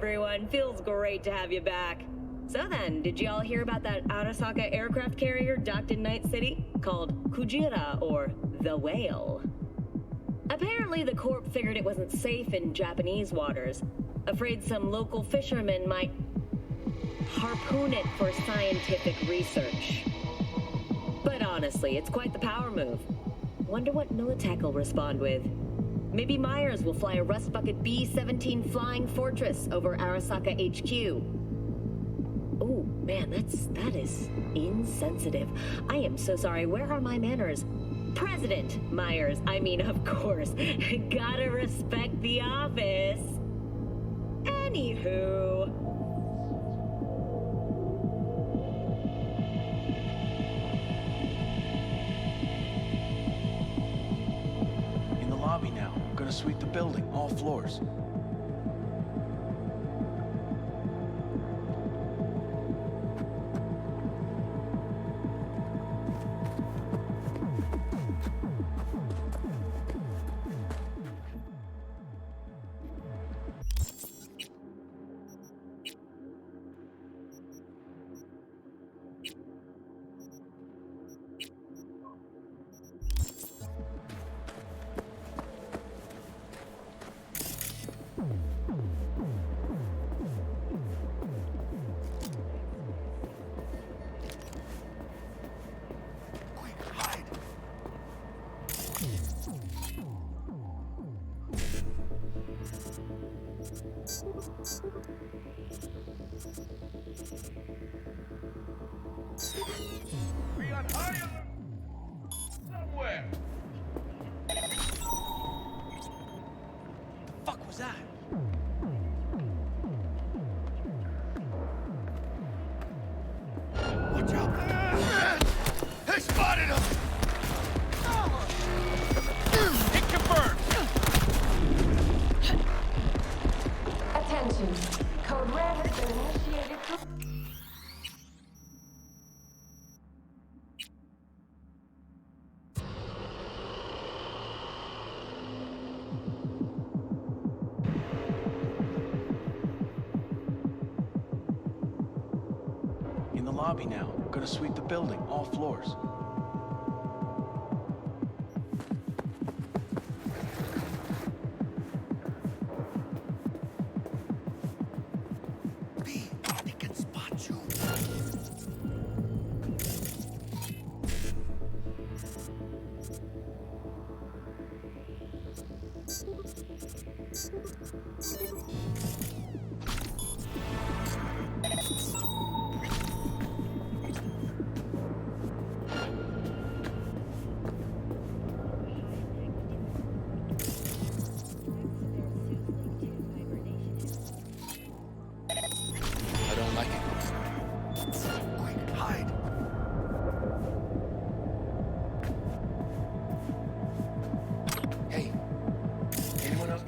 everyone. Feels great to have you back. So then, did you all hear about that Arasaka aircraft carrier docked in Night City? Called Kujira, or the Whale. Apparently, the Corp figured it wasn't safe in Japanese waters. Afraid some local fishermen might harpoon it for scientific research. But honestly, it's quite the power move. Wonder what Militech will respond with. Maybe Myers will fly a Rust Bucket B-17 Flying Fortress over Arasaka HQ. Oh, man, that is insensitive. I am so sorry. Where are my manners? President Myers, I mean, of course. Gotta respect the office. Anywho. In the lobby now. I'm gonna sweep the building, all floors. We got higher somewhere. The fuck was that? Watch out! They spotted him! Hit confirmed! Attention. Code Red has been initiated. In the lobby now. I'm gonna sweep the building, all floors. B, they can spot you. I don't like it. Quick, hide. Hey, anyone else?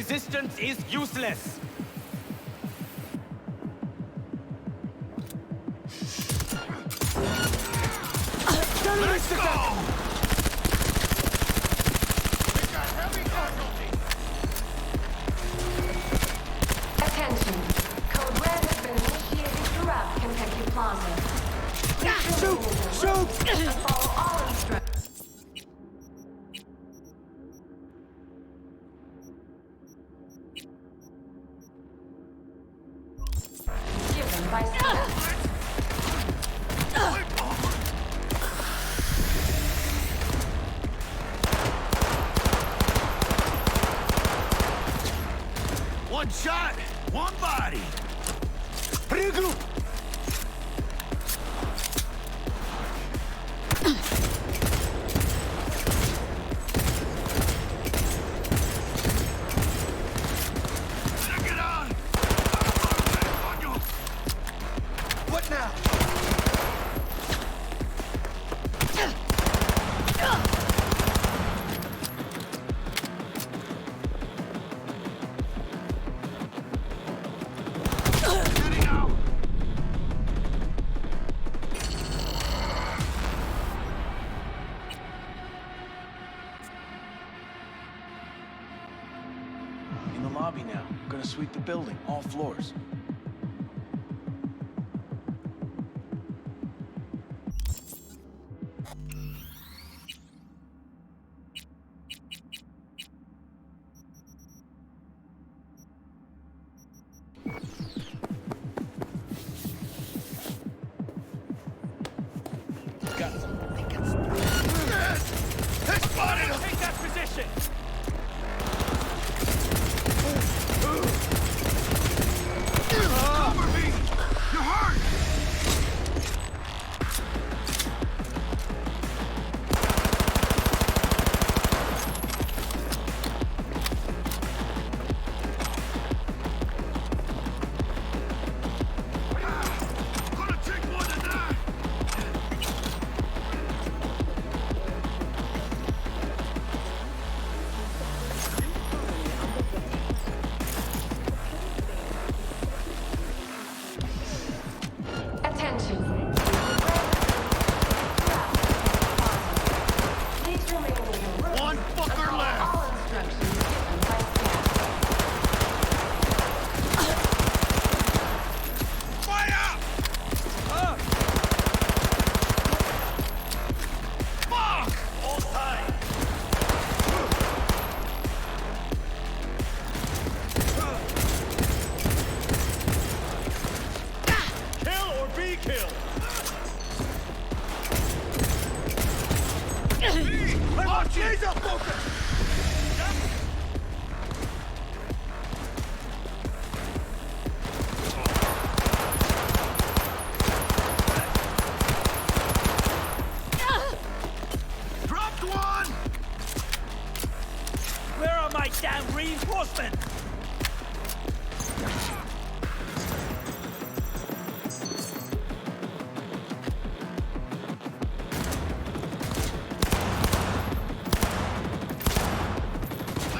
Resistance is useless. Let's go! We got heavy casualties. Attention. Code Red has been initiated throughout Kentucky Plaza. Please remain in your rooms and follow all instructions given by staff. One shot, one body. Regroup. Get on! What now? Getting out! In the lobby now. Gonna sweep the building, all floors. They spotted him! Take that position. Cover me! You're hurt! Gonna take more than that! Attention. Code Red has been initiated throughout Kentucky Plaza. Please remain in your rooms One and fucker follow left. all instructions given by staff. Fire! Fuck! All time. Kill or be killed. Watch it! Laser focus! Dropped one! Where are my damn reinforcements?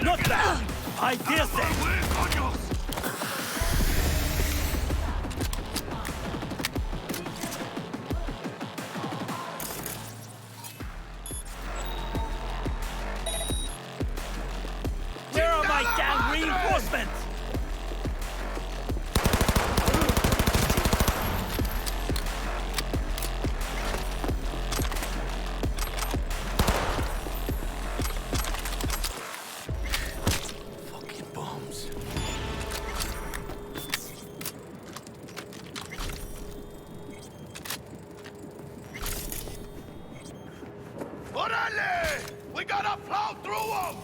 Not bad. I dare say. Where are my damn reinforcements? Fucking bums. Orale! We gotta plow through them!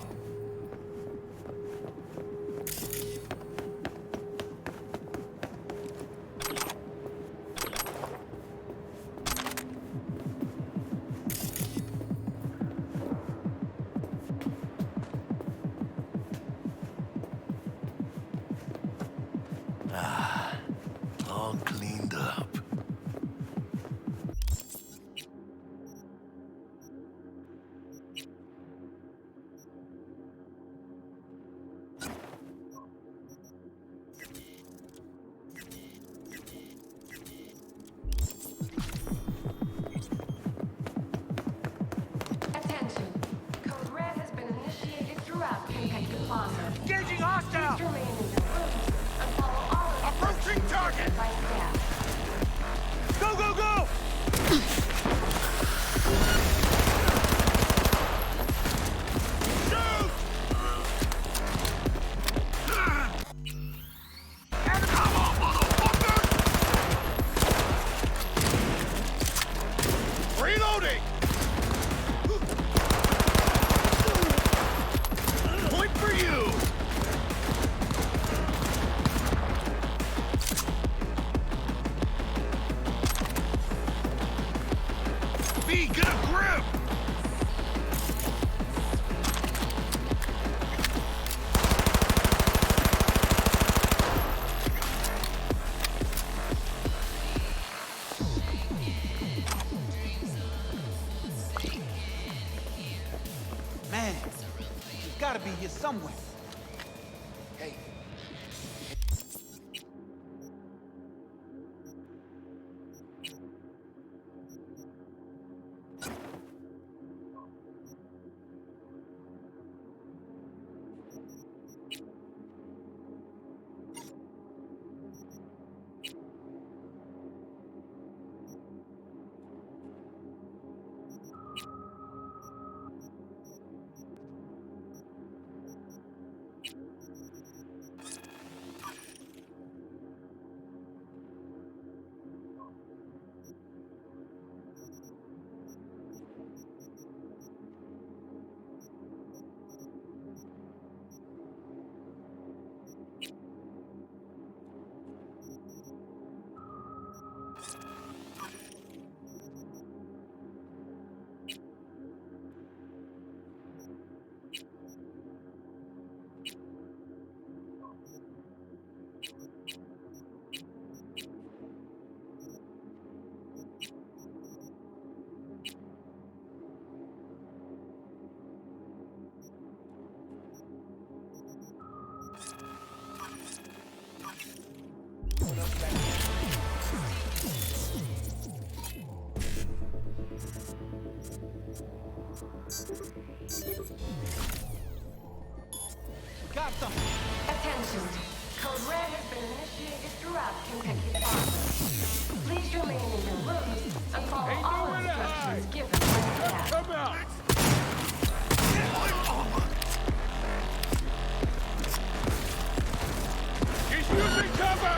All cleaned up. somewhere. Hey. Got them. Attention. Code Red has been initiated throughout Kentucky Farm. Please remain in your rooms and follow all instructions given by staff. Come out! He's using cover!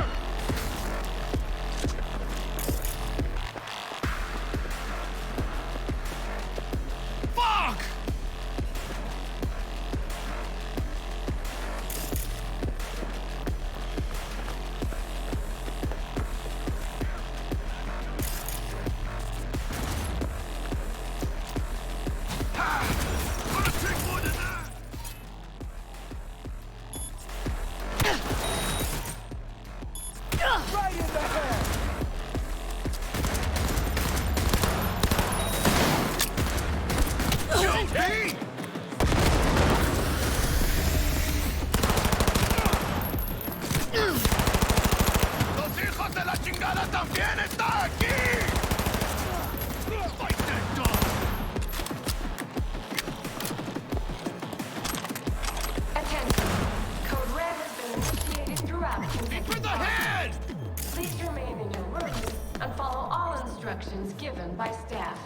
Fuck! Gonna take more than that! Right in the head! Guilty! ¡Los hijos de la chingada también están aquí! Fight that dog! Attention. Code Red has been initiated throughout Kentucky For the Farm. head! Please remain in your rooms and follow all instructions given by staff.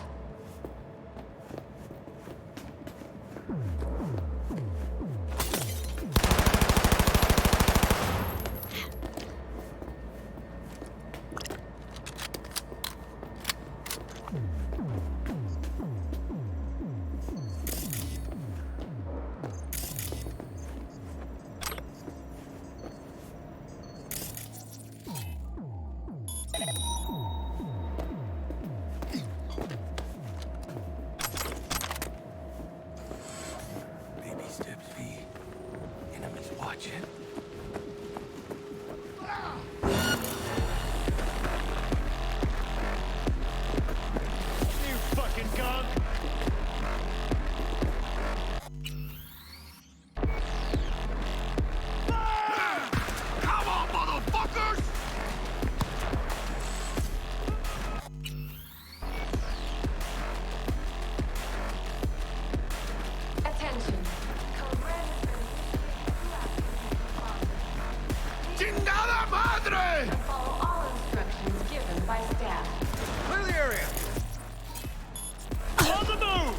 Baby steps, V. Enemies watching. You fucking gunk! Come on, motherfuckers! Attention. Code Red has been initiated throughout Kentucky Farm. Please ¡Chingada madre! and follow all instructions given by staff. Clear the area! On the move!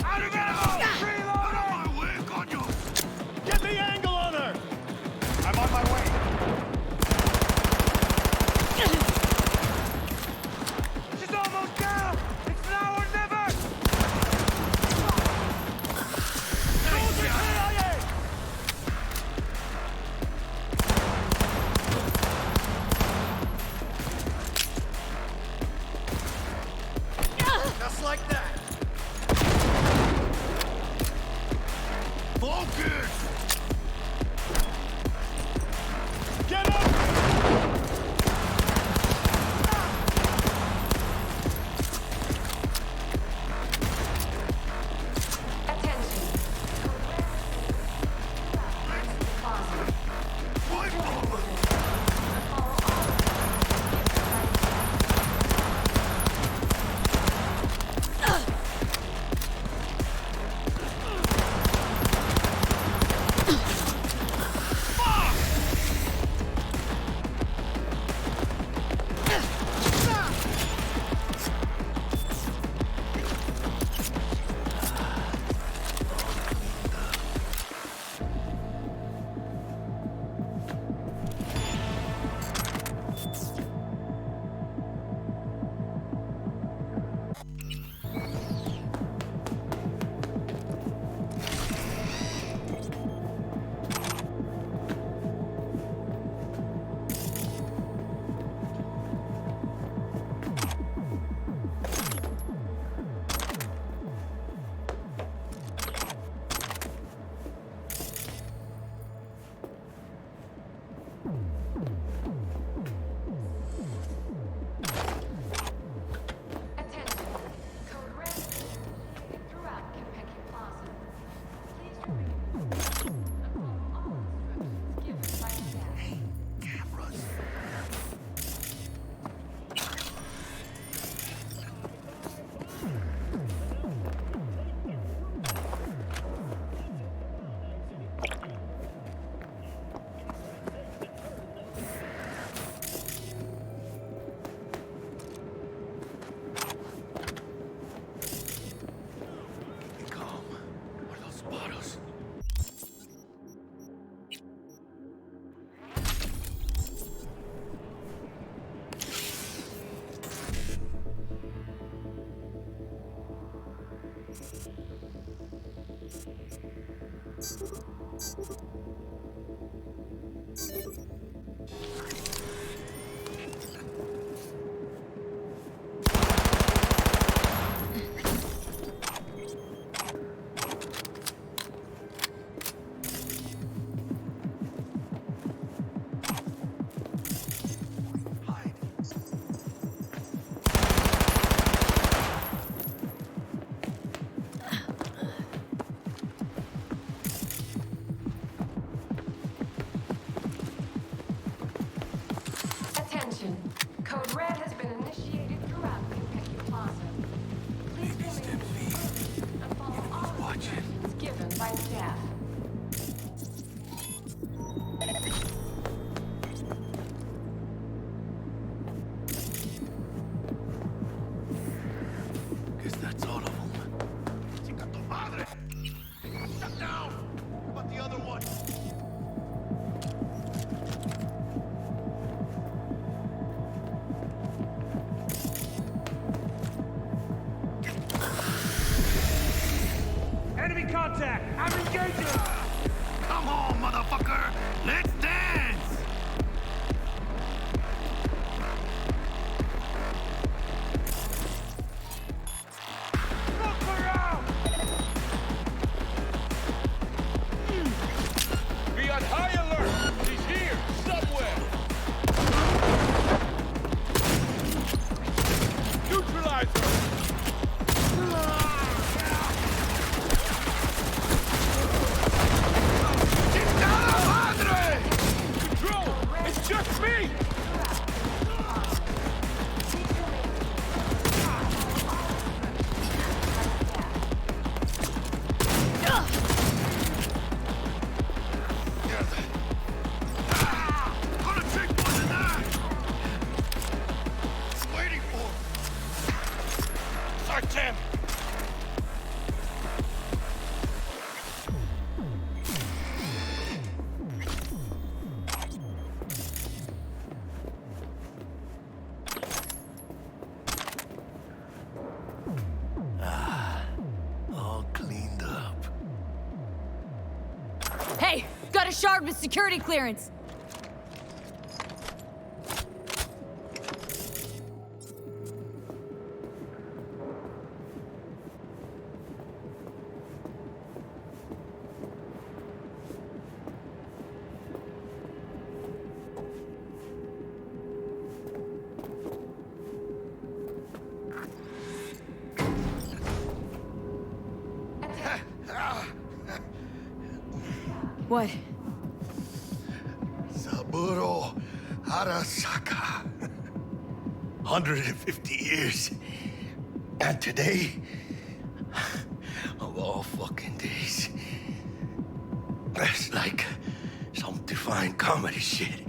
Out of it! Out of my way, coño! Get the angle on her! I'm on my way. She's Attention. Code Red has been initiated throughout Kentucky Plaza. Please remain vigilant and follow all instructions given by staff. Guess that's all of them. Chica tu madre! Shut down! How about the other one? Enemy contact! I'm engaging! Come on, motherfucker! Let's dance! Look around! Be on high alert! He's here, somewhere! Neutralize her! Chingada madre! Control! It's just me! Gonna take more than that! Waiting for! Sartem! All cleaned up. Hey, got a shard with security clearance. What? Saburo Arasaka. 150 years. And today, of all fucking days, that's like some divine comedy shit.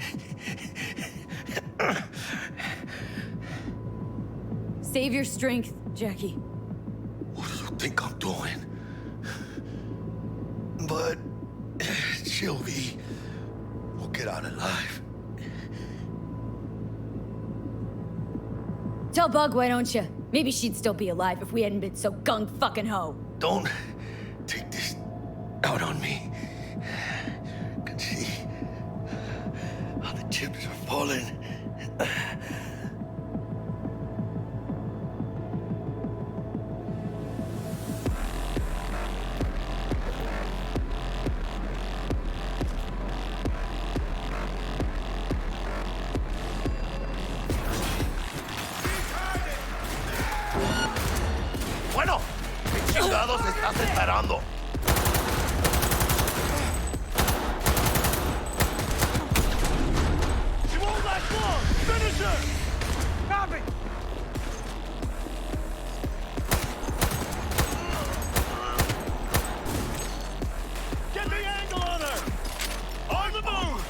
Save your strength, Jackie. What do you think I'm doing? But Sylvie will get out alive. Tell Bug, why don't you? Maybe she'd still be alive if we hadn't been so gung-fucking-ho. Don't take this out on me. Can see how the chips are falling. Bueno, ¿qué chingados estás esperando? She won't last long! Finish her! Copy! Get the angle on her! On the move!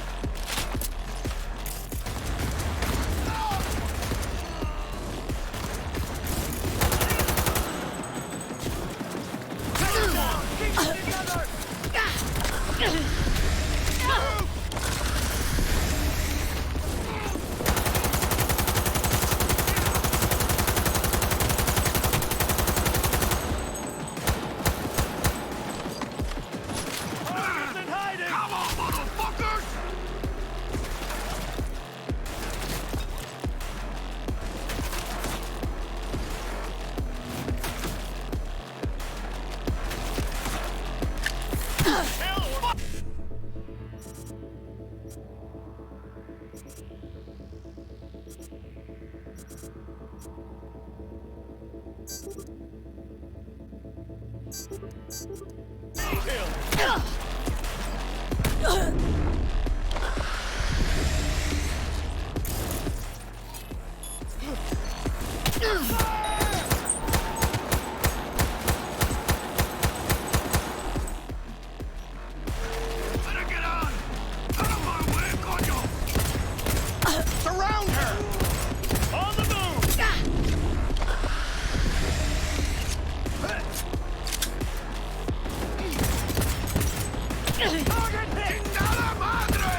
Keep Better get on! Out of my way, coño! Surround her! On the move! Target hit! ¡Chingada madre!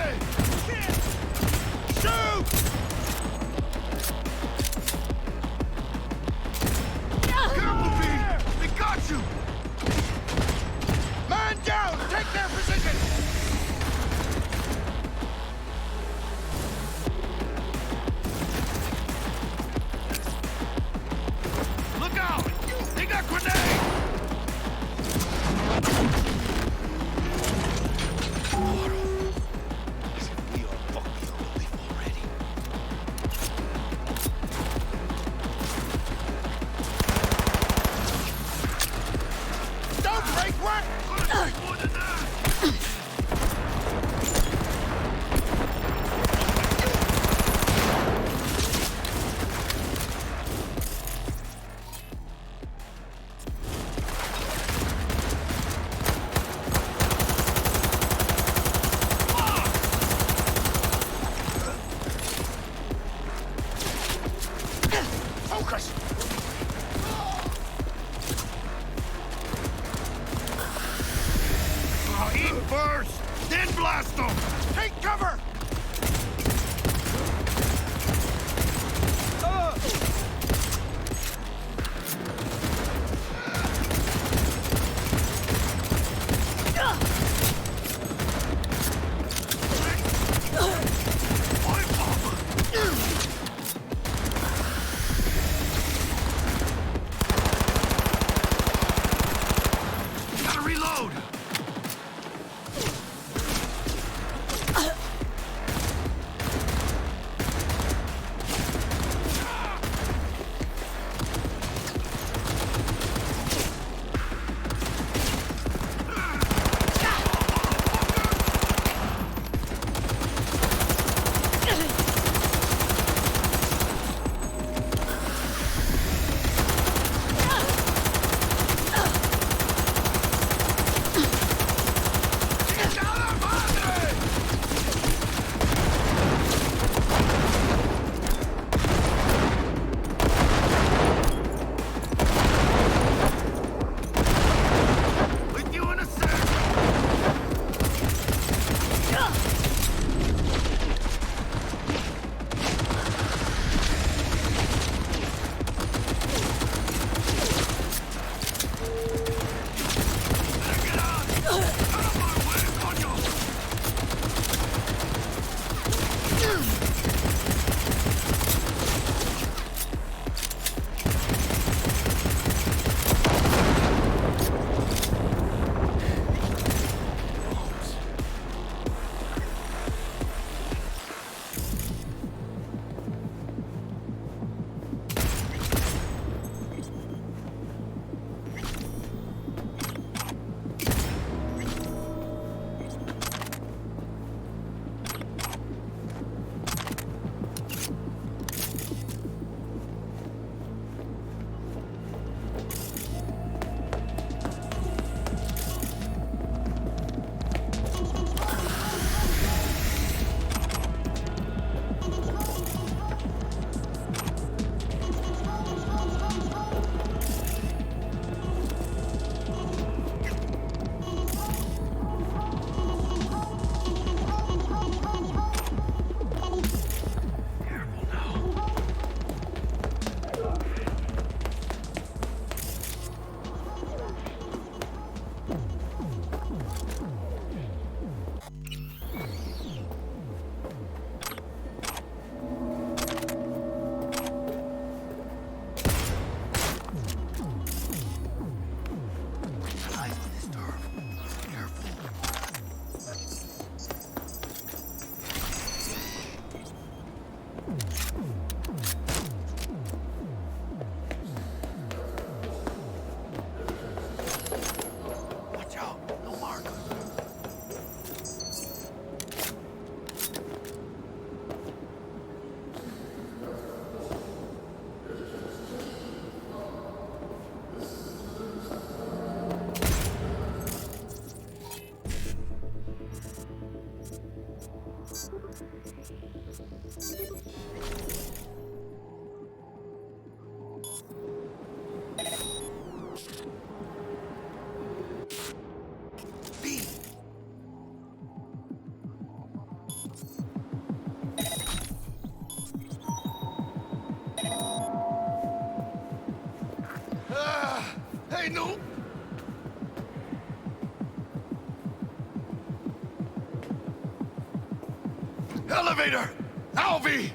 Shoot! Careful, V! They got you! Man down! Take their position! Look out! They got grenades! Don't break work! Gonna take more than that! Focus! Eat first, then blast them! Take cover! Gotta reload! Bueno. Elevator! Alvy!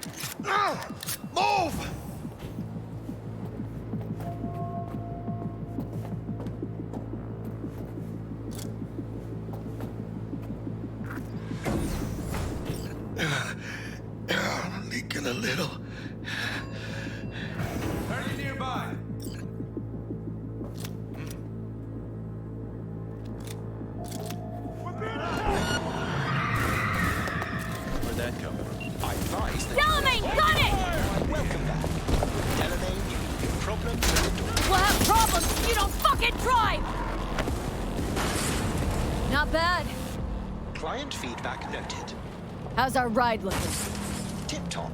Move! Leaking a little. Party nearby. Where'd that come from? I advise that Delamain, got it! welcome back. Delamain, you have problems at the door. We'll have problems if you don't fucking drive! Not bad. Client feedback noted. How's our ride looking? Tip-top.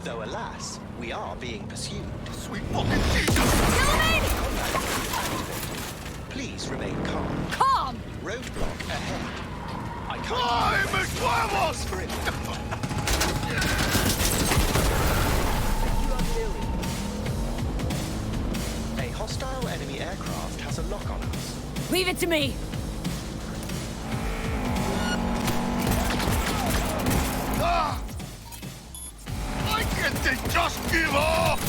Though alas, we are being pursued. Sweet fucking Jesus! Delamain! Please remain calm. Calm! Roadblock ahead. I can't ¡Ay, mis huevos! grip. A hostile enemy aircraft has a lock on us. Leave it to me! Ah! Why can't they just give up?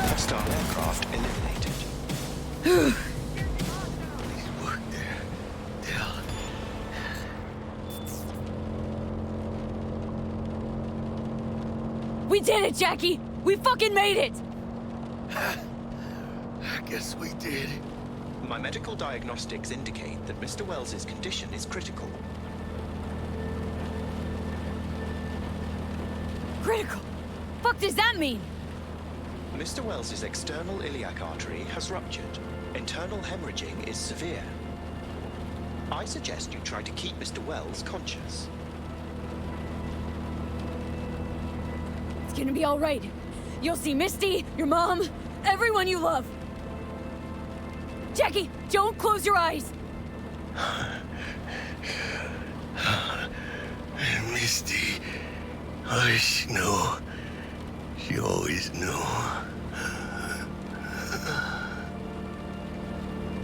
Hostile aircraft eliminated. Please work there. Del. We did it, Jackie! We fucking made it! I guess we did. My medical diagnostics indicate that Mr. Wells's condition is critical. Critical! Fuck does that mean? Mr. Wells's external iliac artery has ruptured. Internal hemorrhaging is severe. I suggest you try to keep Mr. Wells conscious. It's gonna be alright. You'll see Misty, your mom, everyone you love. Jackie, don't close your eyes! Misty. Oh, she knew. She always knew.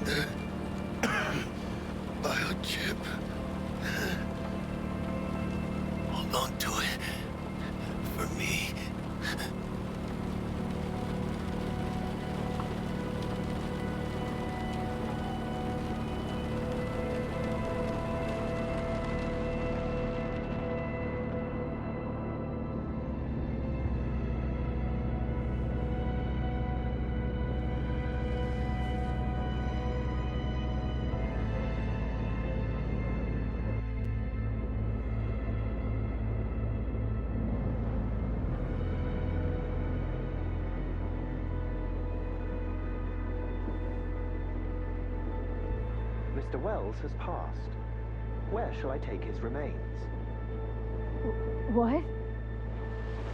The biochip. Hold on to it. For me. Mr. Wells has passed. Where shall I take his remains? What?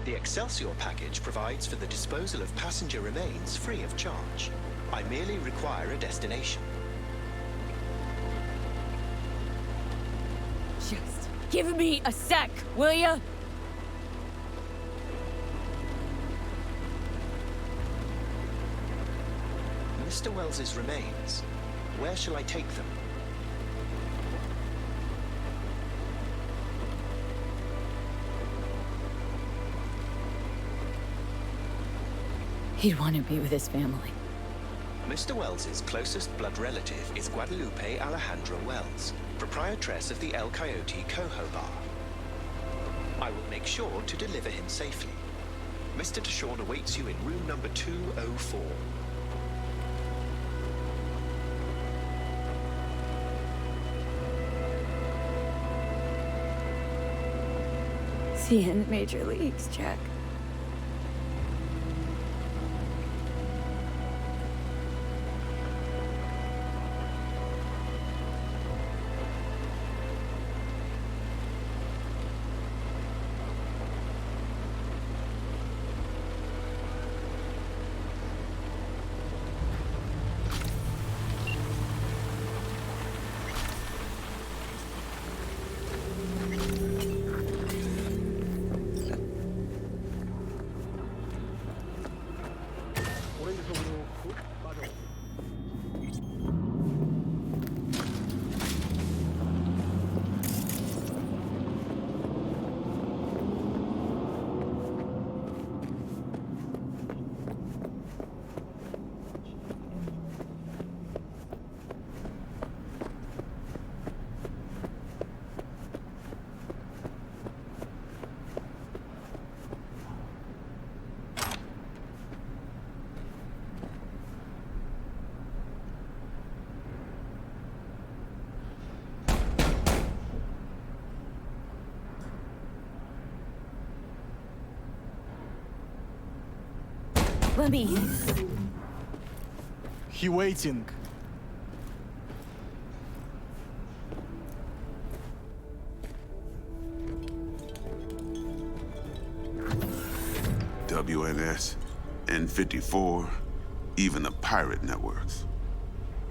The Excelsior package provides for the disposal of passenger remains free of charge. I merely require a destination. Just give me a sec, will ya? Mr. Wells's remains. Where shall I take them? He'd want to be with his family. Mr. Wells's closest blood relative is Guadalupe Alejandra Wells, proprietress of the El Coyote Coho Bar. I will make sure to deliver him safely. Mr. Deshawn awaits you in room number 204. See you in the major leagues, Jack. Let me. He waiting. WNS, N54, even the pirate networks.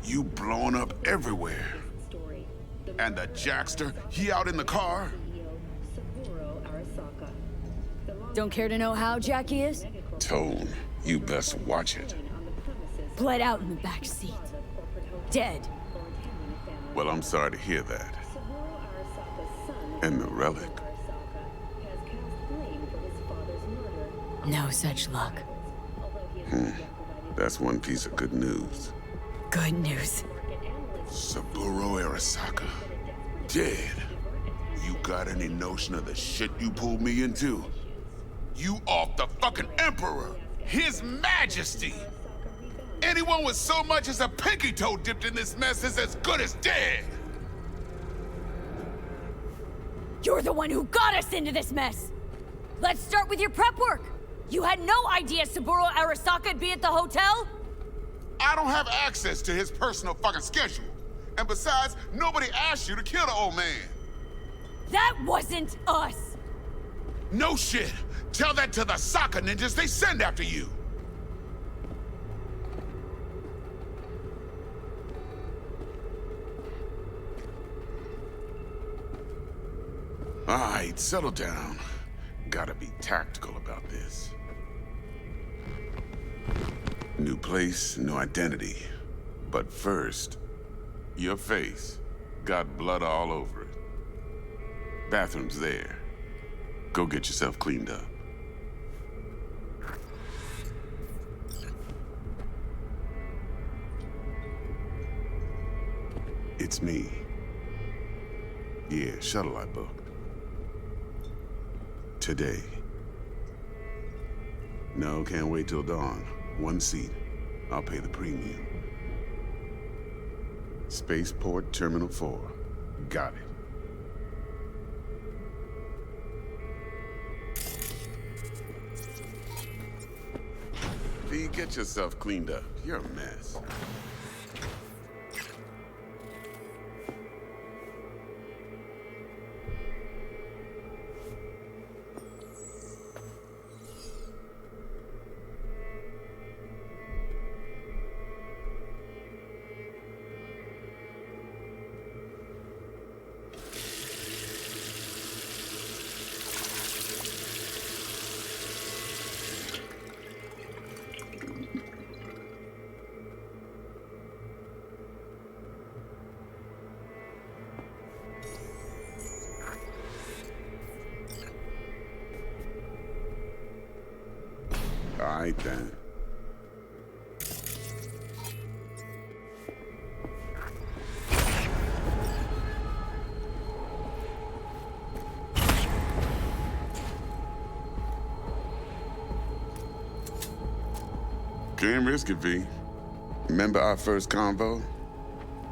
You blown up everywhere. And the Jackster, he out in the car? Don't care to know how Jackie is? Tone, you best watch it. Bled out in the back seat. Dead. Well, I'm sorry to hear that. And the relic. No such luck. That's one piece of good news. Good news. Saburo Arasaka. Dead. You got any notion of the shit you pulled me into? You off the fucking Emperor! His Majesty! Anyone with so much as a pinky toe dipped in this mess is as good as dead! You're the one who got us into this mess! Let's start with your prep work! You had no idea Saburo Arasaka'd be at the hotel? I don't have access to his personal fucking schedule. And besides, nobody asked you to kill the old man. That wasn't us! No shit! Tell that to the soccer ninjas they send after you! Alright, settle down. Gotta be tactical about this. New place, new identity. But first, your face. Got blood all over it. Bathroom's there. Go get yourself cleaned up. It's me. Yeah, shuttle I booked. Today. No, can't wait till dawn. One seat. I'll pay the premium. Spaceport Terminal 4. Got it. V, get yourself cleaned up. You're a mess. right then. Can't risk it, V. Remember our first convo?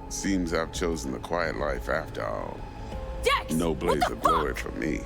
Seems I've chosen the quiet life after all. Dex! No What blaze the of glory fuck? for me.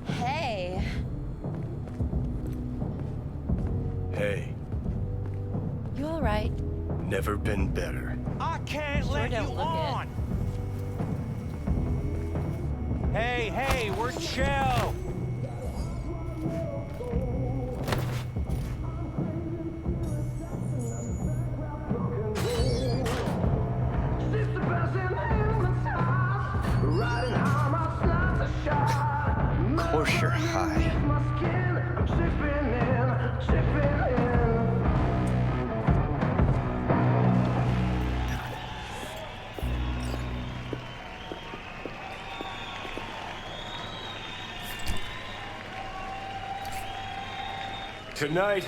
Hey. Hey, You alright? never been better. I can't let you don't look it. on! Hey, we're chill! Of course you're high. Tonight,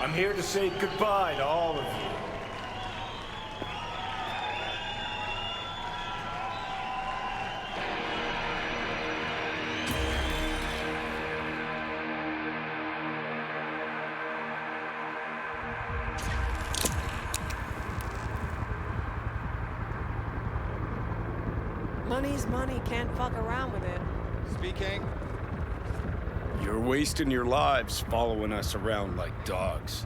I'm here to say goodbye to all of you. Money's money, can't fuck around with it. Speaking. You're wasting your lives following us around like dogs.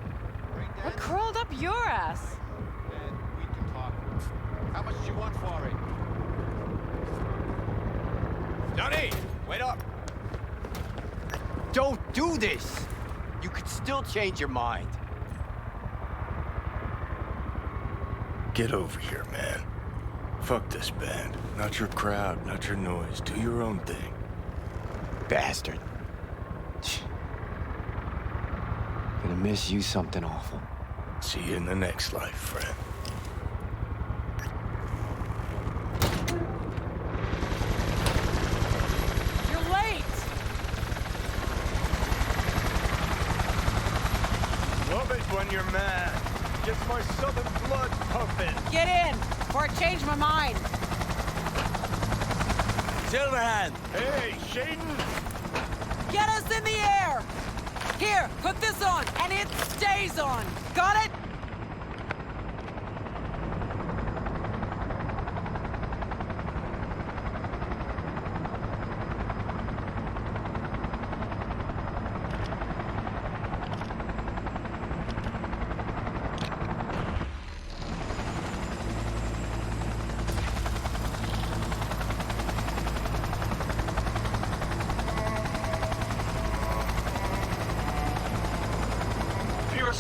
What crawled up your ass? And we can talk. How much do you want for it? Johnny, wait up! Don't do this! You could still change your mind. Get over here, man. Fuck this band. Not your crowd, not your noise. Do your own thing. Bastard. Gonna miss you something awful. See you in the next life, friend. You're late! Love it when you're mad. Gets my southern blood pumping. Get in, before I change my mind. Silverhand! Hey, Shaden! Get us in the air! Here, put this on, and it stays on. Got it?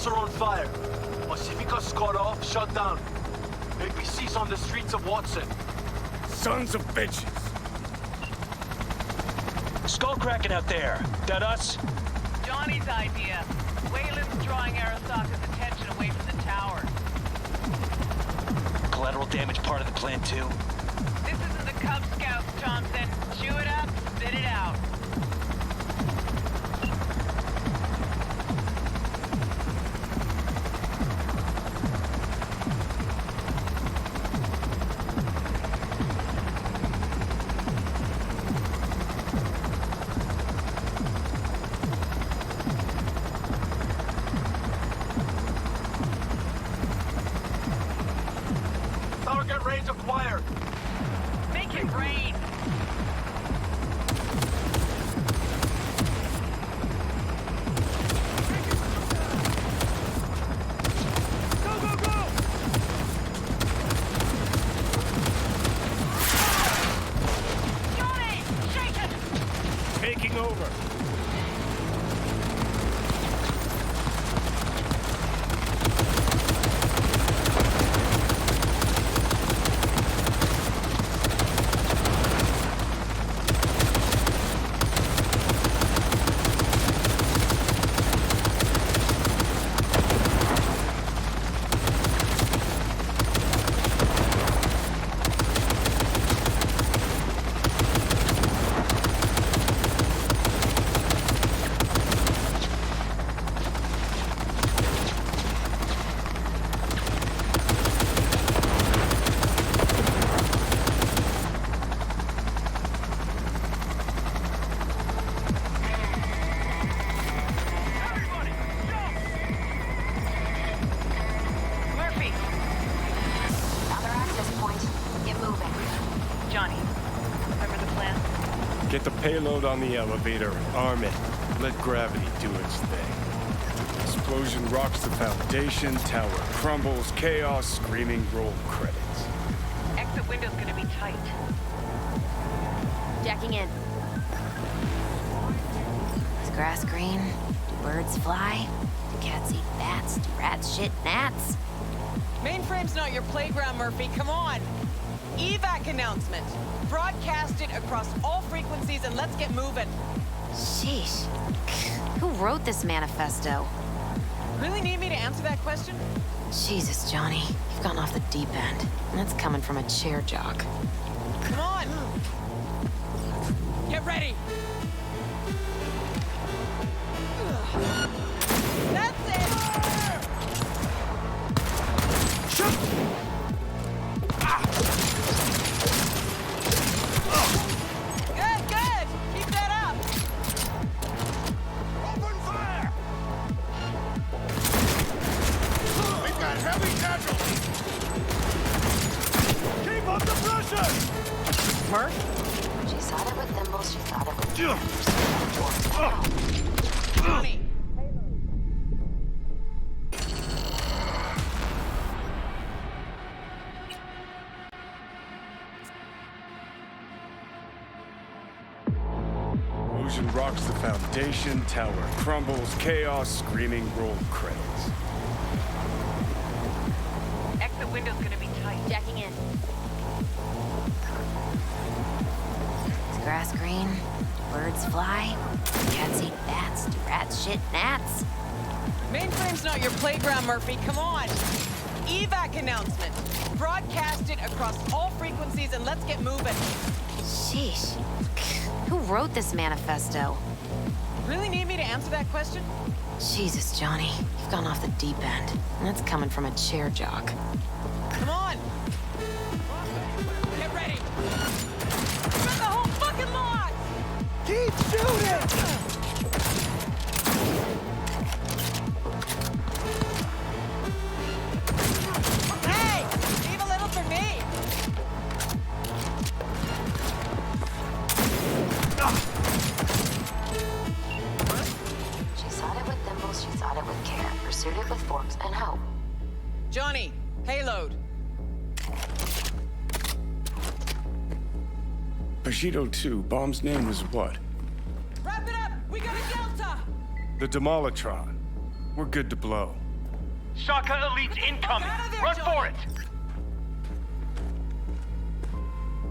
Are on fire. Pacifica's cut off, shut down. APC's on the streets of Watson. Sons of bitches! Skullcracking out there. That us? Johnny's idea. Wayland's drawing Arasaka's attention away from the tower. Collateral damage part of the plan too. This isn't the Cub Scouts, Thompson. Chew it up, spit it out. Target range acquired. Make it rain. Moving over. Get the payload on the elevator, arm it, let gravity do its thing. Explosion rocks the foundation, tower crumbles, chaos, screaming, roll credits. Exit window's gonna be tight. Jacking in. Is grass green? Do birds fly? Do cats eat bats? Do rats shit gnats? Mainframe's not your playground, Murphy. Come on. Evac announcement. Broadcast it across all frequencies and let's get moving. Sheesh. Who wrote this manifesto? Really need me to answer that question? Jesus, Johnny. You've gone off the deep end. And that's coming from a chair jock. Come on. Get ready. That's it. Good, good. Keep that up. Open fire! We've got heavy casualties! Keep up the pressure! Murph? She thought it with thimbles, she thought it with Johnny. Explosion rocks the foundation, tower crumbles, chaos, screaming, roll credits. Exit window's gonna be tight. Jacking in. Is grass green? Do birds fly? Do cats eat bats? Do rats shit gnats? Mainframe's not your playground, Murphy. Come on. Evac announcement. Broadcast it across all frequencies and let's get moving. Sheesh. Who wrote this manifesto? Really need me to answer that question? Jesus, Johnny. You've gone off the deep end. And that's coming from a chair jock. Come on. Get ready. Run the whole fucking lot. Keep shooting! Hey, leave a little for me. She sought it with thimbles, she sought it with care, pursued it with forks and hope. Johnny, payload. Bushido 2, bomb's name was what? Wrap it up. We got a Delta. The Demolitron. We're good to blow. Shaka Elite's incoming! Out of there, Run Johnny. for it!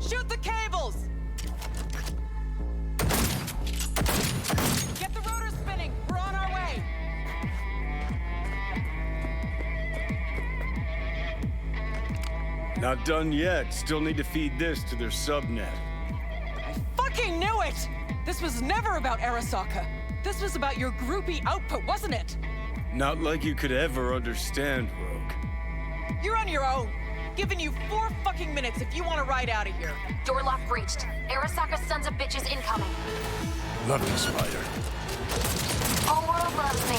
Shoot the cables. Get the rotor spinning. We're on our way. Not done yet. Still need to feed this to their subnet. Fucking knew it! This was never about Arasaka. This was about your groupie output, wasn't it? Not like you could ever understand, Rogue. You're on your own. Giving you 4 fucking minutes if you want to ride out of here. Door lock breached. Arasaka sons of bitches incoming. Love you, Spider. Whole world loves me.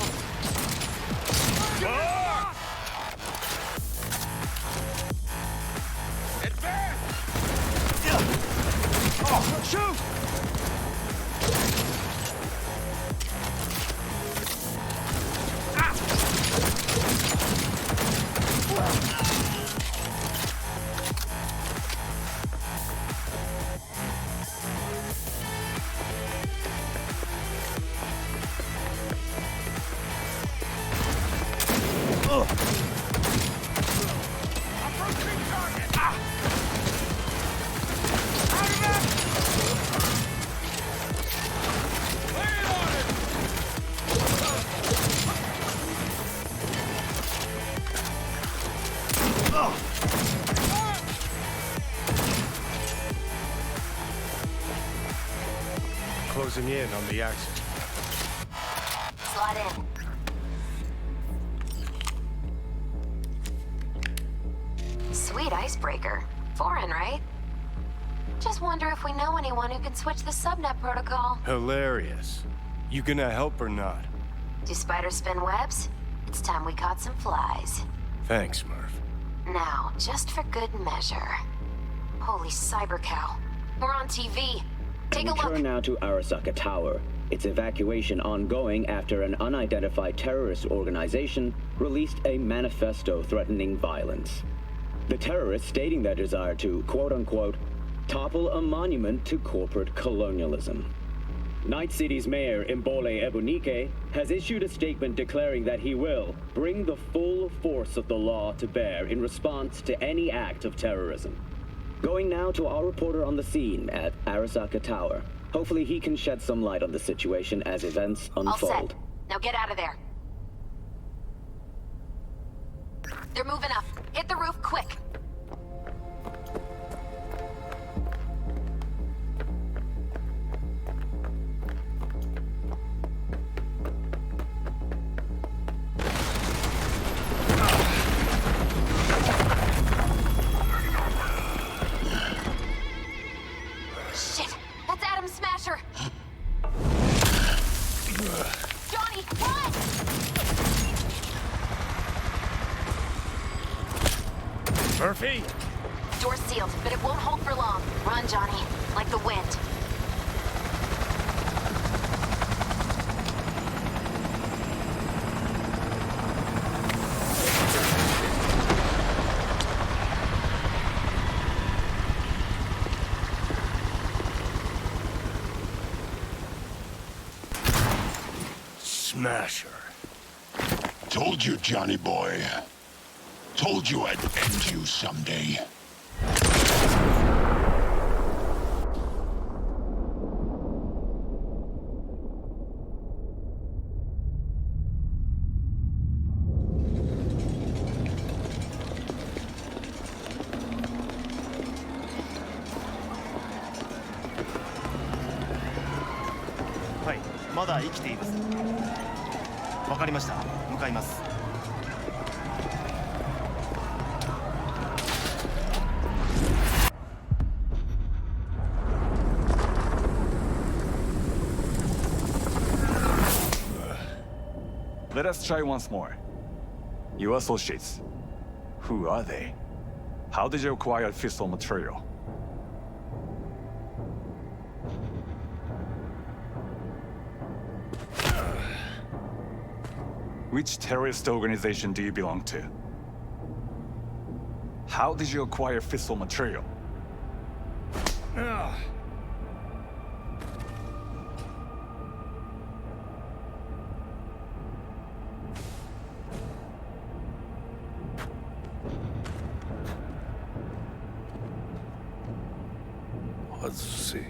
Advance! Oh, shoot! closing in on the action. Slot in. Sweet icebreaker. Foreign, right? Just wonder if we know anyone who can switch the subnet protocol. Hilarious. You gonna help or not? Do spiders spin webs? It's time we caught some flies. Thanks, Murph. Now, just for good measure. Holy cyber cow. We're on TV. Take a look. Return now to Arasaka Tower. Its evacuation ongoing after an unidentified terrorist organization released a manifesto threatening violence. The terrorists stating their desire to, quote-unquote, topple a monument to corporate colonialism. Night City's mayor, Imbole Ebunike, has issued a statement declaring that he will bring the full force of the law to bear in response to any act of terrorism. Going now to our reporter on the scene at Arasaka Tower. Hopefully he can shed some light on the situation as events unfold. All set. Now get out of there. They're moving up. Hit the roof quick. Shit! That's Adam Smasher! Johnny, run! Murphy? Door's sealed, but it won't hold for long. Run, Johnny. Like the wind. Smasher. Told you, Johnny boy. Told you I'd end you someday. Let us try once more. Your associates. Who are they? How did you acquire fissile material? Which terrorist organization do you belong to? How did you acquire fissile material? Azuse.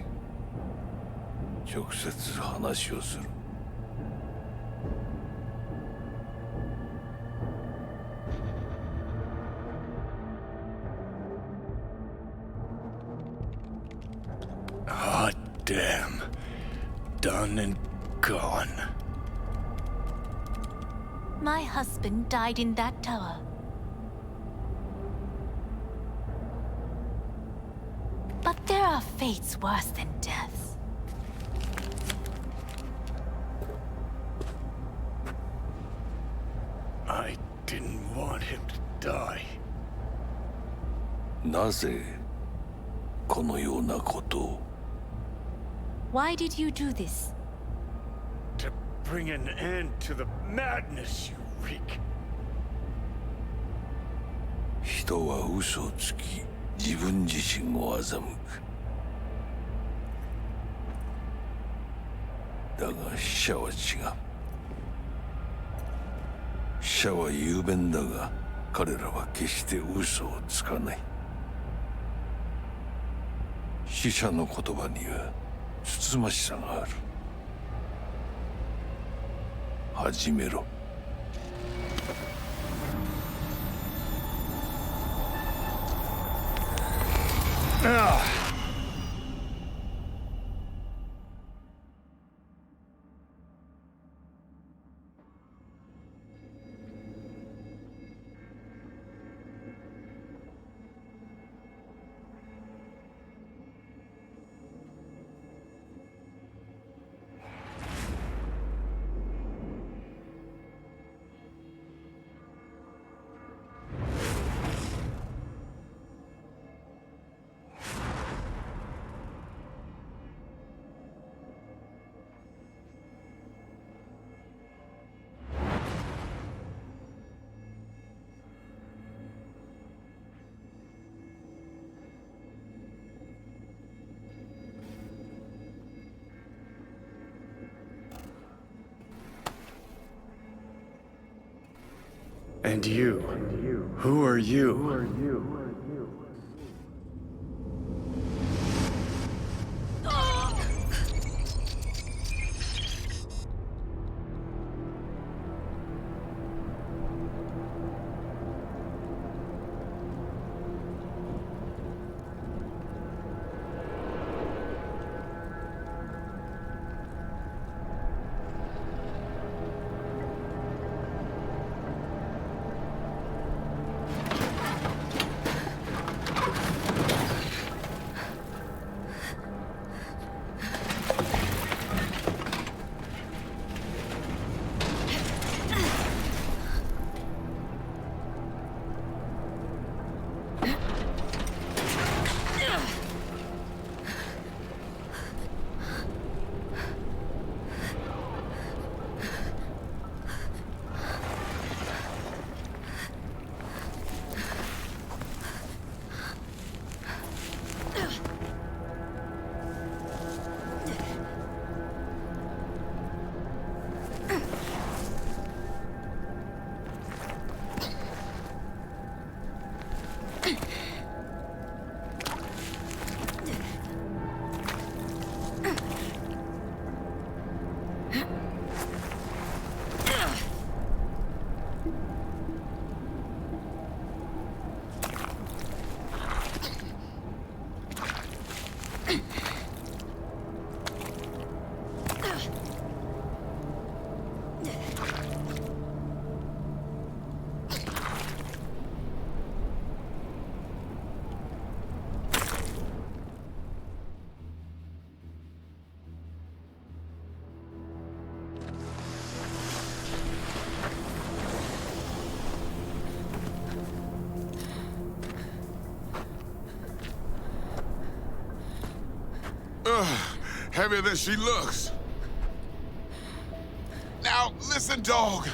直接話をする。Damn. Done and gone. My husband died in that tower. But there are fates worse than death. I didn't want him to die. なぜこのようなことを Why did you do this? To bring an end to the madness you wreak. 人は嘘をつき自分自身を欺く。だが死者は違う。死者は雄弁だが彼らは決して嘘をつかない。死者の言葉にはつつましさがある。始めろ。And you? Who are you? Heavier than she looks. Now, listen, dog.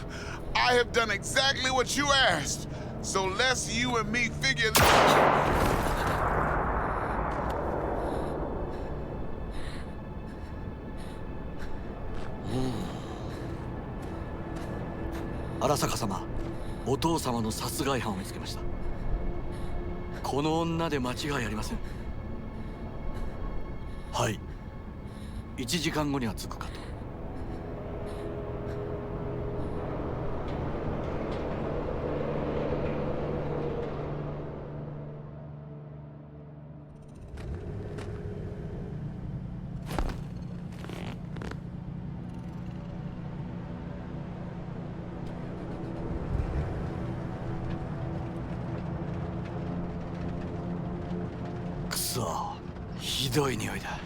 I have done exactly what you asked. So let's you and me figure this out. 荒坂様、お父様の殺害犯を見つけました。この女で間違いありません。はい。1時間後には着くかと。くそ、ひどい匂いだ。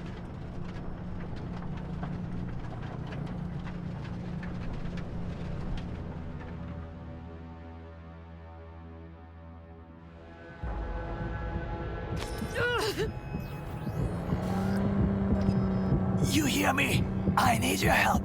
You hear me? I need your help.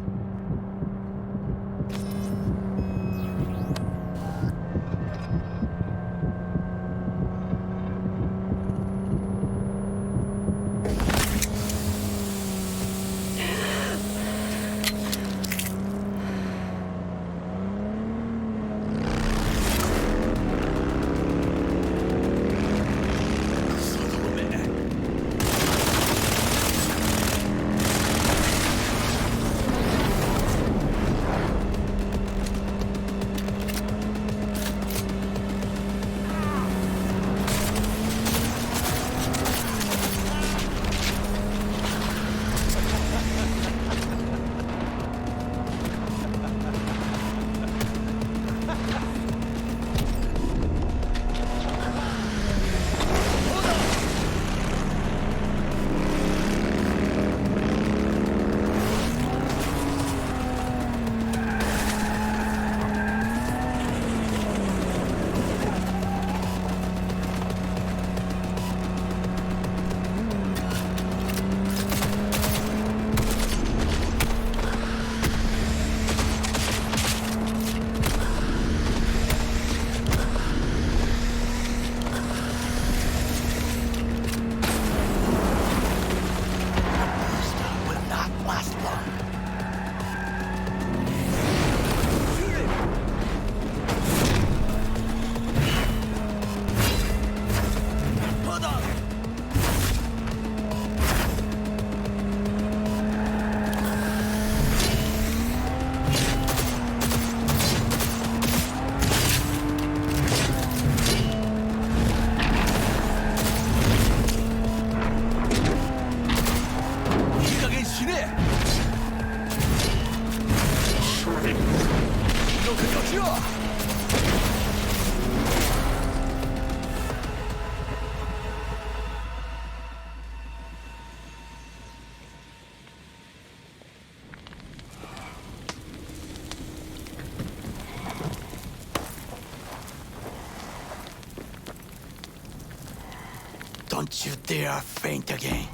Don't you dare faint again.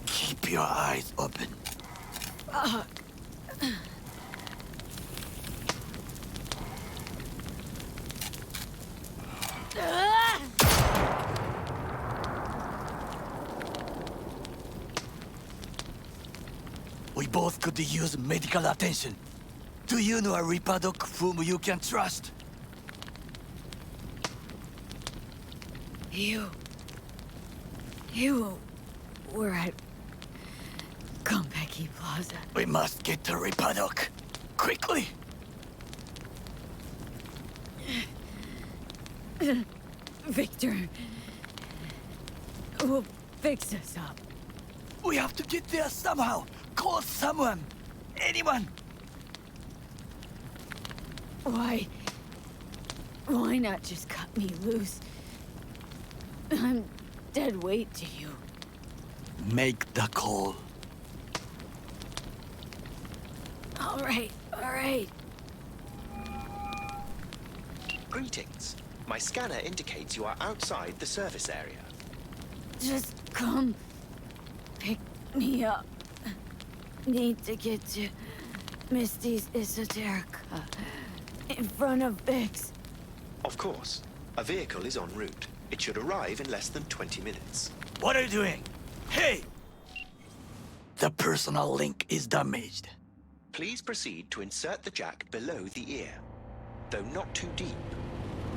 Keep your eyes open. We both could use medical attention. Do you know a Reaper Doc whom you can trust? You were at Konpeki Plaza. We must get to Reaper Doc. Quickly! Victor will fix us up. We have to get there somehow. Call someone. Anyone. Why not just cut me loose? I'm dead weight to you. Make the call. All right. Greetings. My scanner indicates you are outside the service area. Just come pick me up. Need to get to Misty's Esoterica in front of Bix. Of course. A vehicle is en route. It should arrive in less than 20 minutes. What are you doing? Hey! The personal link is damaged. Please proceed to insert the jack below the ear, though not too deep.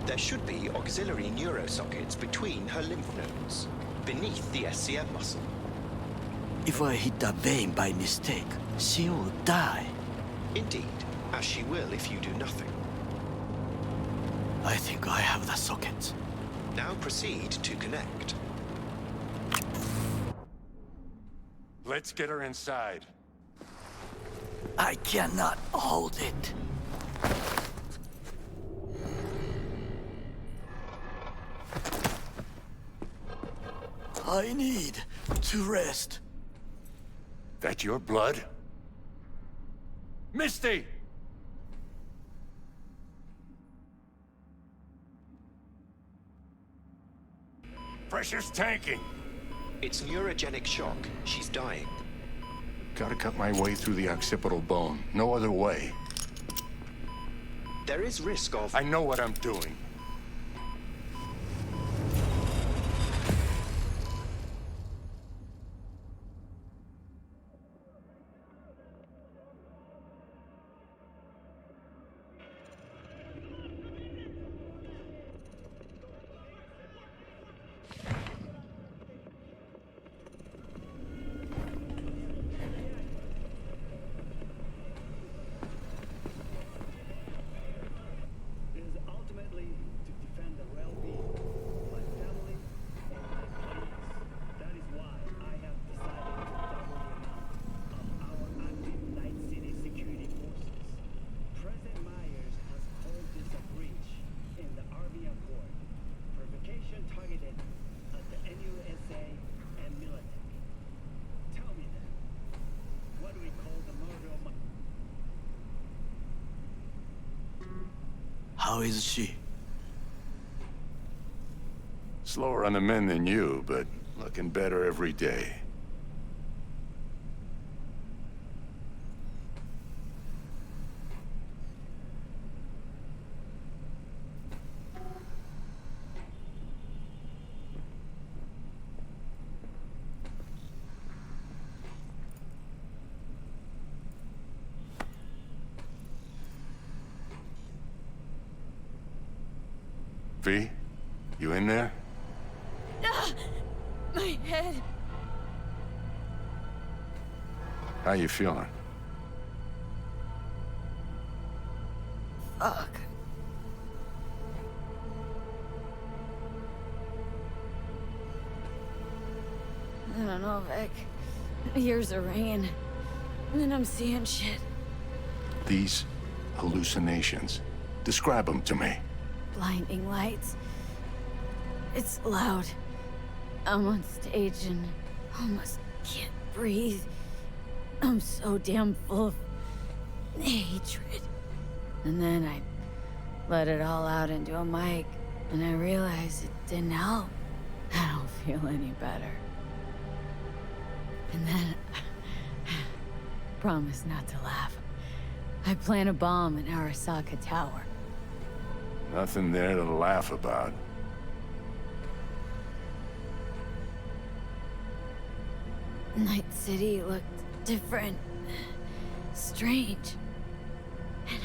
There should be auxiliary neurosockets between her lymph nodes, beneath the SCM muscle. If I hit a vein by mistake, she will die. Indeed, as she will if you do nothing. I think I have the sockets. Now proceed to connect. Let's get her inside. I cannot hold it. I need to rest. That your blood? Misty! Pressure's tanking. It's neurogenic shock. She's dying. Gotta cut my way through the occipital bone. No other way. There is risk of... I know what I'm doing. How is she? Slower on the men than you, but looking better every day. V, you in there? My head. How you feeling? Fuck. I don't know, Vic. Years are ringing. And then I'm seeing shit. These hallucinations. Describe them to me. Blinding lights. It's loud. I'm on stage and almost can't breathe. I'm so damn full of hatred. And then I let it all out into a mic. And I realized it didn't help. I don't feel any better. And then... promise not to laugh. I plant a bomb in Arasaka Tower. Nothing there to laugh about. Night City looked different. Strange. And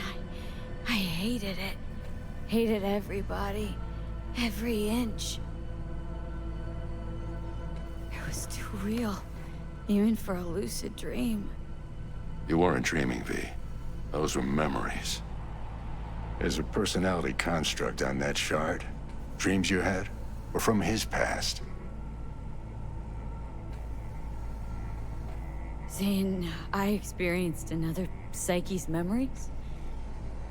I hated it. Hated everybody. Every inch. It was too real. Even for a lucid dream. You weren't dreaming, V. Those were memories. There's a personality construct on that shard. Dreams you had were from his past. Saying I experienced another Psyche's memories?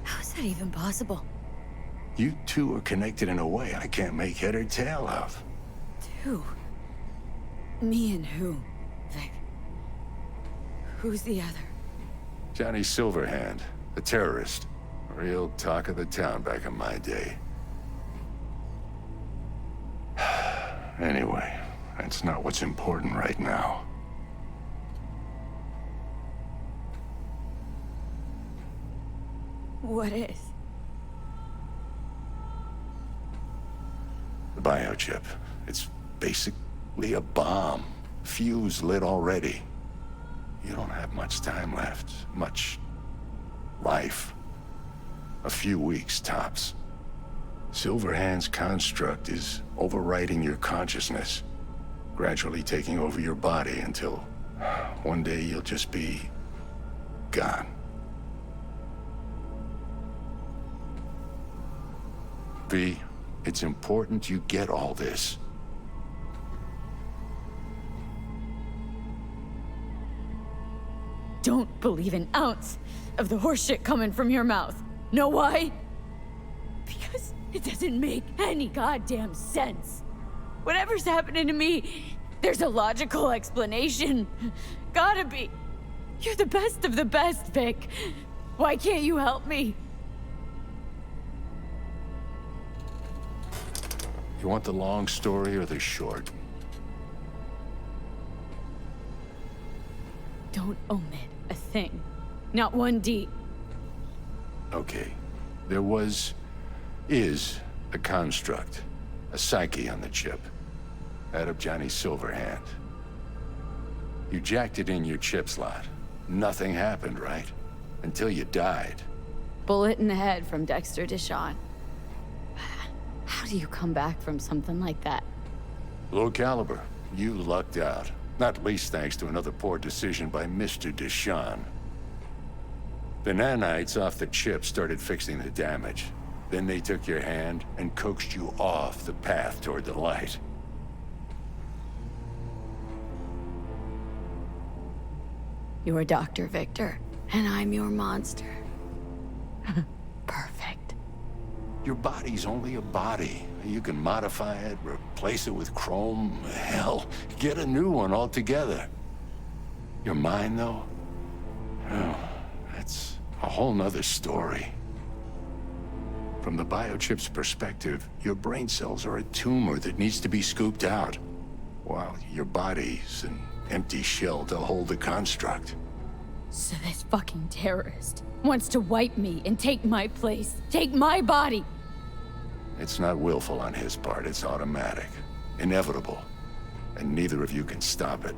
How is that even possible? You two are connected in a way I can't make head or tail of. Two? Me and who, Vic? Who's the other? Johnny Silverhand, a terrorist. Real talk of the town back in my day. Anyway, that's not what's important right now. What is? The biochip. It's basically a bomb. Fuse lit already. You don't have much time left. Much life. A few weeks, tops. Silverhand's construct is overriding your consciousness, gradually taking over your body until one day you'll just be gone. V, it's important you get all this. Don't believe an ounce of the horseshit coming from your mouth. Know why? Because it doesn't make any goddamn sense. Whatever's happening to me, there's a logical explanation. Gotta be. You're the best of the best, Vic. Why can't you help me? You want the long story or the short? Don't omit a thing. Not one D. Okay. There is a construct. A psyche on the chip. That of Johnny Silverhand. You jacked it in your chip slot. Nothing happened, right? Until you died. Bullet in the head from Dexter Deshawn. How do you come back from something like that? Low caliber. You lucked out. Not least thanks to another poor decision by Mr. Deshawn. The nanites off the chip started fixing the damage. Then they took your hand and coaxed you off the path toward the light. You're Dr. Victor, and I'm your monster. Perfect. Your body's only a body. You can modify it, replace it with chrome, hell, get a new one altogether. Your mind, though? Oh, that's a whole nother story. From the biochip's perspective, your brain cells are a tumor that needs to be scooped out, while your body's an empty shell to hold the construct. So this fucking terrorist wants to wipe me and take my place, take my body. It's not willful on his part, it's automatic. Inevitable. And neither of you can stop it.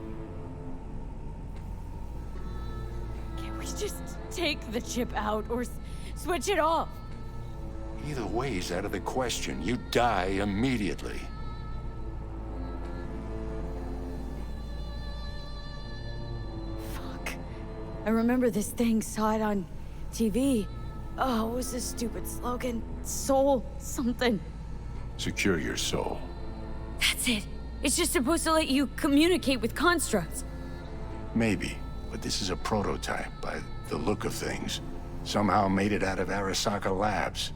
Can't we just take the chip out or switch it off? Either way's out of the question. You die immediately. Fuck. I remember this thing, saw it on TV. Oh, what was this stupid slogan? Soul something. Secure your soul. That's it. It's just supposed to let you communicate with constructs. Maybe, but this is a prototype by the look of things. Somehow made it out of Arasaka Labs.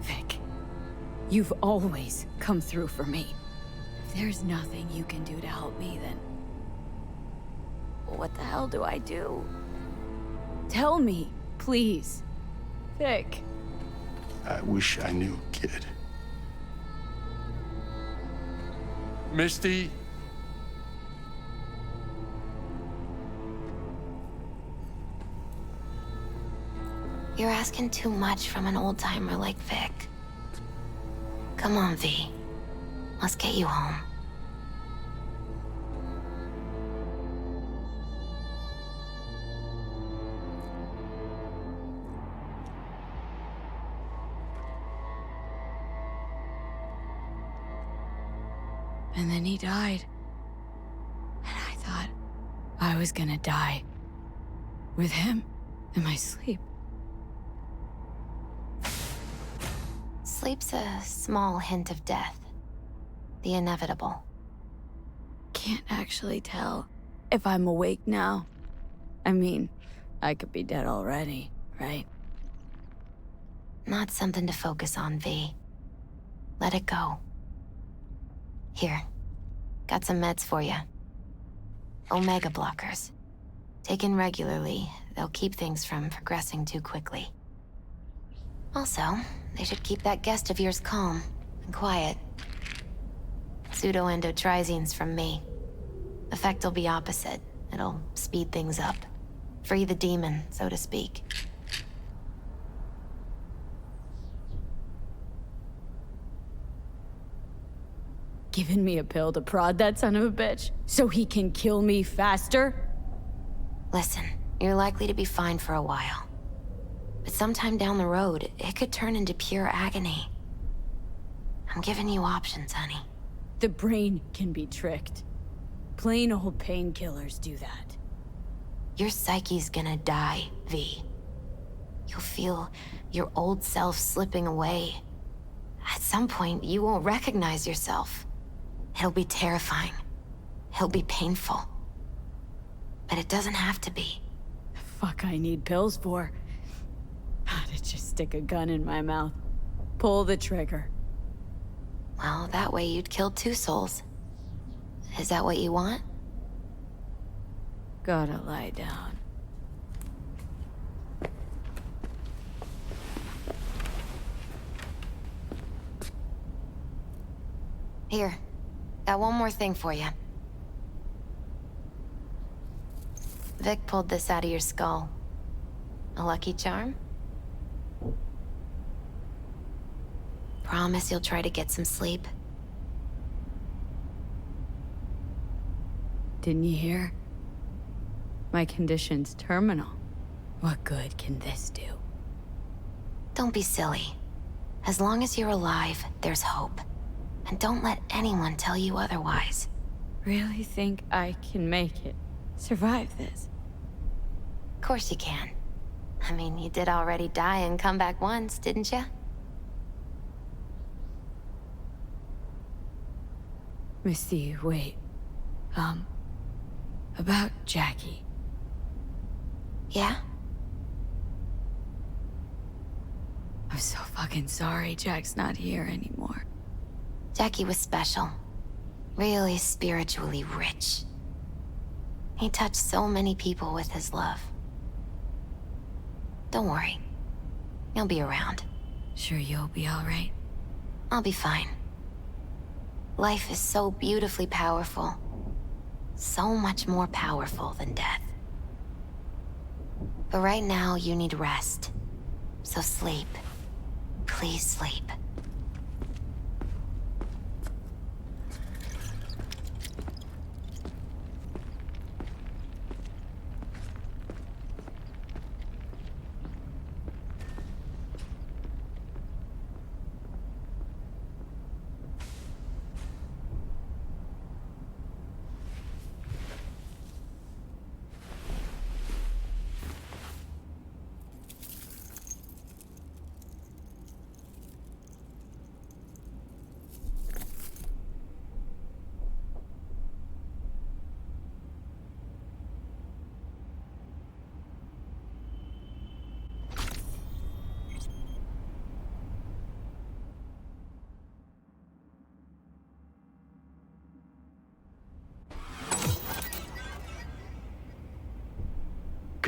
Vic, you've always come through for me. If there's nothing you can do to help me, then what the hell do I do? Tell me, please. Vic. I wish I knew, kid. Misty? You're asking too much from an old-timer like Vic. Come on, V. Let's get you home. And then he died. And I thought I was gonna die. With him in my sleep. Sleep's a small hint of death. The inevitable. Can't actually tell if I'm awake now. I mean, I could be dead already, right? Not something to focus on, V. Let it go. Here. Got some meds for you. Omega blockers. Taken regularly, they'll keep things from progressing too quickly. Also, they should keep that guest of yours calm and quiet. Pseudoendotrizine's from me. Effect will be opposite. It'll speed things up. Free the demon, so to speak. Giving me a pill to prod that son of a bitch so he can kill me faster? Listen, you're likely to be fine for a while. But sometime down the road, it could turn into pure agony. I'm giving you options, honey. The brain can be tricked. Plain old painkillers do that. Your psyche's gonna die, V. You'll feel your old self slipping away. At some point, you won't recognize yourself. It'll be terrifying. It'll be painful. But it doesn't have to be. The fuck I need pills for? To just stick a gun in my mouth. Pull the trigger. Well, that way you'd kill 2 souls. Is that what you want? Gotta lie down. Here. Got one more thing for you. Vic pulled this out of your skull. A lucky charm? Promise you'll try to get some sleep. Didn't you hear? My condition's terminal. What good can this do? Don't be silly. As long as you're alive, there's hope. And don't let anyone tell you otherwise. Really think I can make it? Survive this? Of course you can. I mean, you did already die and come back once, didn't you? Misty, wait. About Jackie. Yeah? I'm so fucking sorry Jack's not here anymore. Jackie was special. Really spiritually rich. He touched so many people with his love. Don't worry. He'll be around. Sure you'll be alright? I'll be fine. Life is so beautifully powerful. So much more powerful than death. But right now, you need rest. So sleep. Please sleep.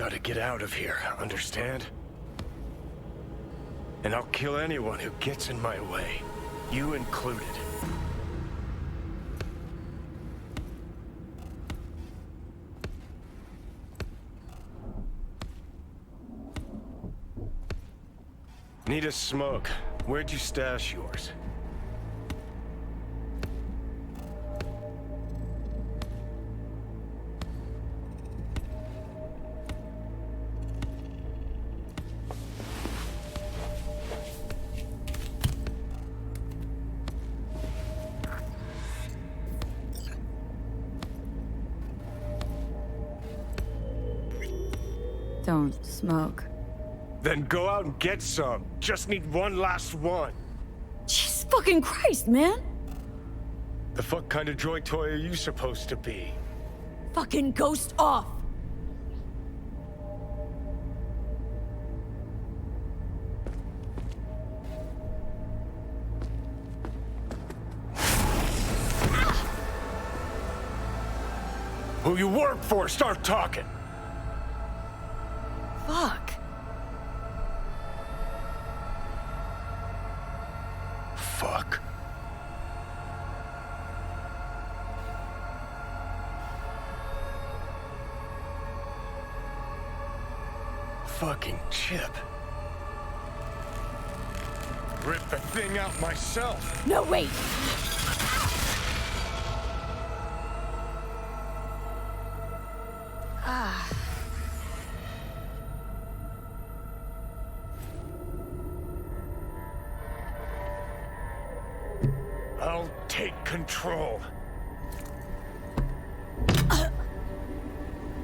gotta get out of here, understand? And I'll kill anyone who gets in my way, you included. Need a smoke. Where'd you stash yours? Don't smoke. Then go out and get some. Just need one last one. Jesus fucking Christ, man! The fuck kind of droid toy are you supposed to be? Fucking ghost off! Who you work for, start talking! Fuck. Fuck. Fucking chip. Rip the thing out myself. No, wait! Ah. I'll take control.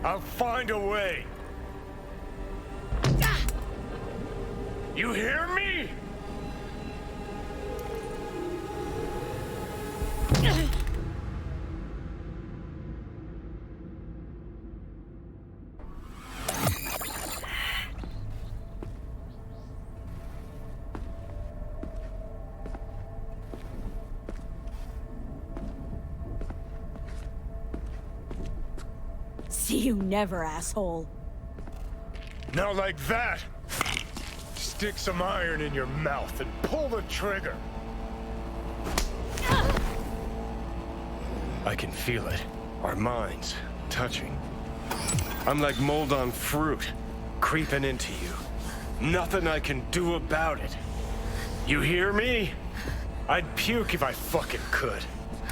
I'll find a way. You hear me? See you never, asshole. Not like that. Stick some iron in your mouth and pull the trigger. I can feel it. Our minds touching. I'm like mold on fruit, creeping into you. Nothing I can do about it. You hear me? I'd puke if I fucking could.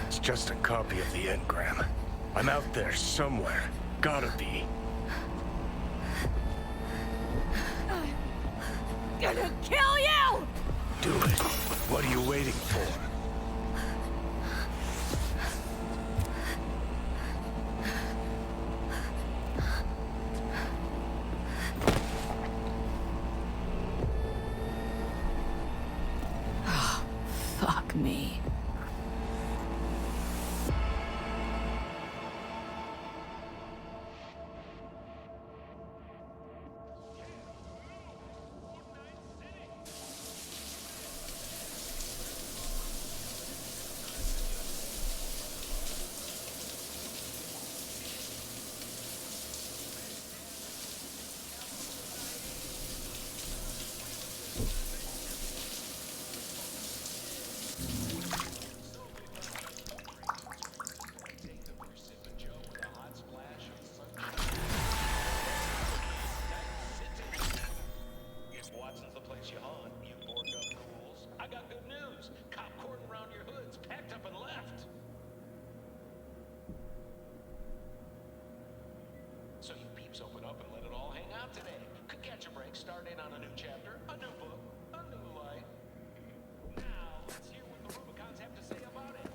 It's just a copy of the engram. I'm out there somewhere. Gotta be. Gonna kill you! Do it. What are you waiting for? Oh, fuck me. So you peeps open up and let it all hang out today. Could catch a break, start in on a new chapter, a new book, a new life. Now, let's hear what the Rubicons have to say about it.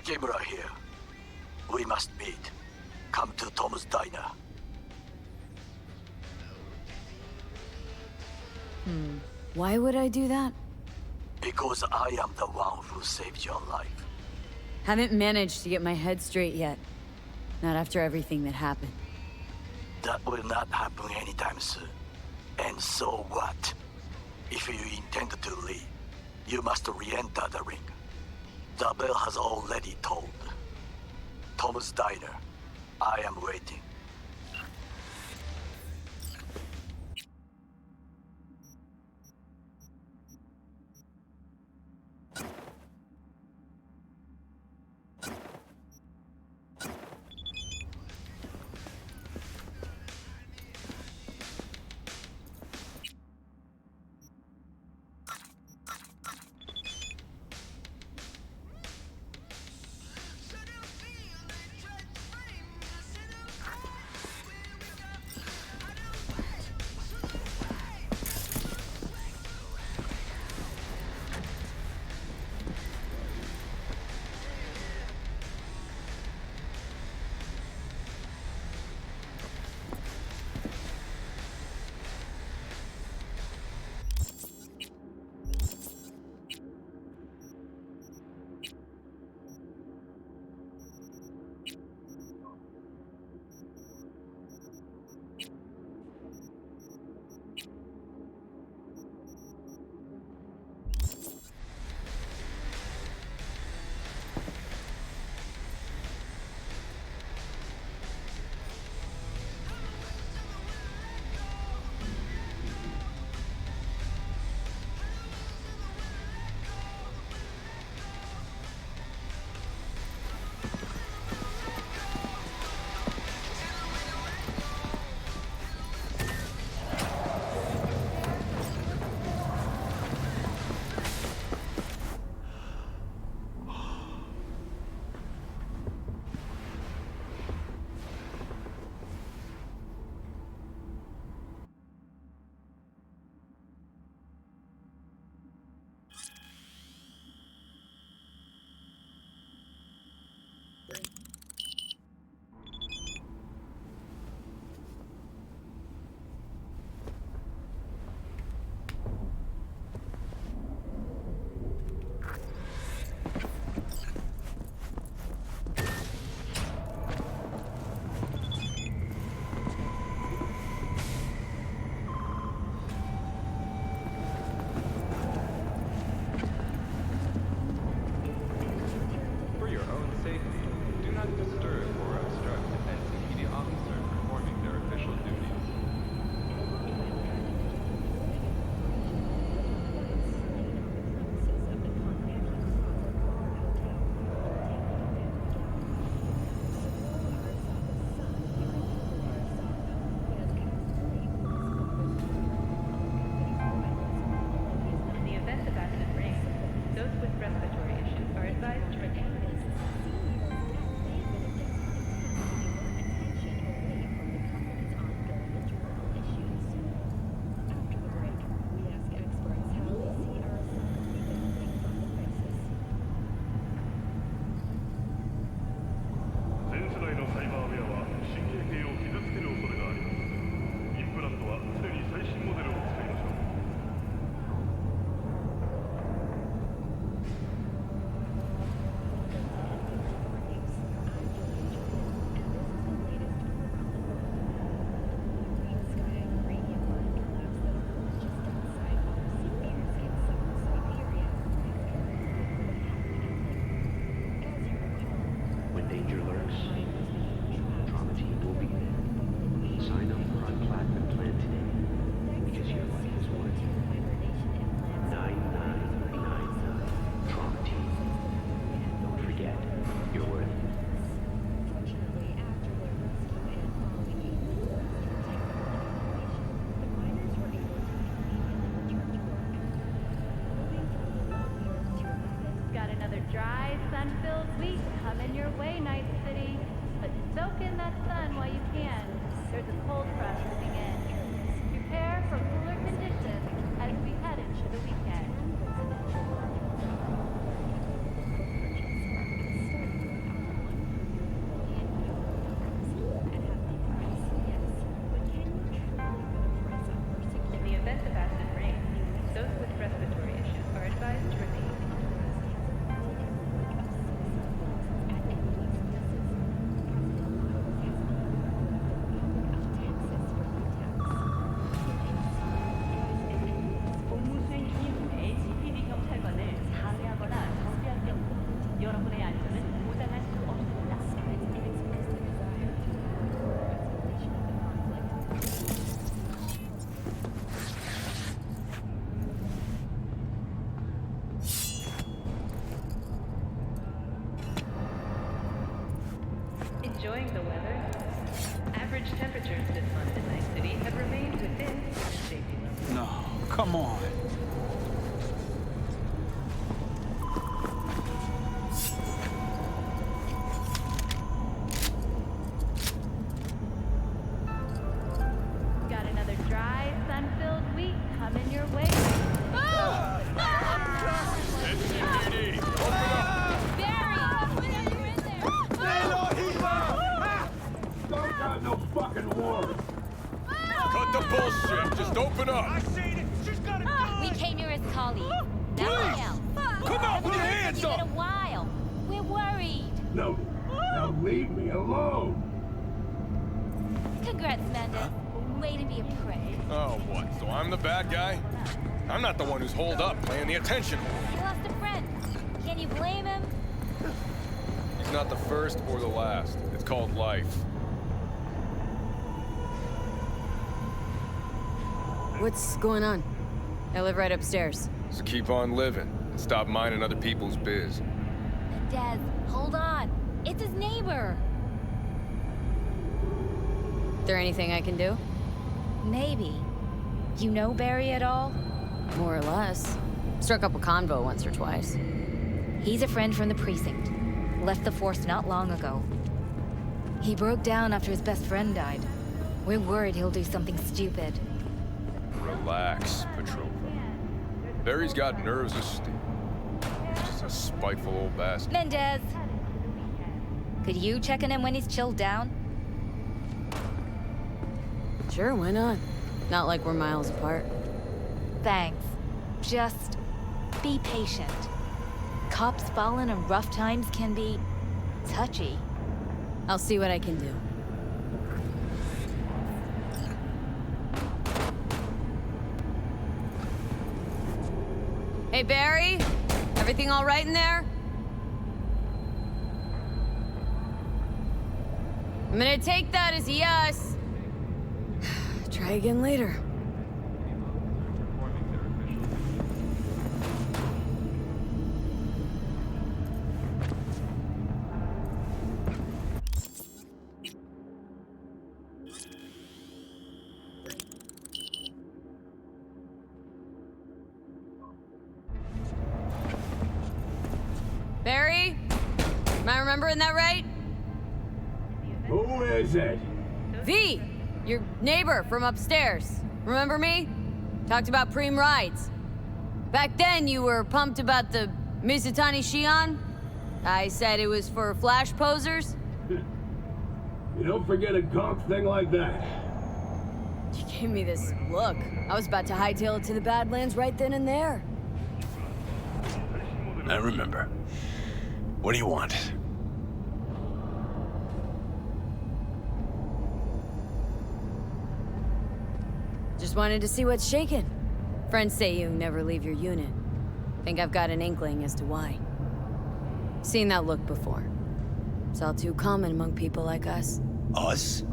Takemura here. We must meet. Come to Tom's Diner. Why would I do that? Because I am the one who saved your life. Haven't managed to get my head straight yet. Not after everything that happened. That will not happen anytime soon. And so what? If you intend to leave, you must re-enter the ring. The bell has already tolled. Tom's Diner. I am waiting. Enjoying the weather? Average temperatures this month in Night City have remained within safety levels. No, come on. Got another dry, sun-filled week coming your way. NCPD, open up! Don't got no fucking war. Cut the bullshit, just open up! I seen it! She's got a gun! We came here as colleagues. Nothing else. Come on, put your hands It's been up! a while. We're worried. No, now leave me alone. Congrats, Mendez. Way to be a prick. Oh, what? So I'm the bad guy? I'm not the one who's holed up playing the attention. He lost a friend. Can you blame him? He's not the first or the last. It's called life. What's going on? I live right upstairs. So keep on living and stop minding other people's biz. Mendez, hold on. It's his neighbor. There anything I can do? Maybe. You know Barry at all? More or less. Struck up a convo once or twice. He's a friend from the precinct. Left the force not long ago. He broke down after his best friend died. We're worried he'll do something stupid. Relax, Patrol. Barry's got nerves of steel. He's just a spiteful old bastard. Mendez! Could you check on him when he's chilled down? Sure, why not? Not like we're miles apart. Thanks. Just be patient. Cops falling in rough times can be touchy. I'll see what I can do. Hey, Barry? Everything all right in there? I'm gonna take that as a yes. Try again later. Barry? Am I remembering that right? Who is it? V! Your neighbor from upstairs. Remember me? Talked about preem rides. Back then, you were pumped about the Mizutani Shion. I said it was for flash posers. You don't forget a conk thing like that. You gave me this look. I was about to hightail it to the Badlands right then and there. I remember. What do you want? Just wanted to see what's shaking. Friends say you never leave your unit. Think I've got an inkling as to why. Seen that look before. It's all too common among people like us. Us?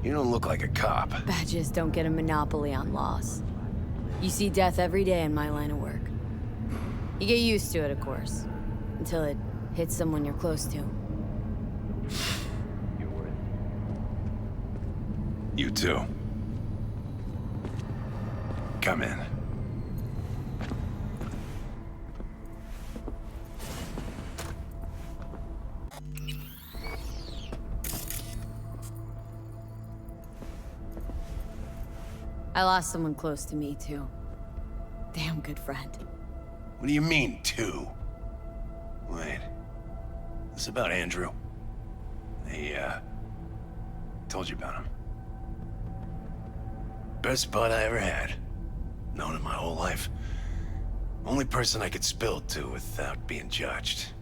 You don't look like a cop. Badges don't get a monopoly on loss. You see death every day in my line of work. You get used to it, of course. Until it hits someone you're close to. You too. Come in. I lost someone close to me, too. Damn good friend. What do you mean, two? Wait. This about Andrew? They, told you about him. Best bud I ever had. Known him my whole life. Only person I could spill it to without being judged.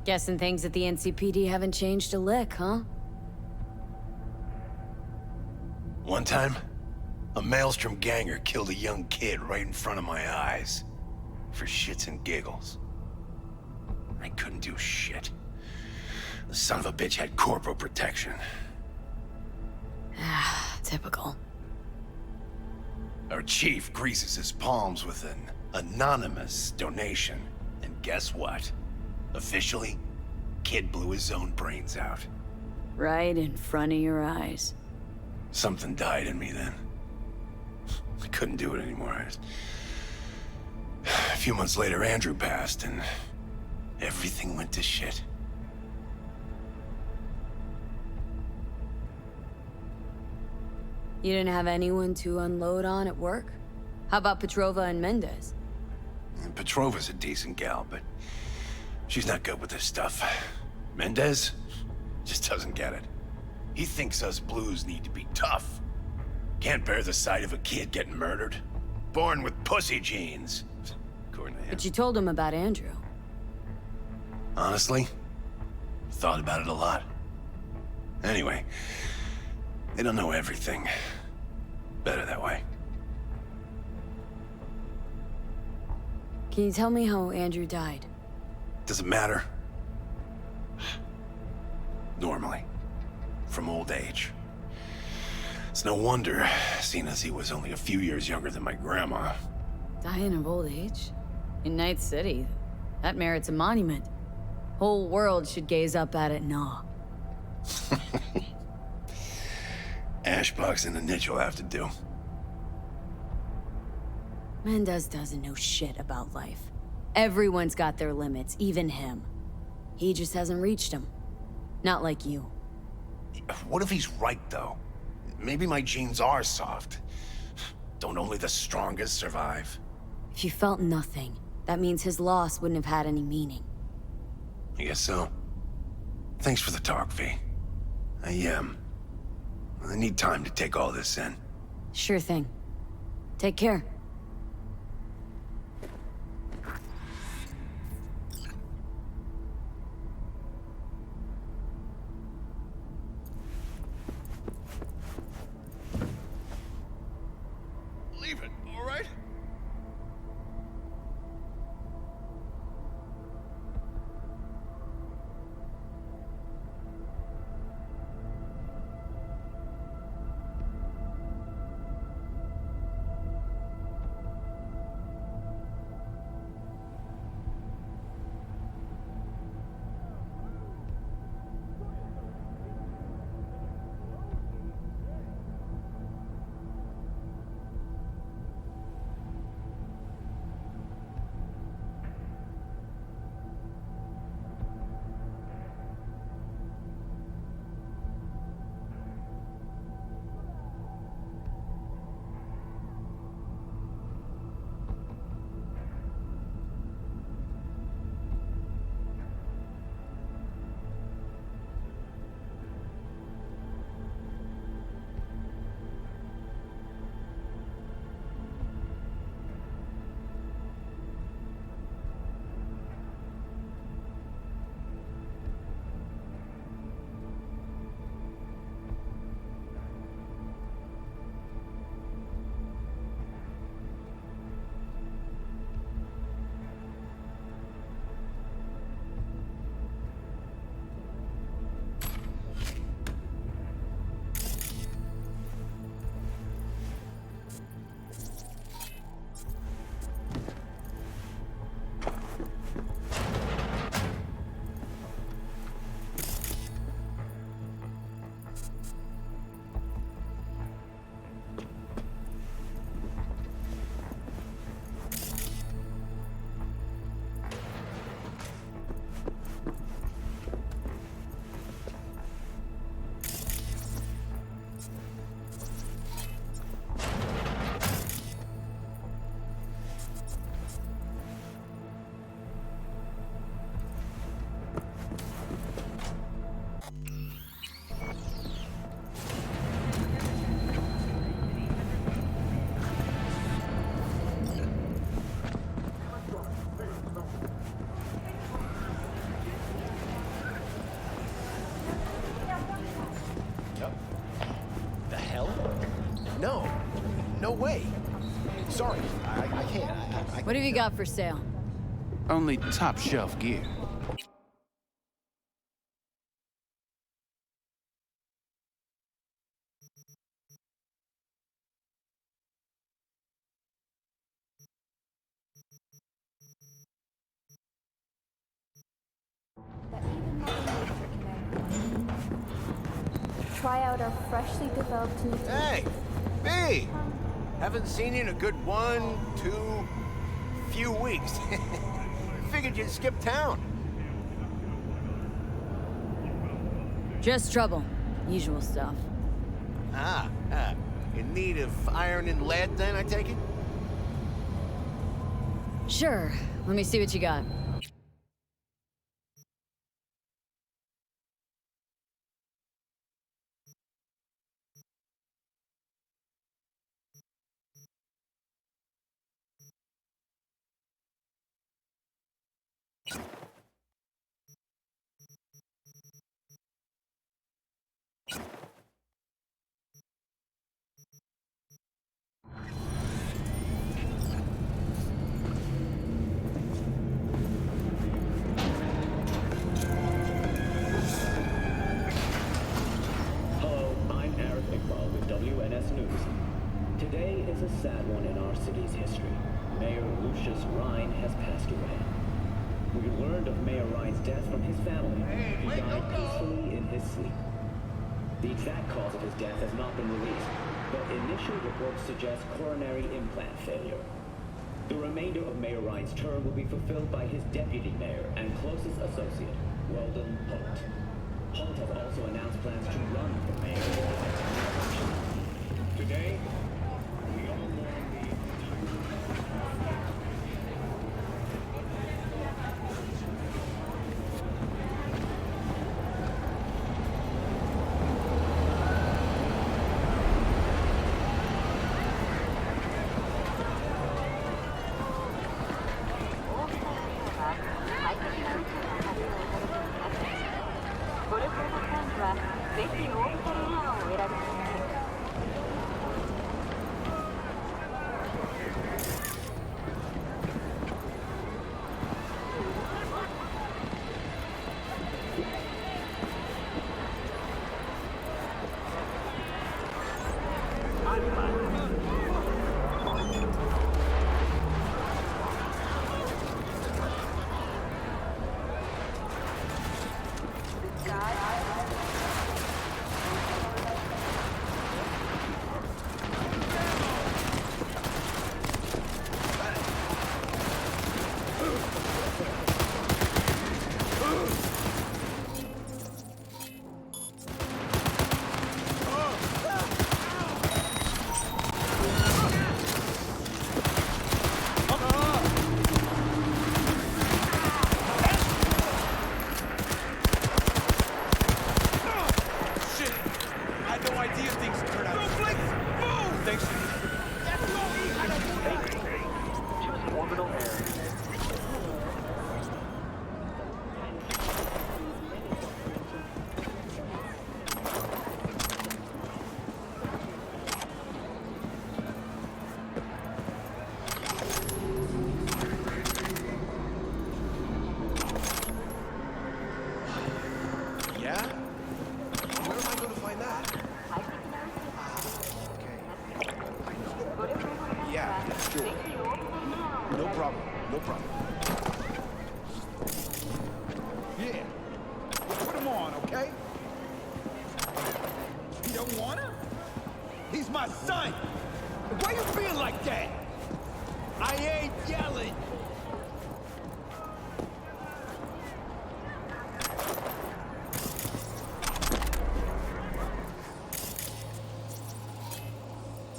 Guessing things at the NCPD haven't changed a lick, huh? One time, a Maelstrom ganger killed a young kid right in front of my eyes. For shits and giggles. I couldn't do shit. The son of a bitch had corporal protection. Ah, typical. Our chief greases his palms with an anonymous donation. And guess what? Officially, kid blew his own brains out. Right in front of your eyes. Something died in me then. I couldn't do it anymore. A few months later, Andrew passed, and everything went to shit. You didn't have anyone to unload on at work? How about Petrova and Mendez? And Petrova's a decent gal, but she's not good with this stuff. Mendez just doesn't get it. He thinks us blues need to be tough. Can't bear the sight of a kid getting murdered. Born with pussy genes, according to him. But you told him about Andrew. Honestly, thought about it a lot. Anyway, they don't know everything. Better that way. Can you tell me how Andrew died? Does it matter? Normally. From old age. It's no wonder, seeing as he was only a few years younger than my grandma. Dying of old age? In Night City? That merits a monument. Whole world should gaze up at it in awe. Ashbox and the niche will have to do. Mendez doesn't know shit about life. Everyone's got their limits, even him. He just hasn't reached them. Not like you. What if he's right, though? Maybe my genes are soft. Don't only the strongest survive? If you felt nothing, that means his loss wouldn't have had any meaning. I guess so. Thanks for the talk, V. I need time to take all this in. Sure thing. Take care. Leave it, all right? No. No way. Sorry, I can't. What have you got for sale? Only top shelf gear. try out our freshly developed new... Hey! B! Haven't seen you in a good 1, 2, few weeks. Figured you'd skip town. Just trouble. Usual stuff. In need of iron and lead then, I take it? Sure. Let me see what you got. Today is a sad one in our city's history. Mayor Lucius Rhine has passed away. We learned of Mayor Rhine's death from his family. He died peacefully in his sleep. The exact cause of his death has not been released, but initial reports suggest coronary implant failure. The remainder of Mayor Rhine's term will be fulfilled by his deputy mayor and closest associate, Weldon Holt. Holt has also announced plans to run for mayor in the next election. Today, we all mourn the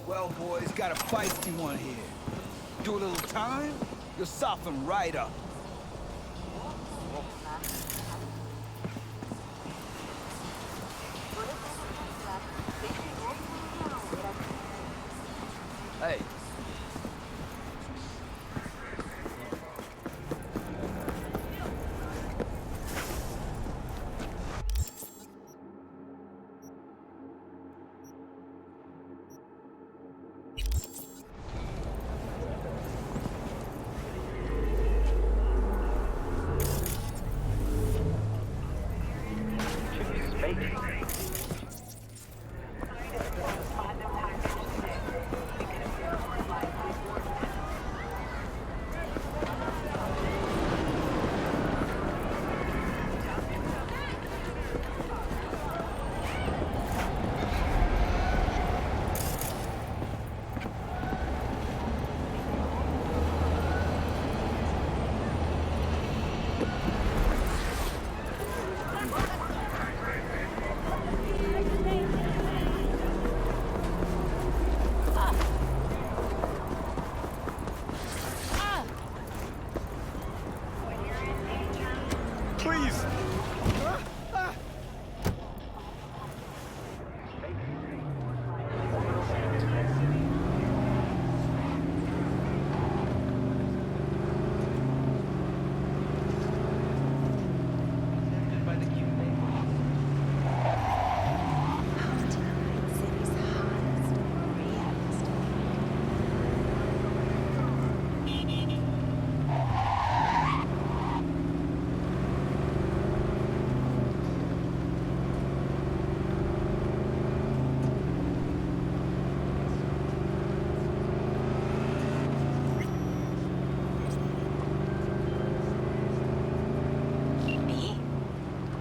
Well, boys, got a feisty one here. Do a little time, you'll soften right up. Hey. Please!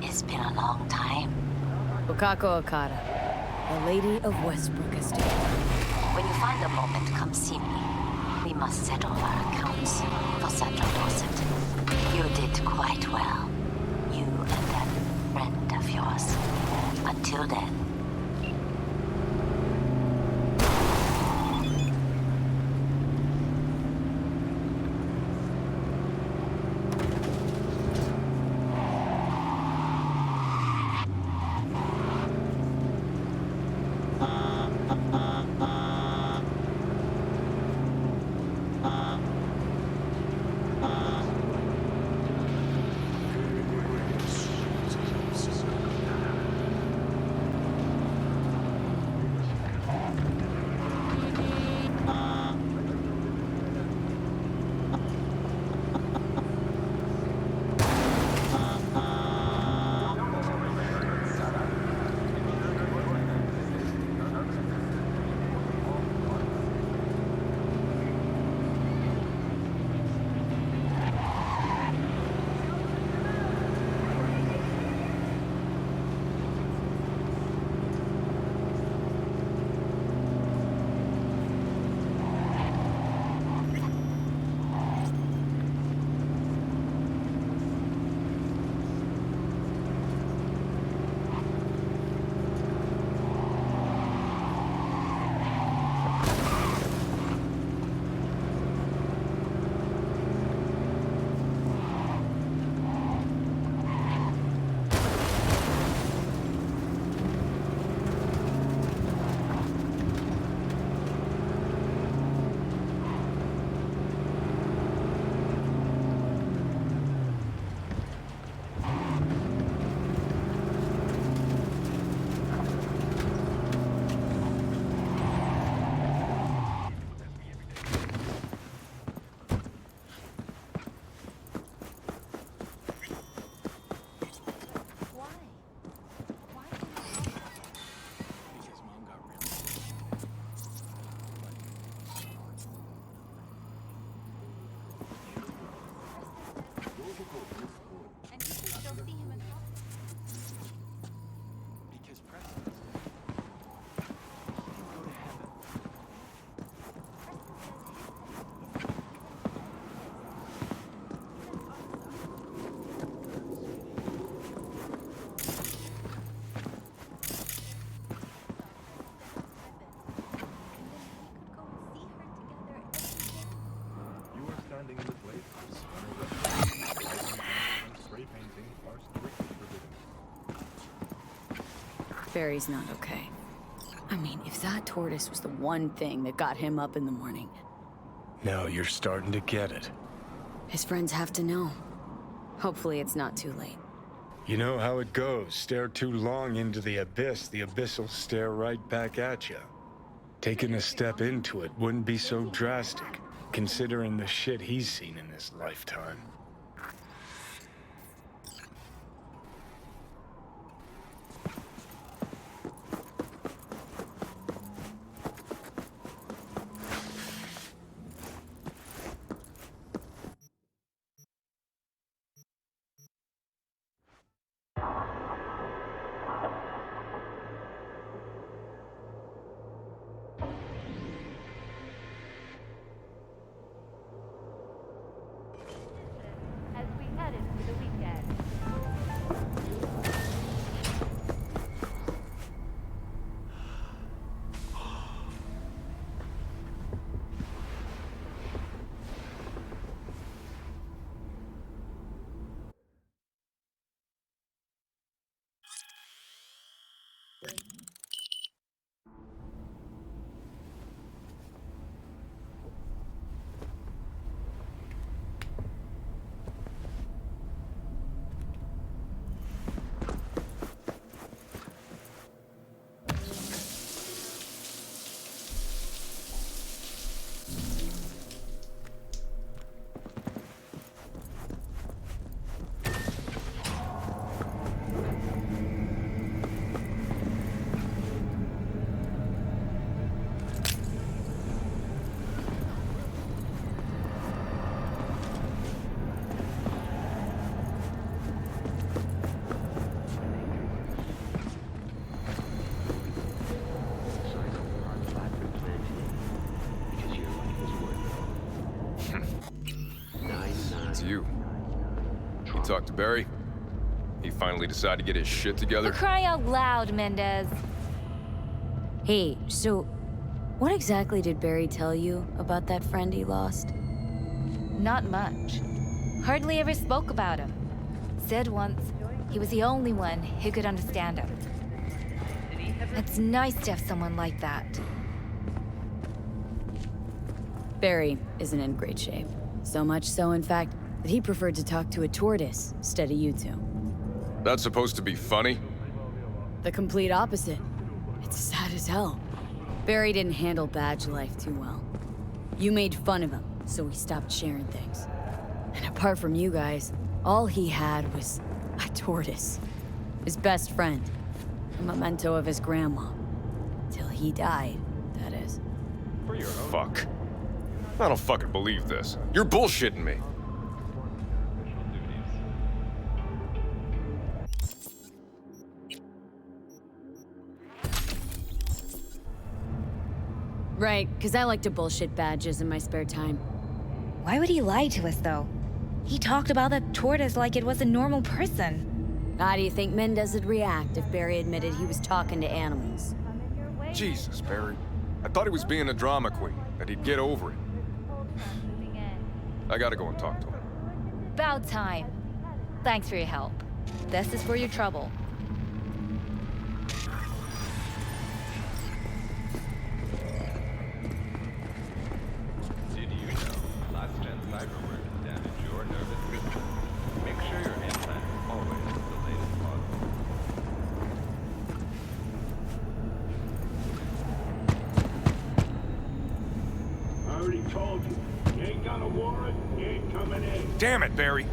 It's been a long time. Bukako Okada, the Lady of Westbrook Estate. When you find a moment, come see me. We must settle our accounts for Sandra Dorset. You did quite well. You and that friend of yours. Until then. Barry's not okay. I mean, if that tortoise was the one thing that got him up in the morning. Now you're starting to get it. His friends have to know. Hopefully it's not too late. You know how it goes. Stare too long into the abyss will stare right back at you. Taking a step into it wouldn't be so drastic, considering the shit he's seen in his lifetime. talk to Barry? He finally decided to get his shit together? Cry out loud, Mendez. Hey, so what exactly did Barry tell you about that friend he lost? Not much. Hardly ever spoke about him. Said once he was the only one who could understand him. It's nice to have someone like that. Barry isn't in great shape. So much so, in fact, that he preferred to talk to a tortoise instead of you two. That's supposed to be funny? The complete opposite. It's sad as hell. Barry didn't handle badge life too well. You made fun of him, so he stopped sharing things. And apart from you guys, all he had was a tortoise. His best friend. A memento of his grandma. Till he died, that is. Fuck. I don't fucking believe this. You're bullshitting me. Right, because I like to bullshit badges in my spare time. Why would he lie to us, though? He talked about that tortoise like it was a normal person. How do you think Mendez would react if Barry admitted he was talking to animals? Jesus, Barry. I thought he was being a drama queen, that he'd get over it. I gotta go and talk to him. About time. Thanks for your help. This is for your trouble. Did you know last-gen cyberware can damage your nervous system? Make sure your implant is always the latest model. I already told you. You ain't got a warrant, you ain't coming in. Damn it, Barry.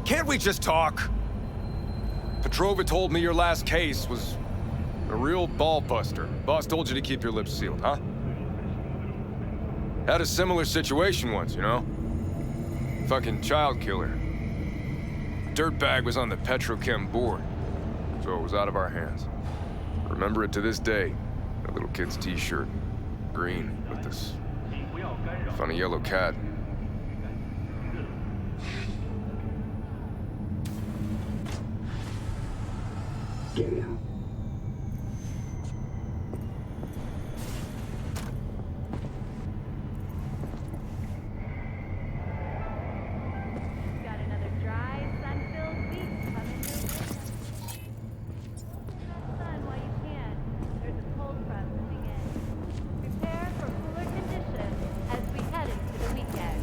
Can't we just talk? Petrova told me your last case was a real ball-buster. Boss told you to keep your lips sealed, huh? Had a similar situation once, you know? Fucking child killer. Dirtbag was on the Petrochem board, so it was out of our hands. Remember it to this day. That little kid's t-shirt. Green, with this funny yellow cat. Get out. Got another dry, sun-filled week coming your way. Sun while you can. There's a cold front moving in. Prepare for cooler conditions as we head into the weekend.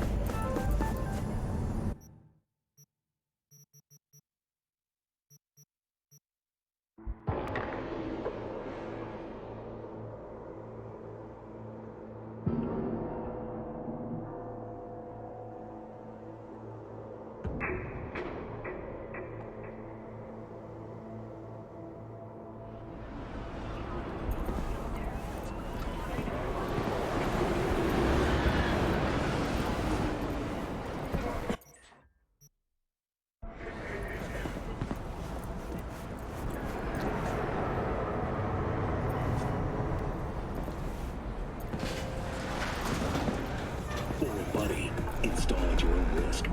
Buddy, install at your own risk. A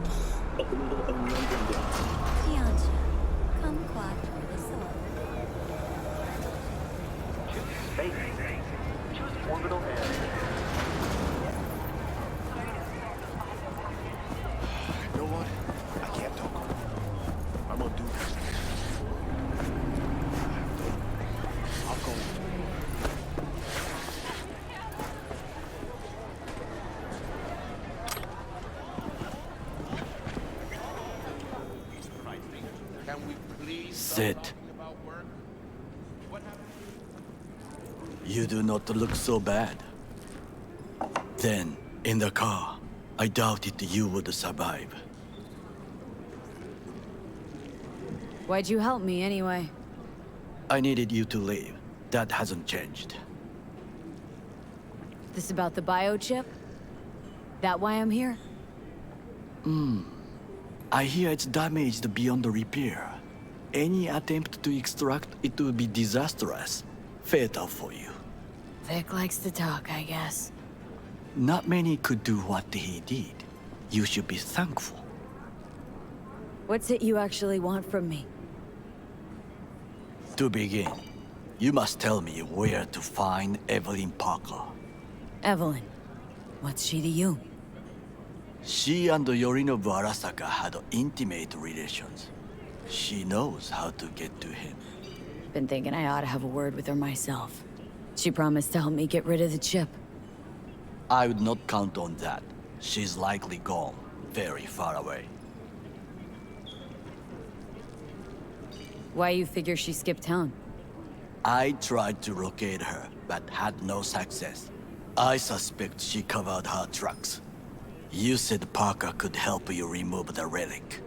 little unwelcome dance. Tianchi, come quattro the soul. Choose space. Choose orbital air. You know what? I can't talk. I'm gonna do this. I'll go. Sit. You do not look so bad. Then, in the car, I doubted you would survive. Why'd you help me anyway? I needed you to leave. That hasn't changed. This about the biochip? That why I'm here? I hear it's damaged beyond repair. Any attempt to extract it would be disastrous. Fatal for you. Vic likes to talk, I guess. Not many could do what he did. You should be thankful. What's it you actually want from me? To begin, you must tell me where to find Evelyn Parker. Evelyn. What's she to you? She and Yorinobu Arasaka had intimate relations. She knows how to get to him. Been thinking I ought to have a word with her myself. She promised to help me get rid of the chip. I would not count on that. She's likely gone, very far away. Why you figure she skipped town? I tried to locate her, but had no success. I suspect she covered her tracks. You said Parker could help you remove the relic.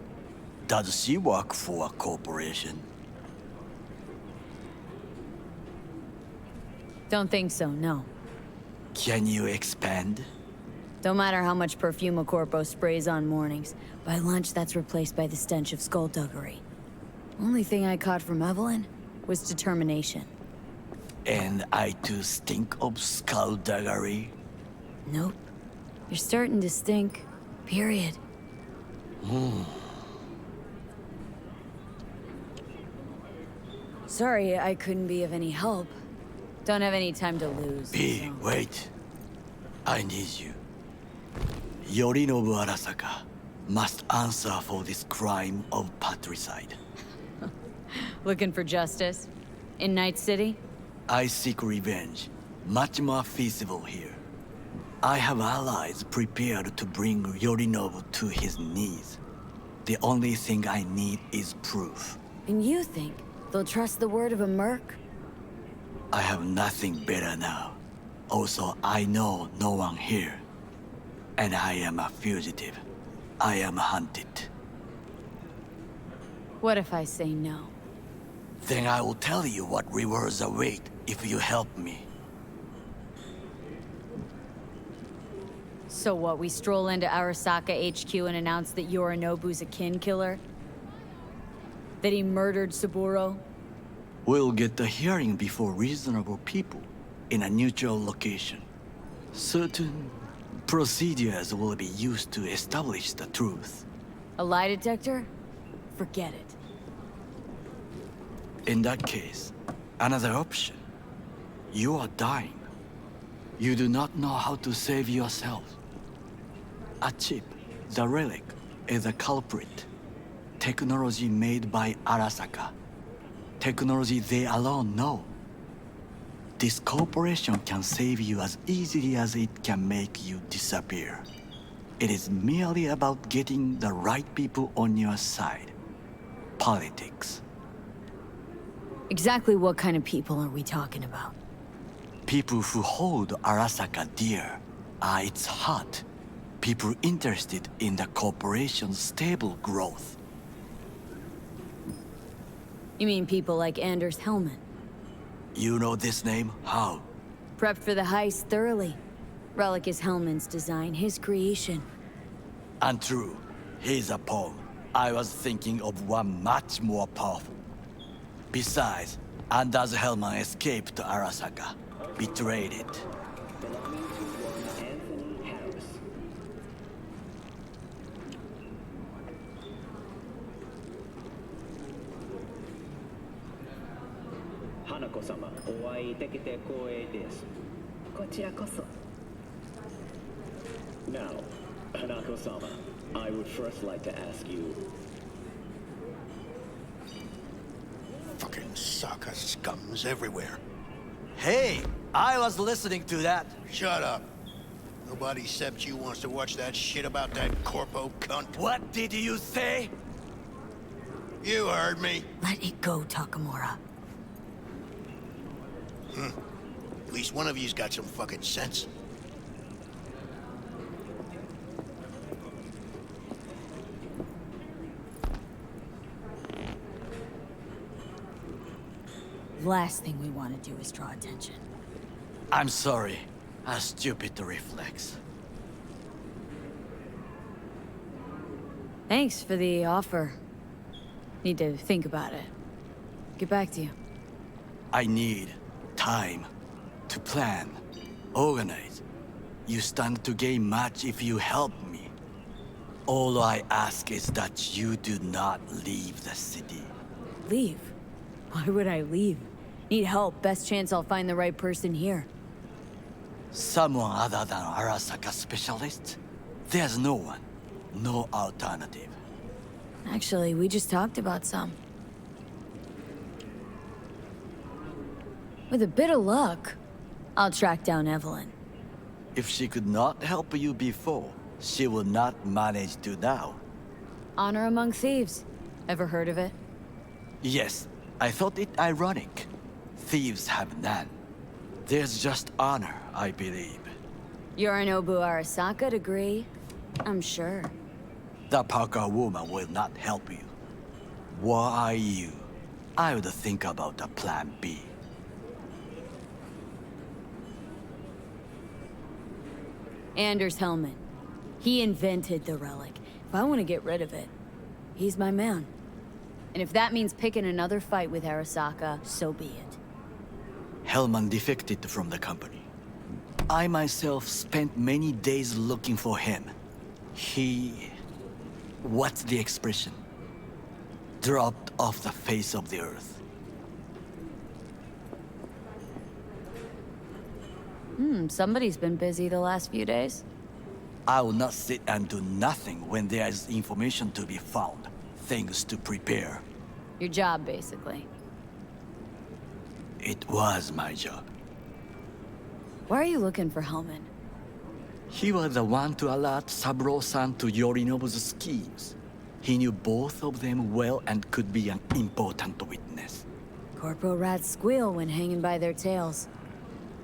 Does she work for a corporation? Don't think so, no. Can you expand? Don't matter how much perfume a corpo sprays on mornings. By lunch, that's replaced by the stench of skullduggery. Only thing I caught from Evelyn was determination. And I too stink of skullduggery? Nope. You're starting to stink. Period. Sorry, I couldn't be of any help. Don't have any time to lose. B, wait. I need you. Yorinobu Arasaka must answer for this crime of patricide. Looking for justice? In Night City? I seek revenge. Much more feasible here. I have allies prepared to bring Yorinobu to his knees. The only thing I need is proof. And you think they'll trust the word of a merc? I have nothing better now. Also, I know no one here. And I am a fugitive. I am hunted. What if I say no? Then I will tell you what rewards await if you help me. So what, we stroll into Arasaka HQ and announce that Yorinobu's a kin killer? That he murdered Saburo? We'll get the hearing before reasonable people in a neutral location. Certain procedures will be used to establish the truth. A lie detector? Forget it. In that case, another option. You are dying. You do not know how to save yourself. A chip, the relic, is a culprit. Technology made by Arasaka. Technology they alone know. This corporation can save you as easily as it can make you disappear. It is merely about getting the right people on your side. Politics. Exactly what kind of people are we talking about? People who hold Arasaka dear are its heart. People interested in the corporation's stable growth. You mean people like Anders Hellman? You know this name? How? Prepped for the heist thoroughly. Relic is Hellman's design, his creation. Untrue. He's a pawn. I was thinking of one much more powerful. Besides, Anders Hellman escaped to Arasaka. Betrayed it. Hanako-sama, お会いできて光栄です。こちらこそ。Now, Hanako-sama, I would first like to ask you. Fucking Saka scums everywhere. Hey, I was listening to that. Shut up. Nobody except you wants to watch that shit about that corpo cunt. What did you say? You heard me. Let it go, Takamura. At least one of you's got some fucking sense. Last thing we want to do is draw attention. I'm sorry. A stupid reflex. Thanks for the offer. Need to think about it. Get back to you. I need time to plan, organize. You stand to gain much if you help me. All I ask is that you do not leave the city. Leave? Why would I leave? Need help. Best chance I'll find the right person here. Someone other than Arasaka specialist? There's no one. No alternative. Actually, we just talked about some. With a bit of luck, I'll track down Evelyn. If she could not help you before, she will not manage to now. Honor among thieves. Ever heard of it? Yes, I thought it ironic. Thieves have none. There's just honor, I believe. Yorinobu Arasaka degree, I'm sure. The Parker woman will not help you. Were I you, I would think about a plan B. Anders Hellman. He invented the relic. If I want to get rid of it, he's my man. And if that means picking another fight with Arasaka, so be it. Hellman defected from the company. I myself spent many days looking for him. He... what's the expression? Dropped off the face of the earth. Somebody's been busy the last few days. I will not sit and do nothing when there is information to be found. Things to prepare. Your job, basically. It was my job. Why are you looking for Hellman? He was the one to alert Saburo-san to Yorinobu's schemes. He knew both of them well and could be an important witness. Corporal rats squeal when hanging by their tails.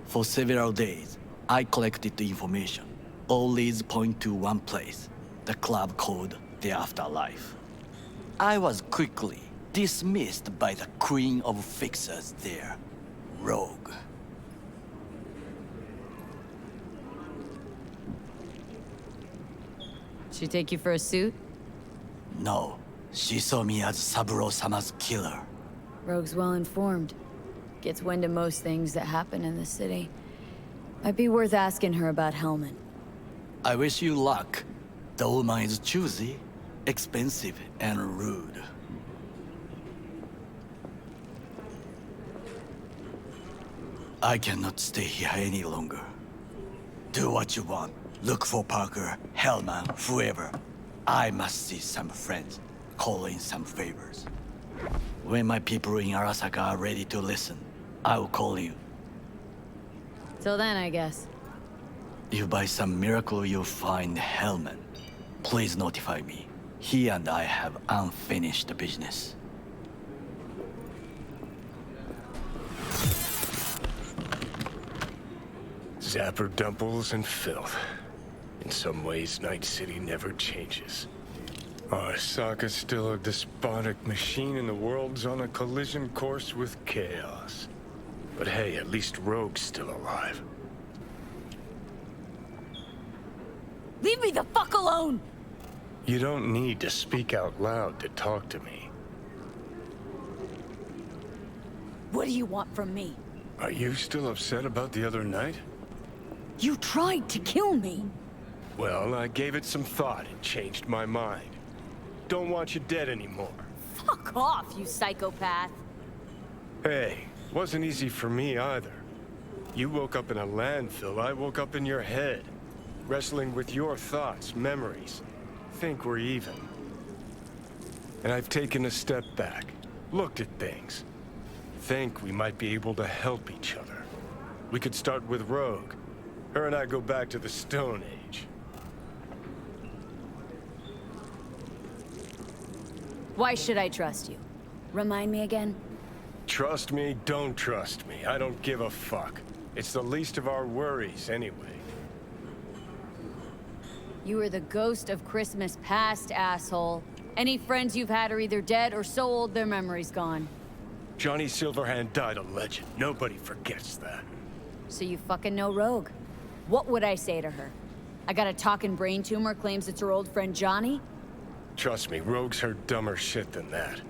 For several days, I collected the information. All leads point to one place, the club called the Afterlife. I was quickly dismissed by the queen of fixers there, Rogue. She take you for a suit? No, she saw me as Saburo-sama's killer. Rogue's well informed. Gets wind of most things that happen in the city. Might be worth asking her about Hellman. I wish you luck. The woman is choosy, expensive, and rude. I cannot stay here any longer. Do what you want. Look for Parker, Hellman, whoever. I must see some friends, call in some favors. When my people in Arasaka are ready to listen, I will call you. Till then, I guess. If by some miracle you find Hellman, please notify me. He and I have unfinished business. Zapper dumples and filth. In some ways, Night City never changes. Arasaka's still a despotic machine and the world's on a collision course with chaos. But hey, at least Rogue's still alive. Leave me the fuck alone! You don't need to speak out loud to talk to me. What do you want from me? Are you still upset about the other night? You tried to kill me! Well, I gave it some thought and changed my mind. Don't want you dead anymore. Fuck off, you psychopath! Hey, wasn't easy for me either. You woke up in a landfill, I woke up in your head. Wrestling with your thoughts, memories. Think we're even. And I've taken a step back, looked at things. Think we might be able to help each other. We could start with Rogue. Her and I go back to the Stone Age. Why should I trust you? Remind me again? Trust me, don't trust me. I don't give a fuck. It's the least of our worries, anyway. You are the ghost of Christmas past, asshole. Any friends you've had are either dead or so old their memory's gone. Johnny Silverhand died a legend. Nobody forgets that. So you fucking know Rogue. What would I say to her? I got a talking brain tumor, claims it's her old friend Johnny? Trust me, Rogue's heard dumber shit than that.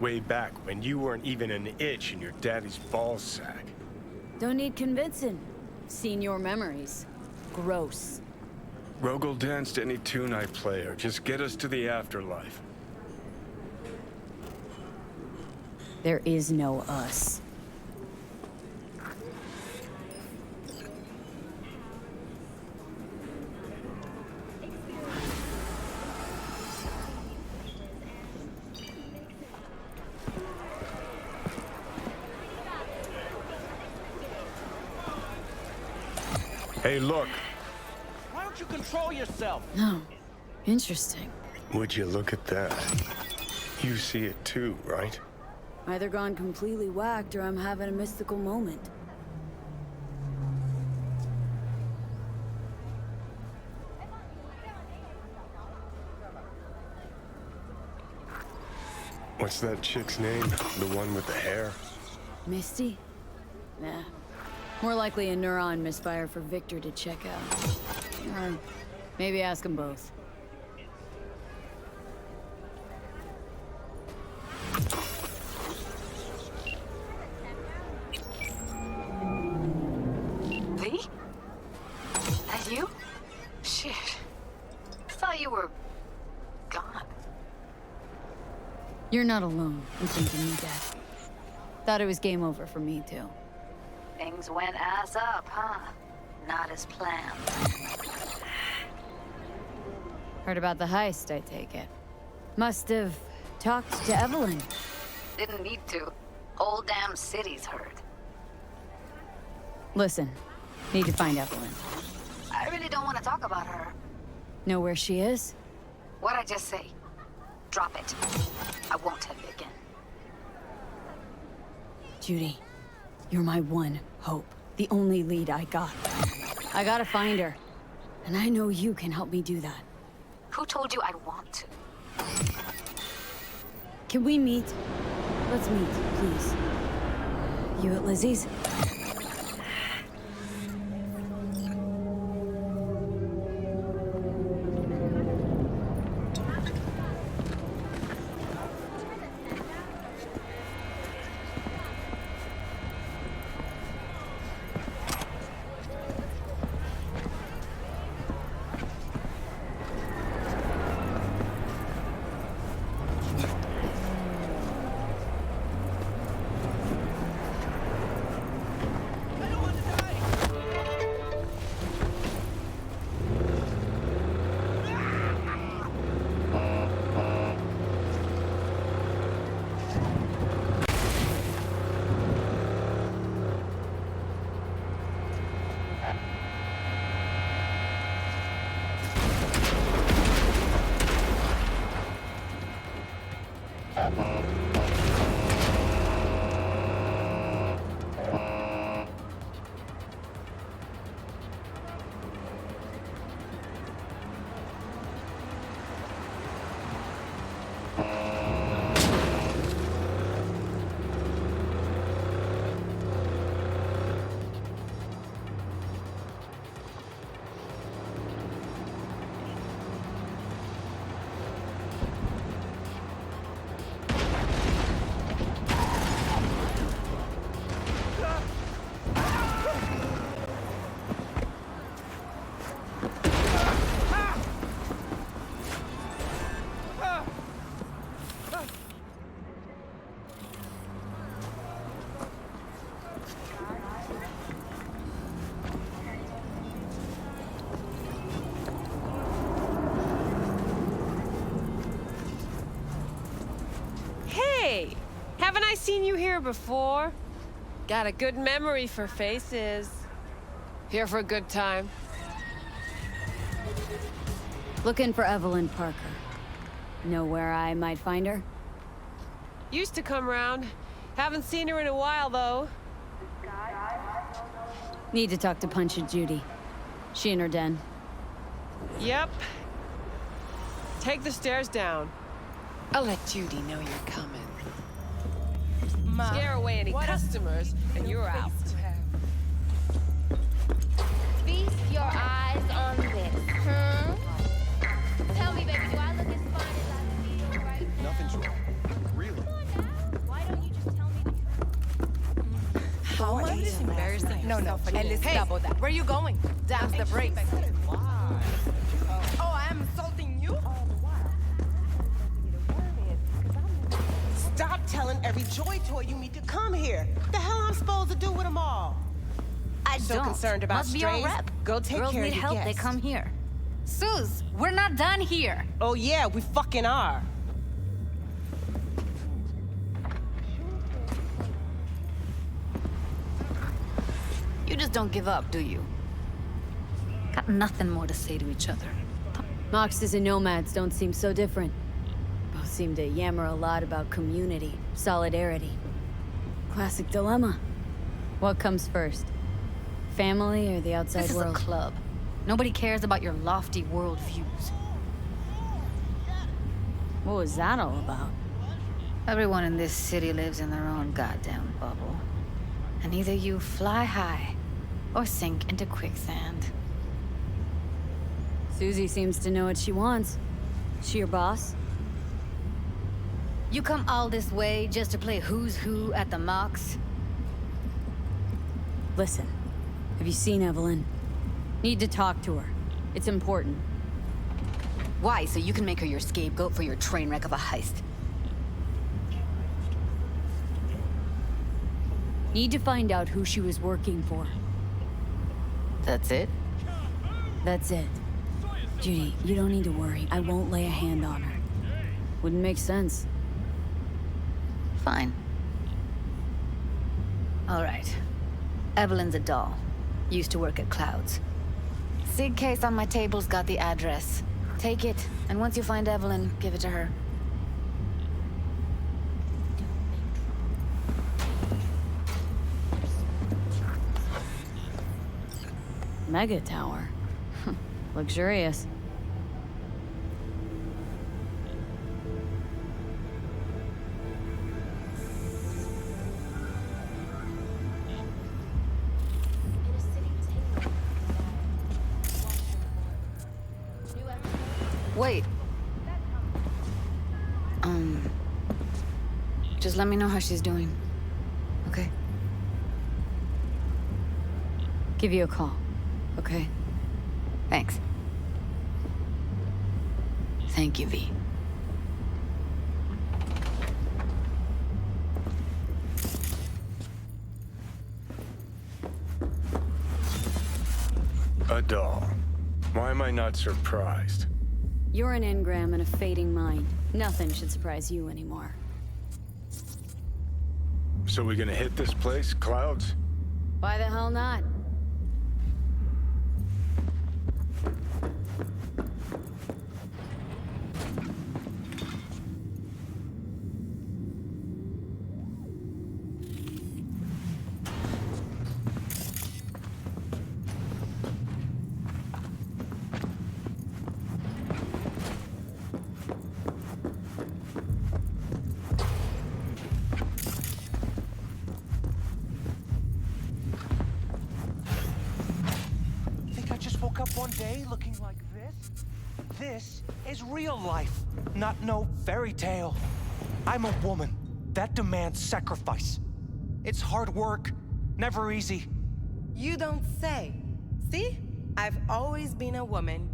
Way back when you weren't even an itch in your daddy's ballsack. Don't need convincing. Seen your memories. Gross. Rogel danced any tune I play, or just get us to the afterlife. There is no us. Hey, look. Why don't you control yourself? No. Interesting. Would you look at that? You see it too, right? Either gone completely whacked or I'm having a mystical moment. What's that chick's name? The one with the hair? Misty? Nah. More likely a neuron misfire for Victor to check out. Or maybe ask them both. V? That you? Shit. I thought you were... gone. You're not alone in thinking you dead. Thought it was game over for me, too. Things went ass up, huh? Not as planned. Heard about the heist, I take it. Must have talked to Evelyn. Didn't need to. Whole damn city's heard. Listen, need to find Evelyn. I really don't want to talk about her. Know where she is? What'd I just say? Drop it. I won't tell you again. Judy, you're my one hope. The only lead I got. I gotta find her. And I know you can help me do that. Who told you I'd want to? Can we meet? Let's meet, please. You at Lizzie's? Hey! Haven't I seen you here before? Got a good memory for faces. Here for a good time. Looking for Evelyn Parker. Know where I might find her? Used to come round. Haven't seen her in a while, though. Need to talk to Punch and Judy. She in her den. Yep. Take the stairs down. I'll let Judy know you're coming. Scare away any customers, and you're out. Feast your eyes on this, huh? Tell me, baby, do I look as fine as I feel right now? Nothing's wrong. Really? Why don't you just tell me the truth? How much? Is embarrassing. No, forget it. Hey, double that. Where are you going? Down's the brakes. Stop telling every joy toy you meet to come here. The hell I'm supposed to do with them all? I So don't. concerned about Must be our strays? rep. Go take Girls care need of your help, they guests. come here. Suze, we're not done here. Oh yeah, we fucking are. You just don't give up, do you? Got nothing more to say to each other. Moxes and nomads don't seem so different. Both seem to yammer a lot about community, solidarity. Classic dilemma. What comes first? Family or the outside This is world? a club. Nobody cares about your lofty worldviews. What was that all about? Everyone in this city lives in their own goddamn bubble. And either you fly high or sink into quicksand. Susie seems to know what she wants. She your boss? You come all this way just to play who's who at the Mox? Listen, have you seen Evelyn? Need to talk to her. It's important. Why? So you can make her your scapegoat for your train wreck of a heist? Need to find out who she was working for. That's it? That's it. Judy, you don't need to worry. I won't lay a hand on her. Wouldn't make sense. Fine. All right. Evelyn's a doll. Used to work at Clouds. Sig case on my table's got the address. Take it, and once you find Evelyn, give it to her. Mega tower. Luxurious. Wait. Just let me know how she's doing. Okay? Give you a call, okay? Thanks. Thank you, V. A doll. Why am I not surprised? You're an engram and a fading mind. Nothing should surprise you anymore. So we gonna hit this place, Clouds? Why the hell not? Think I just woke up one day looking like this? This is real life, not no fairy tale. I'm a woman. That demands sacrifice. It's hard work, never easy. You don't say. See? I've always been a woman.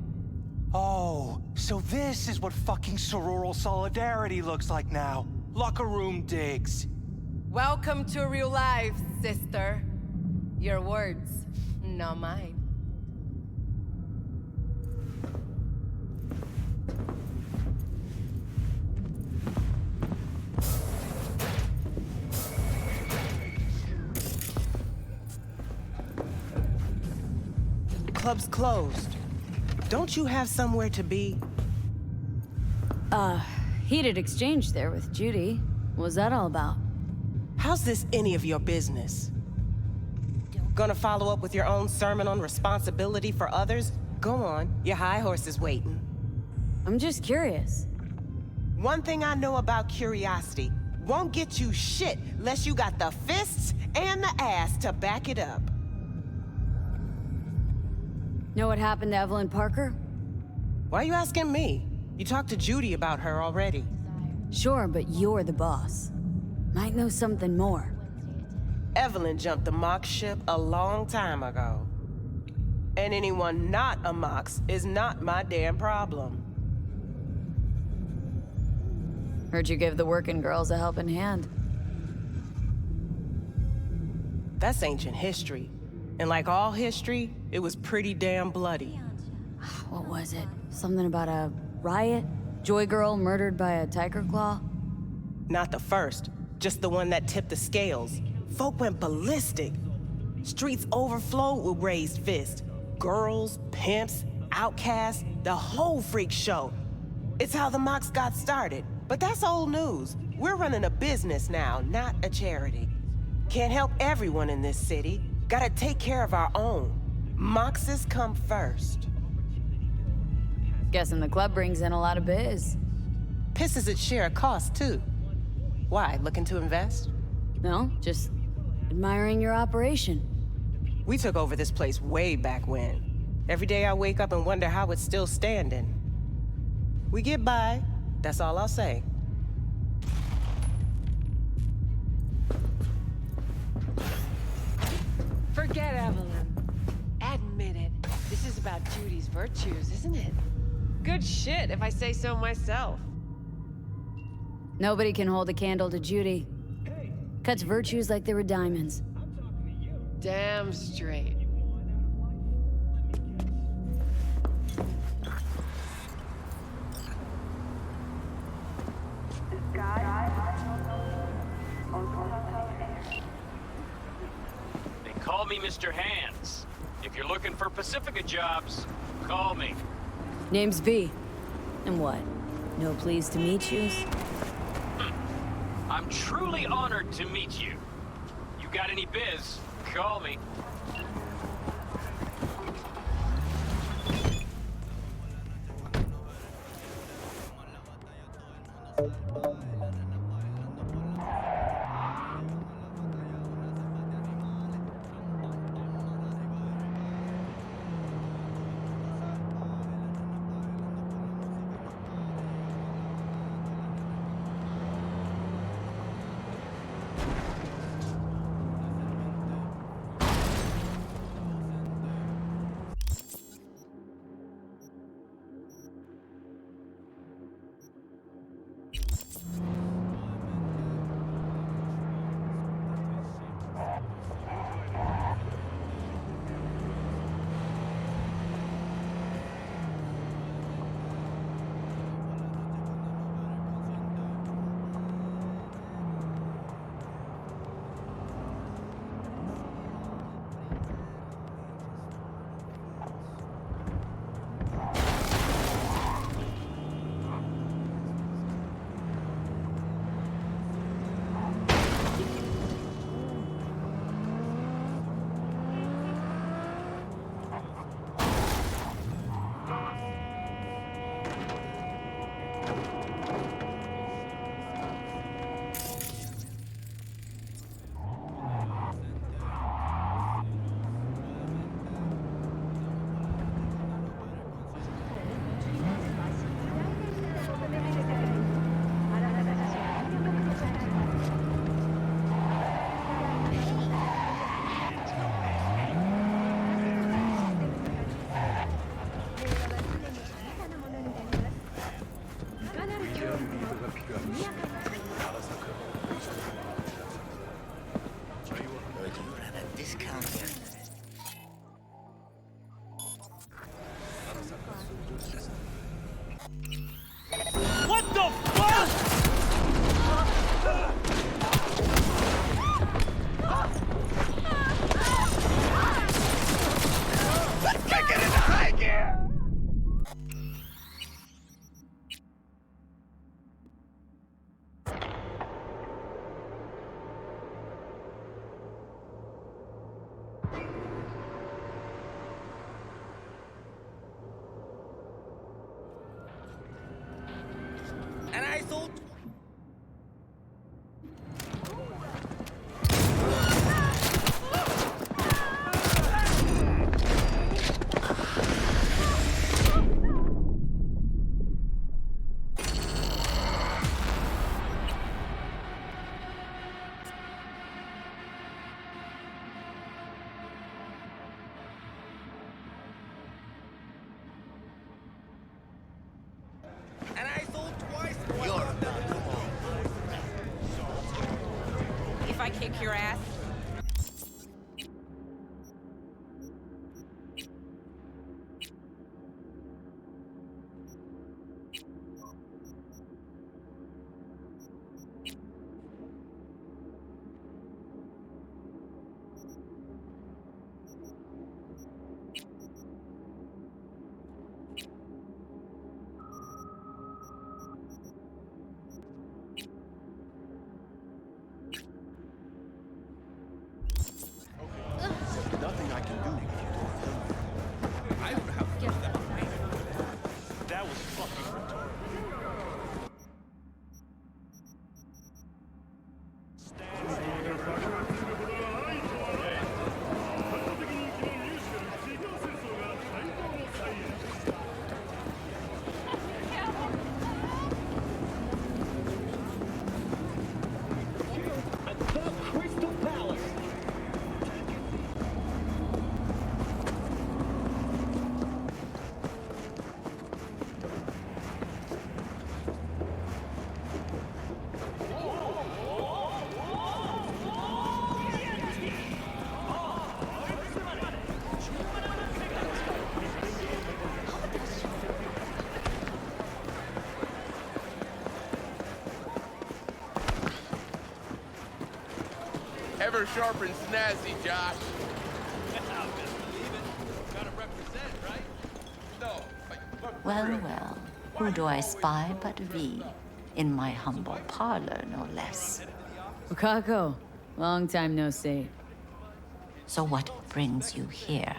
Oh, so this is what fucking sororal solidarity looks like now. Locker room digs. Welcome to real life, sister. Your words, not mine. Club's closed. Don't you have somewhere to be? Heated exchange there with Judy. What was that all about? How's this any of your business? Gonna follow up with your own sermon on responsibility for others? Go on, your high horse is waiting. I'm just curious. One thing I know about curiosity, won't get you shit unless you got the fists and the ass to back it up. Know what happened to Evelyn Parker? Why are you asking me? You talked to Judy about her already. Sure, but you're the boss. Might know something more. Evelyn jumped the Mox ship a long time ago. And anyone not a Mox is not my damn problem. Heard you give the working girls a helping hand. That's ancient history. And like all history, it was pretty damn bloody. What was it? Something about a riot? Joy girl murdered by a tiger claw? Not the first, just the one that tipped the scales. Folk went ballistic. Streets overflowed with raised fists. Girls, pimps, outcasts, the whole freak show. It's how the mocks got started. But that's old news. We're running a business now, not a charity. Can't help everyone in this city. Gotta take care of our own. Moxes come first. Guessing the club brings in a lot of biz. Pisses its share of cost, too. Why, looking to invest? No, just admiring your operation. We took over this place way back when. Every day I wake up and wonder how it's still standing. We get by, that's all I'll say. Forget Evelyn. Admit it. This is about Judy's virtues, isn't it? Good shit, if I say so myself. Nobody can hold a candle to Judy. Cuts virtues like they were diamonds. Damn straight. They call me Mr. Hands. If you're looking for Pacifica jobs, call me. Name's V. And what? No pleased to meet yous? I'm truly honored to meet you. You got any biz, call me. I kick your ass? Nothing I can do if you don't tell me. I don't have to get that away. That was fucking retarded. Crystal Palace! Ever sharp and snazzy, Josh. Well, who do I spy but V? In my humble parlor, no less. Wakako, long time no see. So what brings you here?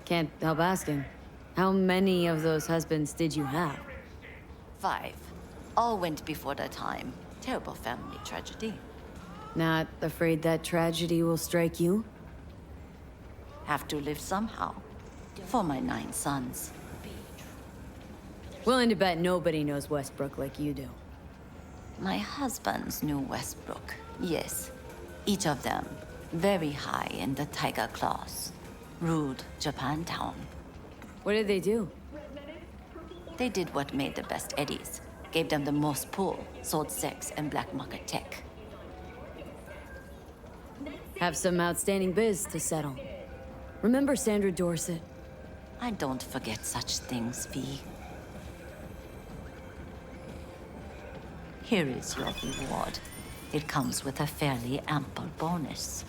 Can't help asking. How many of those husbands did you have? 5. All went before their time. Terrible family tragedy. Not afraid that tragedy will strike you? Have to live somehow. For my 9 sons. Willing to bet nobody knows Westbrook like you do. My husbands knew Westbrook, yes. Each of them very high in the Tiger Claws. Ruled Japantown. What did they do? They did what made the best eddies. Gave them the most pull, sold sex and black market tech. Have some outstanding biz to settle. Remember Sandra Dorset? I don't forget such things, V. Here is your reward. It comes with a fairly ample bonus.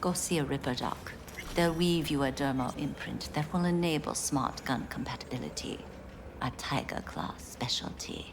Go see a Ripper doc. They'll weave you a dermal imprint that will enable smart gun compatibility. A Tiger Claw specialty.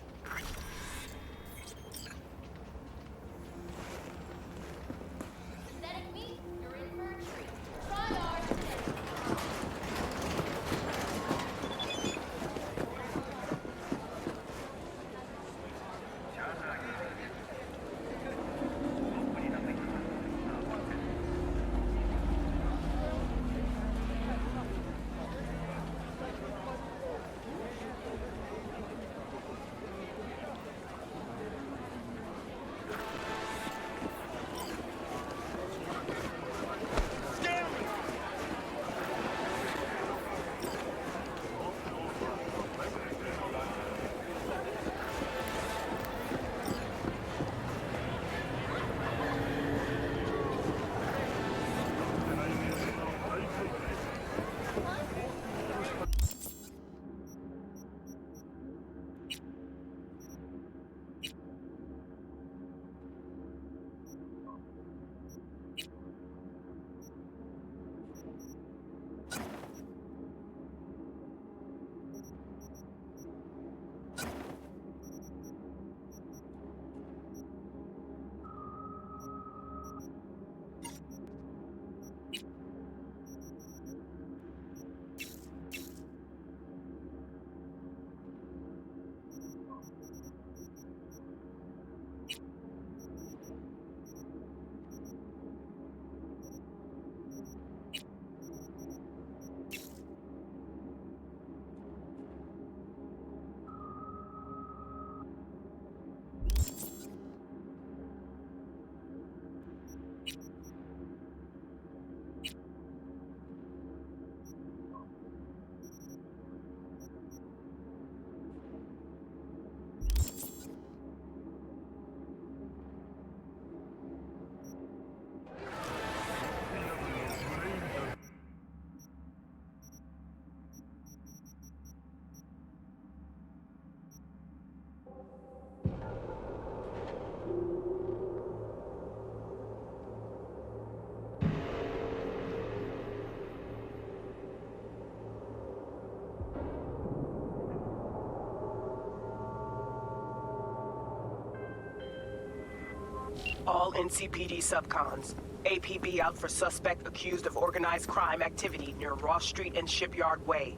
All NCPD subcons. APB out for suspect accused of organized crime activity near Ross Street and Shipyard Way.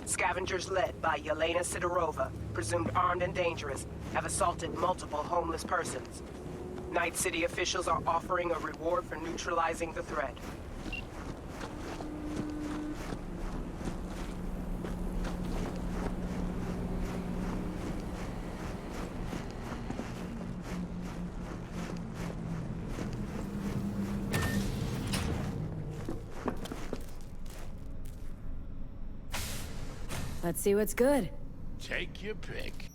Scavengers led by Yelena Sidorova, presumed armed and dangerous, have assaulted multiple homeless persons. Night City officials are offering a reward for neutralizing the threat. Let's see what's good. Take your pick.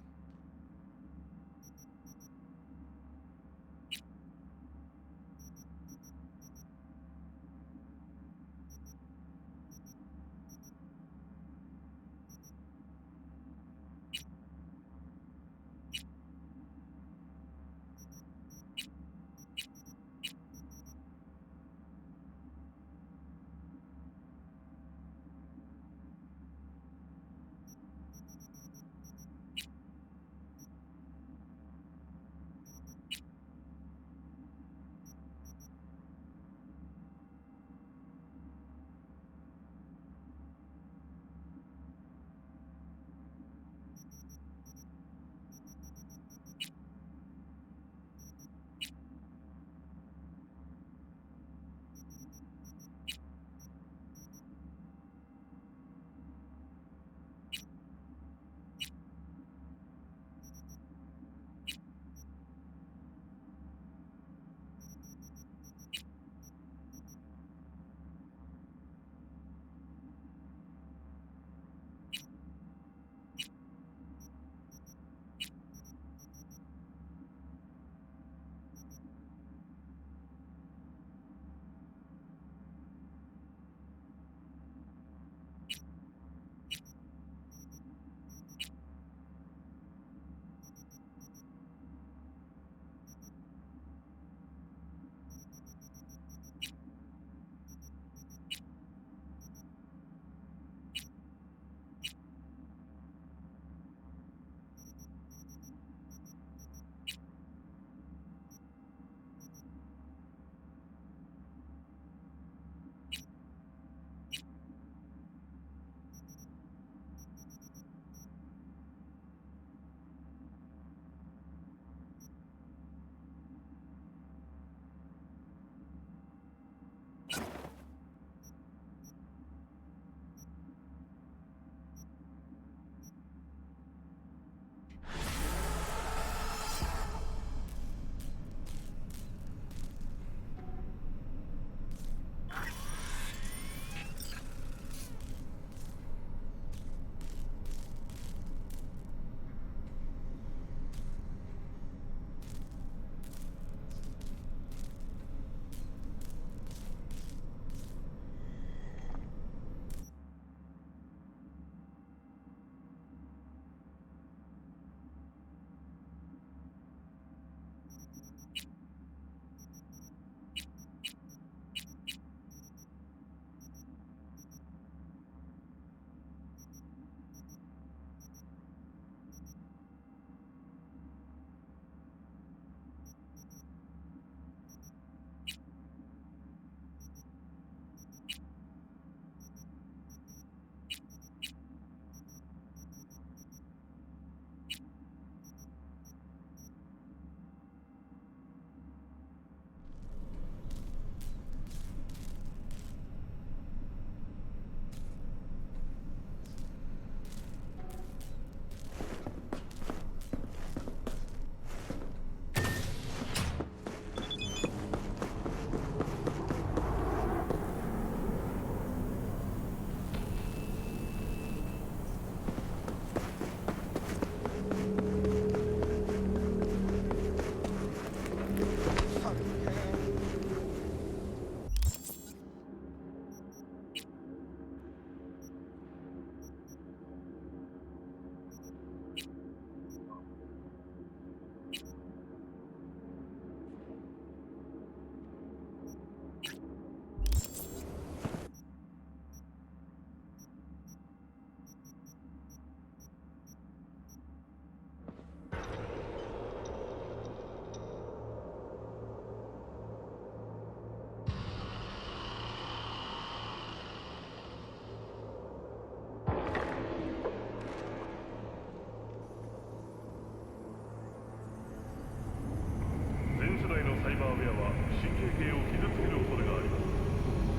神経系を傷つける恐れがあります。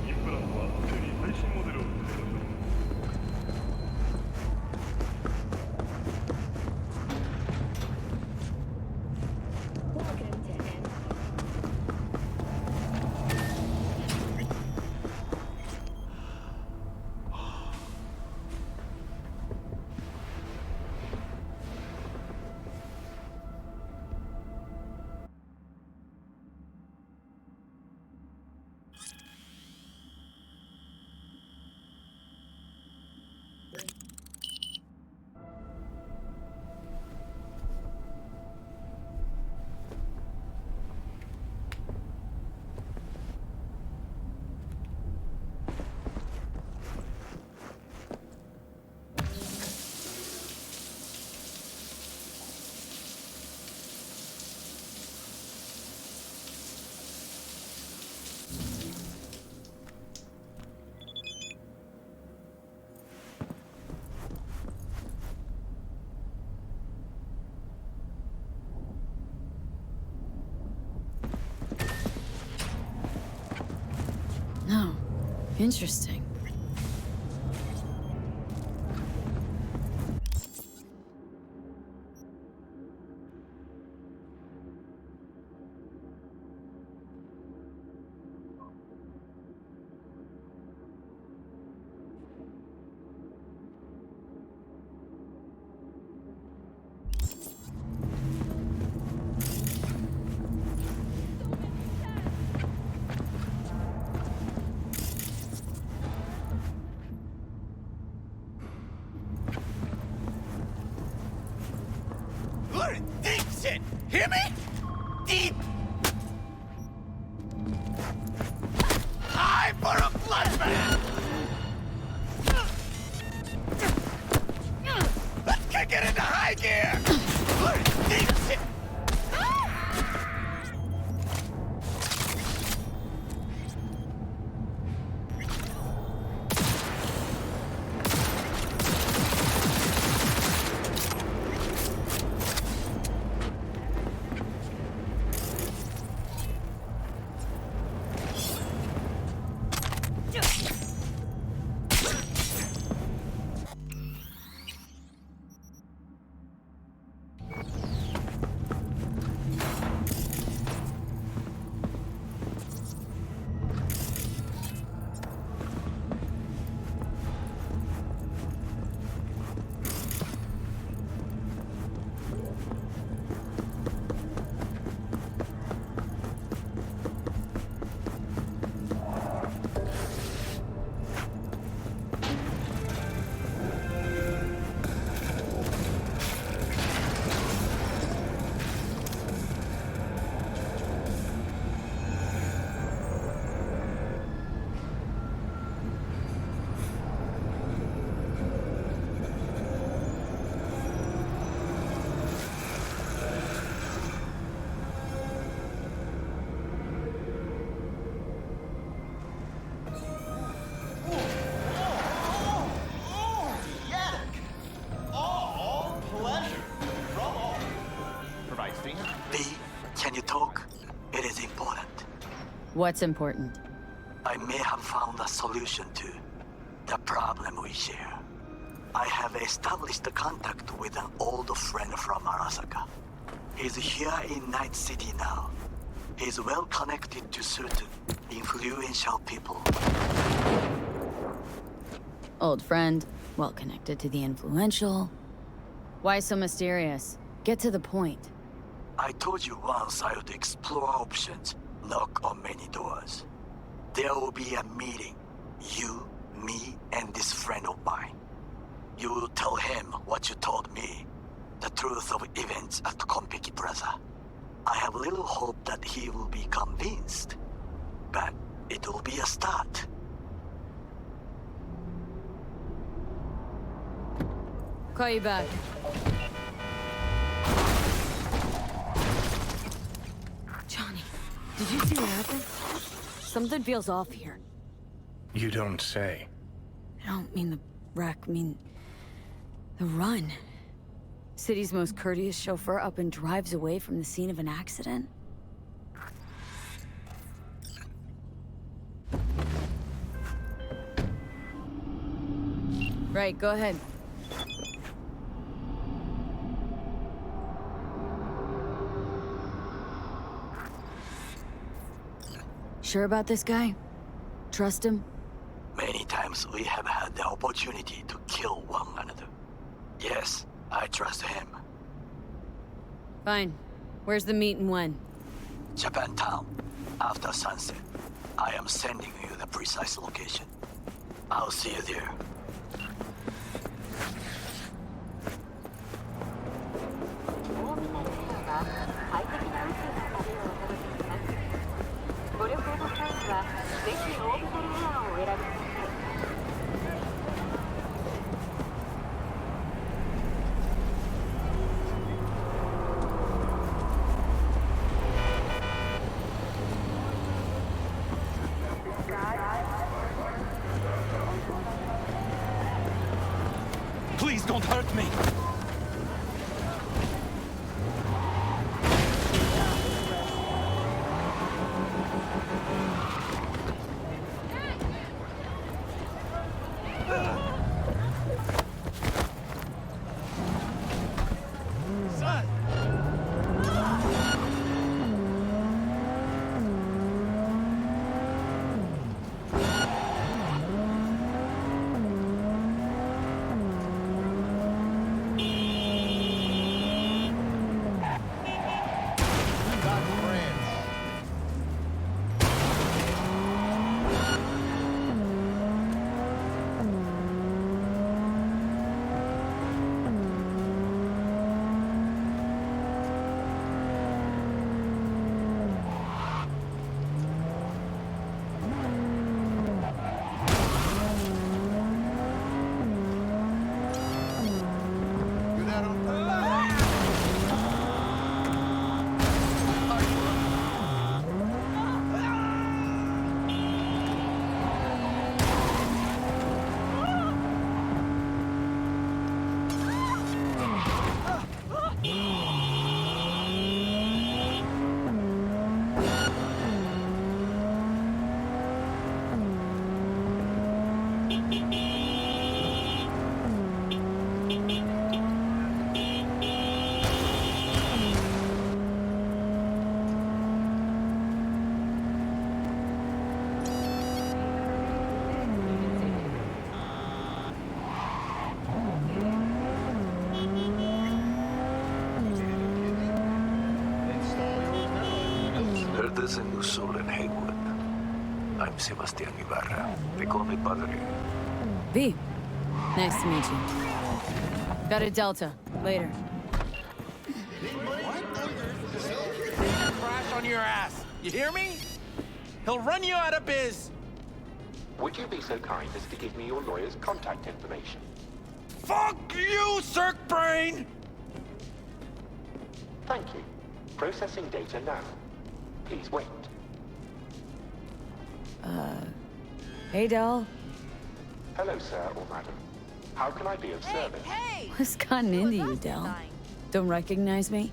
インプラントはすぐに最新モデルを作りましょう。No. Interesting. Look, deep shit! Hear me? Deep! High for a bloodbath! Let's kick it into high gear! Look, deep shit! Can you talk? It is important. What's important? I may have found a solution to the problem we share. I have established contact with an old friend from Arasaka. He's here in Night City now. He's well connected to certain influential people. Old friend, well connected to the influential. Why so mysterious? Get to the point. I told you once I would explore options, knock on many doors. There will be a meeting. You, me, and this friend of mine. You will tell him what you told me. The truth of events at Konpeki Plaza. I have little hope that he will be convinced. But it will be a start. Call you back. Johnny, did you see what happened? Something feels off here. You don't say. I don't mean the wreck, I mean the run. City's most courteous chauffeur up and drives away from the scene of an accident. Right, go ahead. Sure about this guy? Trust him? Many times we have had the opportunity to kill one another. Yes, I trust him. Fine. Where's the meet and when? Japantown, after sunset. I am sending you the precise location. I'll see you there. Please don't hurt me! There's a new soul in Haywood. I'm Sebastian Ibarra. They call me Padre. V. Nice to meet you. Got a Delta. Later. Crash on your ass. You hear me? He'll run you out of biz. Would you be so kind as to give me your lawyer's contact information? Fuck you, Cirque Brain! Thank you. Processing data now. Please wait. Hey, doll. Hello, sir or madam. How can I be of service? What's gotten into you, Del? Don't recognize me?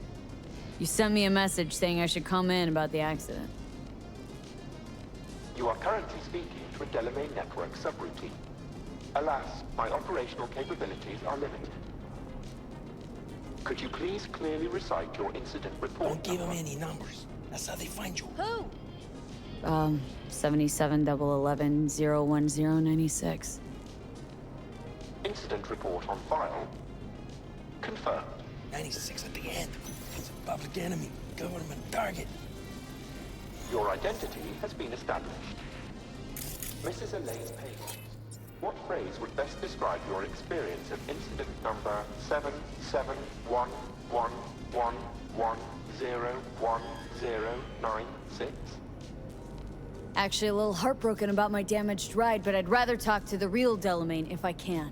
You sent me a message saying I should come in about the accident. You are currently speaking to a Delamain network subroutine. Alas, my operational capabilities are limited. Could you please clearly recite your incident report? Don't give them any numbers. That's how they find you. Who? 77-11-010-96. Incident report on file. Confirmed. 96 at the end. It's a public enemy. Government target. Your identity has been established. Mrs. Elaine Page, what phrase would best describe your experience of incident number 771111101096? Actually, a little heartbroken about my damaged ride, but I'd rather talk to the real Delamain if I can.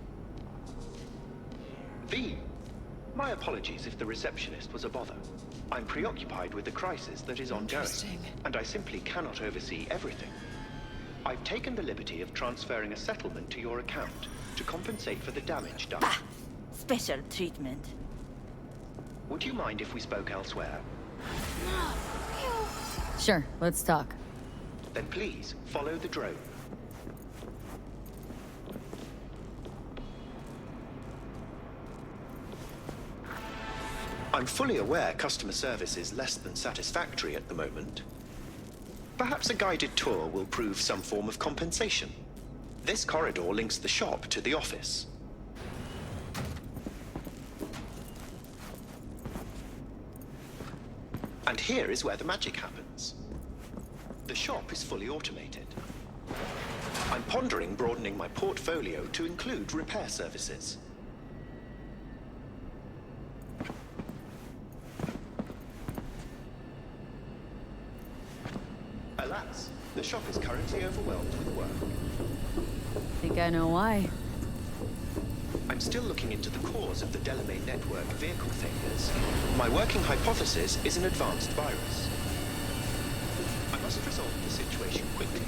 V. My apologies if the receptionist was a bother. I'm preoccupied with the crisis that is ongoing, and I simply cannot oversee everything. I've taken the liberty of transferring a settlement to your account to compensate for the damage done. Special treatment. Would you mind if we spoke elsewhere? Sure, let's talk. Then please follow the drone. I'm fully aware customer service is less than satisfactory at the moment. Perhaps a guided tour will prove some form of compensation. This corridor links the shop to the office. And here is where the magic happens. The shop is fully automated. I'm pondering broadening my portfolio to include repair services. Alas, the shop is currently overwhelmed with work. Think I know why. I'm still looking into the cause of the Delamain network vehicle failures. My working hypothesis is an advanced virus. I must resolve the situation quickly.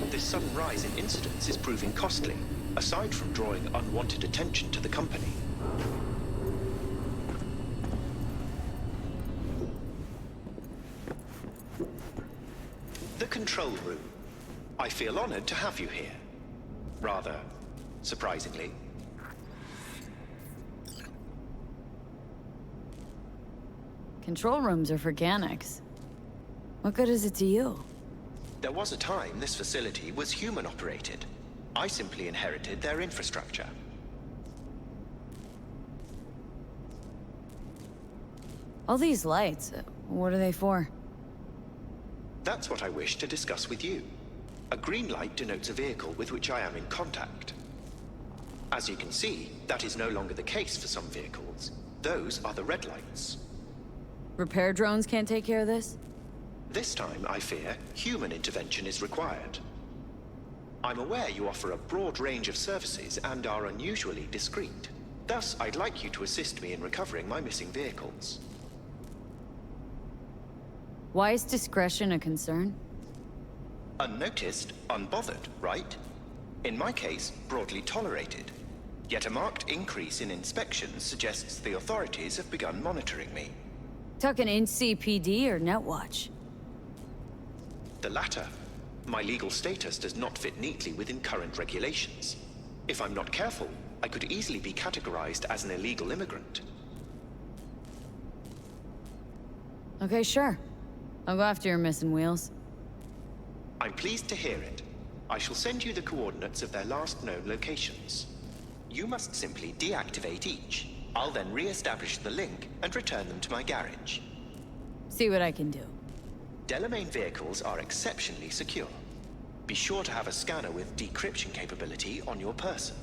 This sudden rise in incidents is proving costly, aside from drawing unwanted attention to the company. The control room. I feel honored to have you here. Rather surprisingly. Control rooms are for Ganix. What good is it to you? There was a time this facility was human-operated. I simply inherited their infrastructure. All these lights, what are they for? That's what I wish to discuss with you. A green light denotes a vehicle with which I am in contact. As you can see, that is no longer the case for some vehicles. Those are the red lights. Repair drones can't take care of this? This time, I fear, human intervention is required. I'm aware you offer a broad range of services and are unusually discreet. Thus, I'd like you to assist me in recovering my missing vehicles. Why is discretion a concern? Unnoticed, unbothered, right? In my case, broadly tolerated. Yet a marked increase in inspections suggests the authorities have begun monitoring me. Talking NCPD or Netwatch? The latter. My legal status does not fit neatly within current regulations. If I'm not careful, I could easily be categorized as an illegal immigrant. Okay, sure. I'll go after your missing wheels. I'm pleased to hear it. I shall send you the coordinates of their last known locations. You must simply deactivate each. I'll then re-establish the link and return them to my garage. See what I can do. Delamain vehicles are exceptionally secure. Be sure to have a scanner with decryption capability on your person.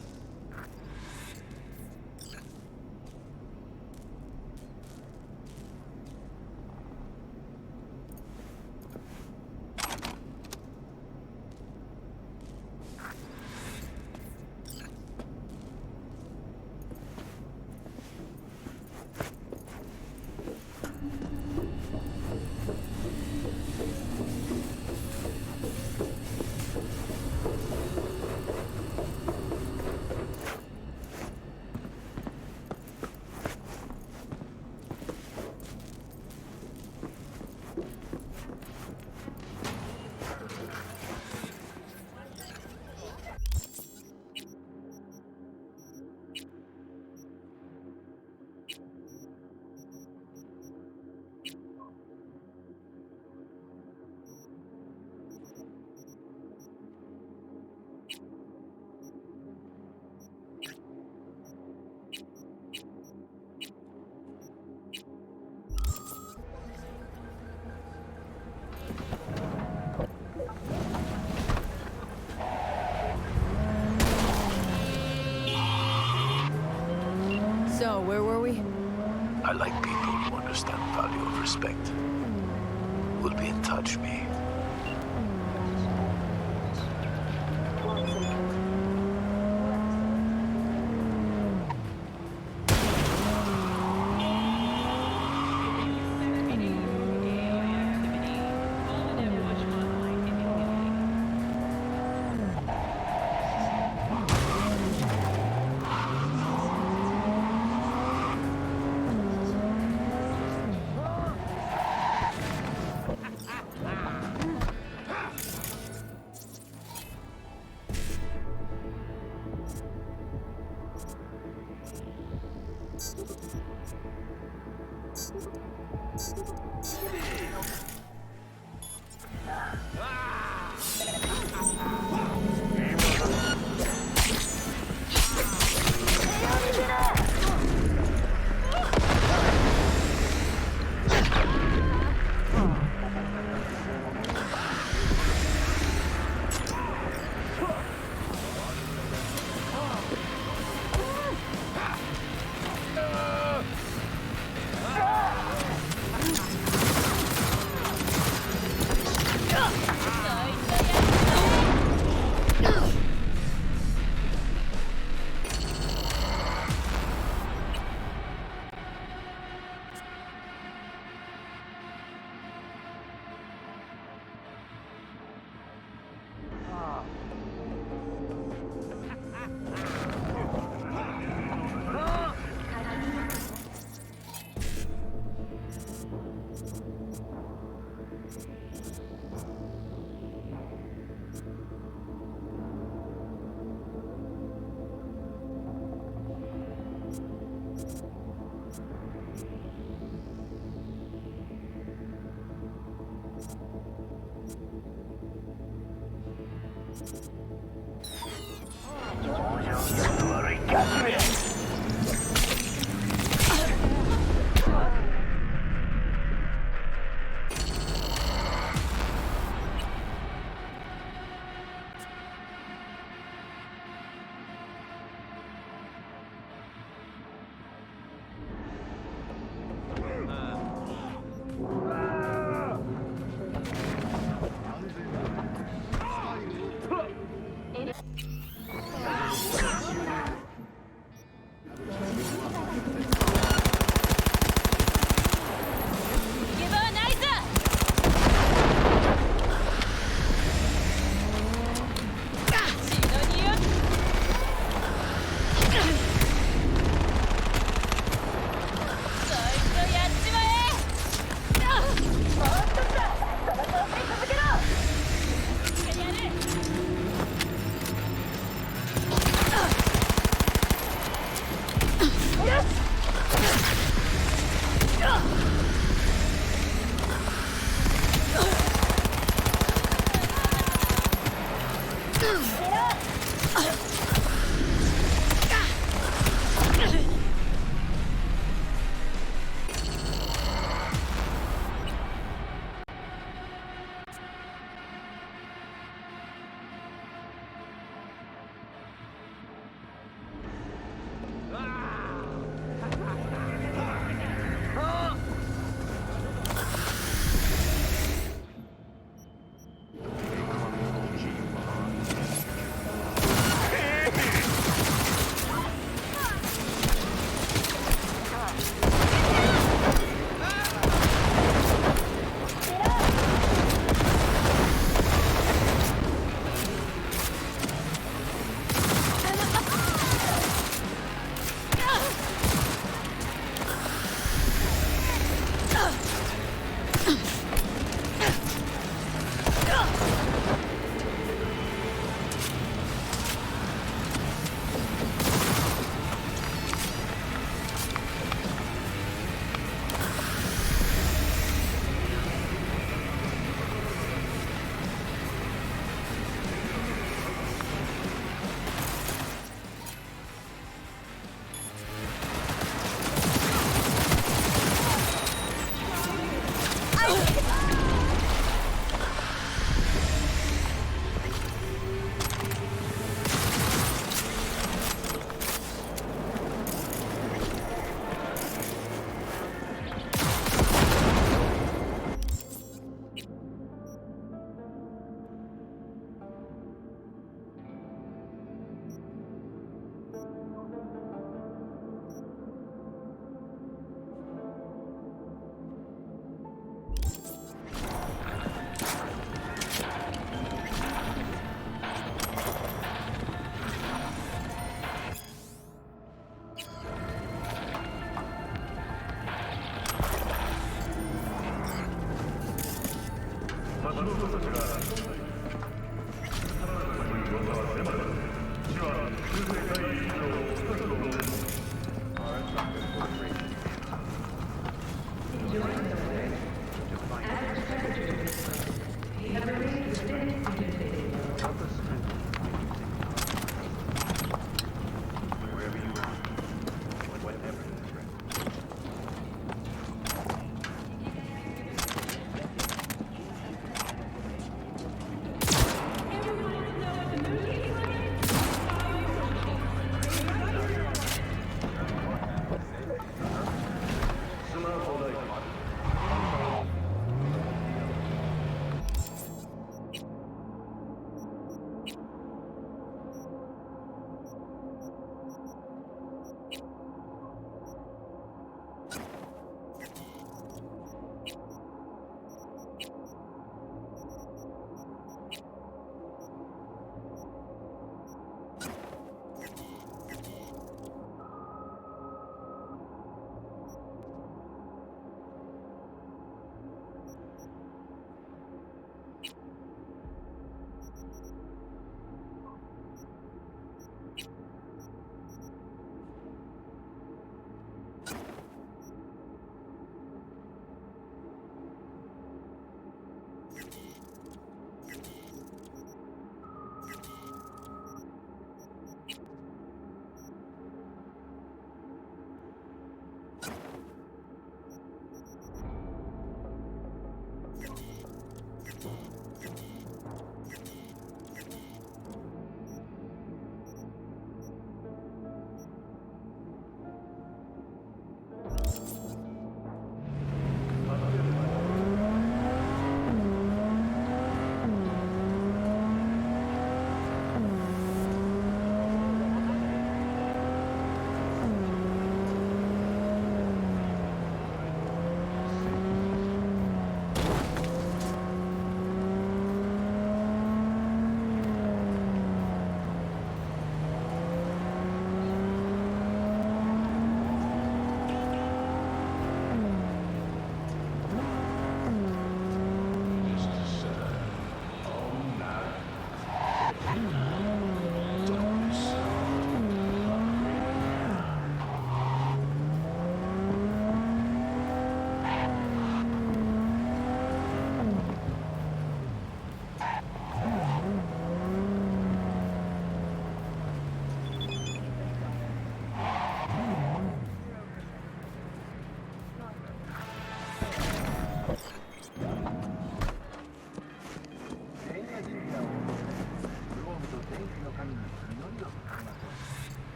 So, where were we? I like people who understand the value of respect. We'll be in touch, me.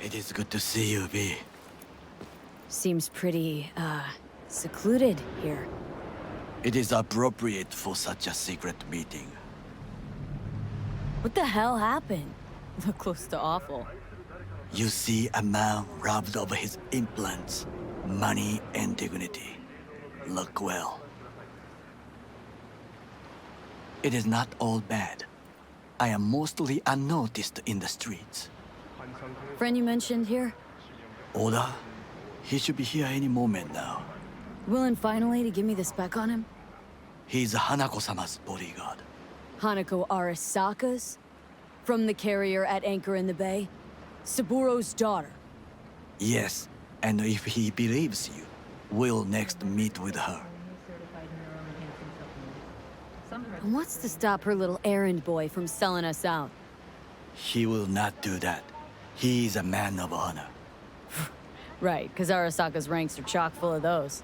It is good to see you, V. Seems pretty, secluded here. It is appropriate for such a secret meeting. What the hell happened? Look close to awful. You see a man robbed of his implants, money and dignity. Look well. It is not all bad. I am mostly unnoticed in the streets. Friend you mentioned here? Oda? He should be here any moment now. Willing finally to give me the spec on him? He's Hanako-sama's bodyguard. Hanako Arasaka's? From the carrier at anchor in the bay? Saburo's daughter? Yes, and if he believes you, we'll next meet with her. And what's to stop her little errand boy from selling us out? He will not do that. He is a man of honor. Right, because Arasaka's ranks are chock full of those.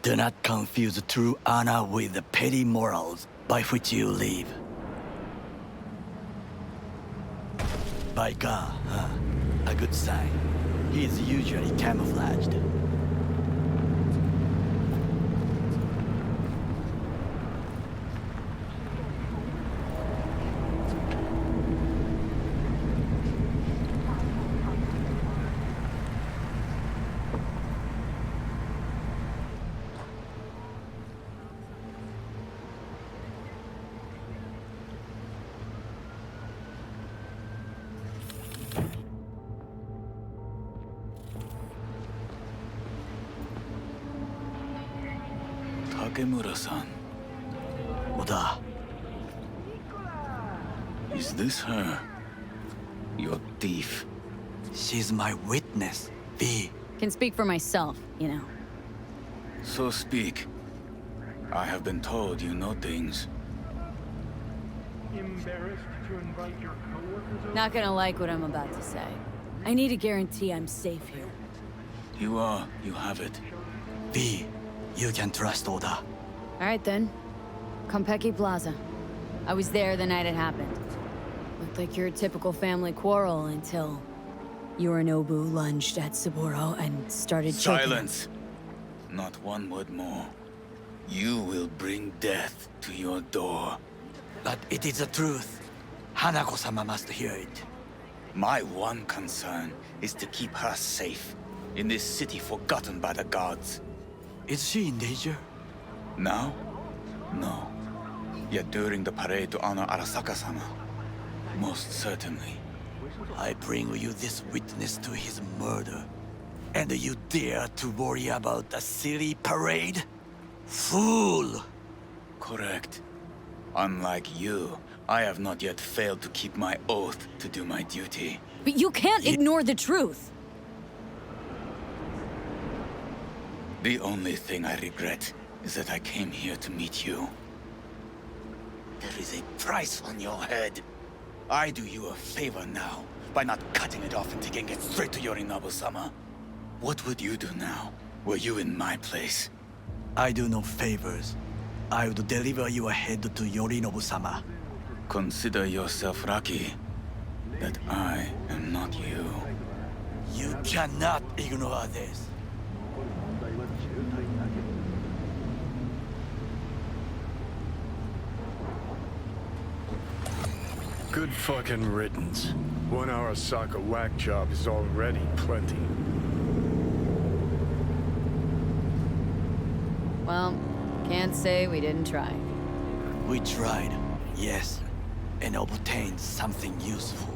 Do not confuse true honor with the petty morals by which you live. By God, huh? A good sign. He is usually camouflaged. Takemura-san. Oda. Is this her? Your thief? She's my witness, V. Can speak for myself, you know. So speak. I have been told you know things. Embarrassed to invite your coworkers over? Not gonna like what I'm about to say. I need a guarantee I'm safe here. You are. You have it. V, you can trust Oda. Alright then. Konpeki Plaza. I was there the night it happened. Looked like your typical family quarrel until Yorinobu lunged at Saburo and started choking. Silence! Not one word more. You will bring death to your door. But it is the truth. Hanako-sama must hear it. My one concern is to keep her safe in this city forgotten by the gods. Is she in danger? Now? No. Yet during the parade to honor Arasaka-sama, most certainly. I bring you this witness to his murder. And you dare to worry about a silly parade? Fool! Correct. Unlike you, I have not yet failed to keep my oath to do my duty. But you can't ignore the truth! The only thing I regret is that I came here to meet you. There is a price on your head. I do you a favor now, by not cutting it off and taking it straight to Yorinobu-sama. What would you do now, were you in my place? I do no favors. I would deliver your head to Yorinobu-sama. Consider yourself lucky that I am not you. You cannot ignore this. Good fucking riddance. 1 Arasaka whack job is already plenty. Well, can't say we didn't try. We tried, yes, and obtained something useful.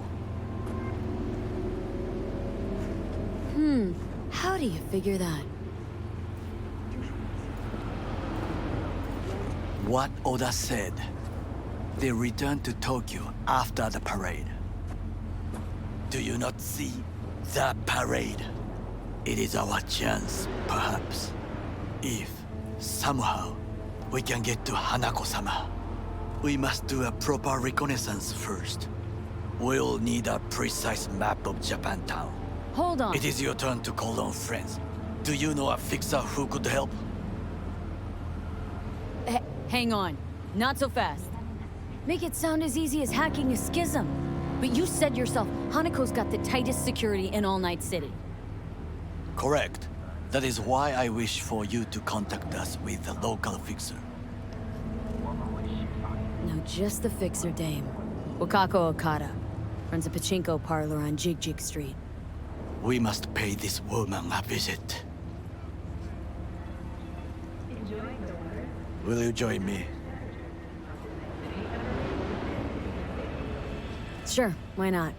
How do you figure that? What Oda said. They returned to Tokyo after the parade. Do you not see the parade? It is our chance, perhaps. If, somehow, we can get to Hanako-sama. We must do a proper reconnaissance first. We'll need a precise map of Japantown. Hold on. It is your turn to call on friends. Do you know a fixer who could help? Hang on. Not so fast. Make it sound as easy as hacking a schism. But you said yourself, Hanako's got the tightest security in all Night City. Correct. That is why I wish for you to contact us with a local fixer. No, just the fixer dame. Wakako Okada. Runs a pachinko parlor on Jig Street. We must pay this woman a visit. Will you join me? Sure, why not?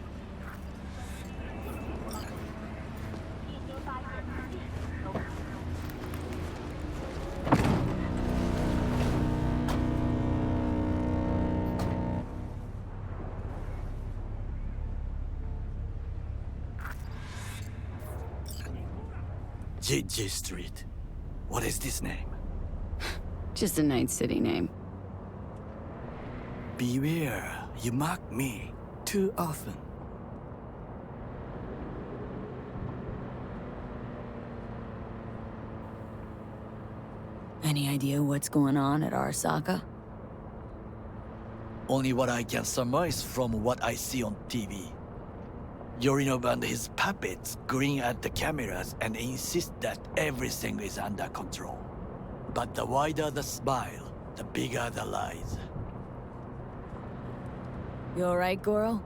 Jig Street. What is this name? Just a Night City name. Beware, you mock me too often. Any idea what's going on at Arasaka? Only what I can surmise from what I see on TV. Yorinobu and his puppets grin at the cameras and insist that everything is under control. But the wider the smile, the bigger the lies. You alright, Goro?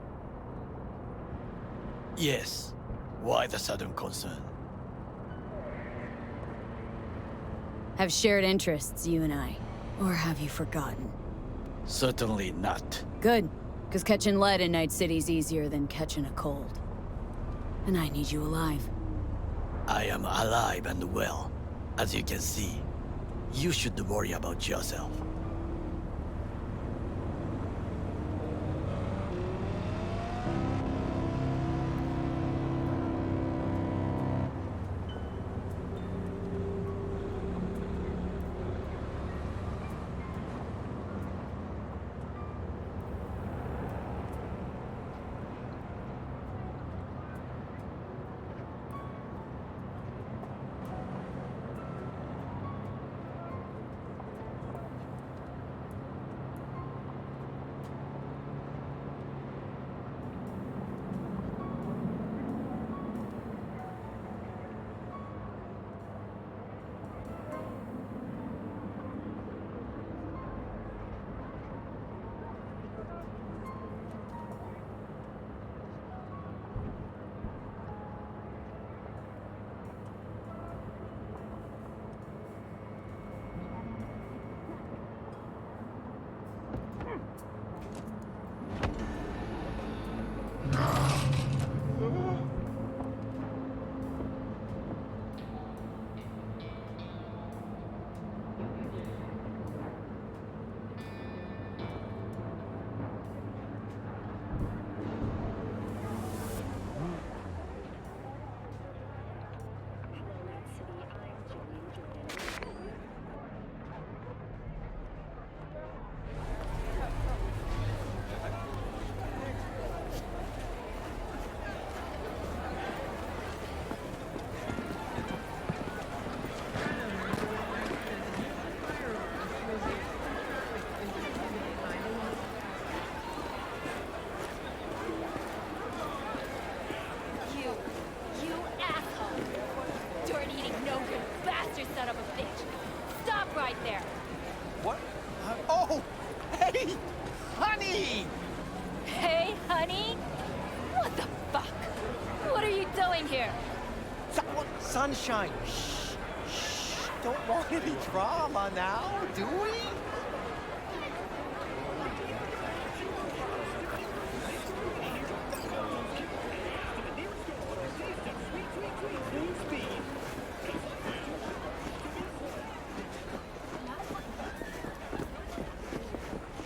Yes. Why the sudden concern? Have shared interests, you and I. Or have you forgotten? Certainly not. Good, because catching lead in Night City's easier than catching a cold. And I need you alive. I am alive and well, as you can see. You should worry about yourself. Sunshine. Shh. Don't want any drama now, do we?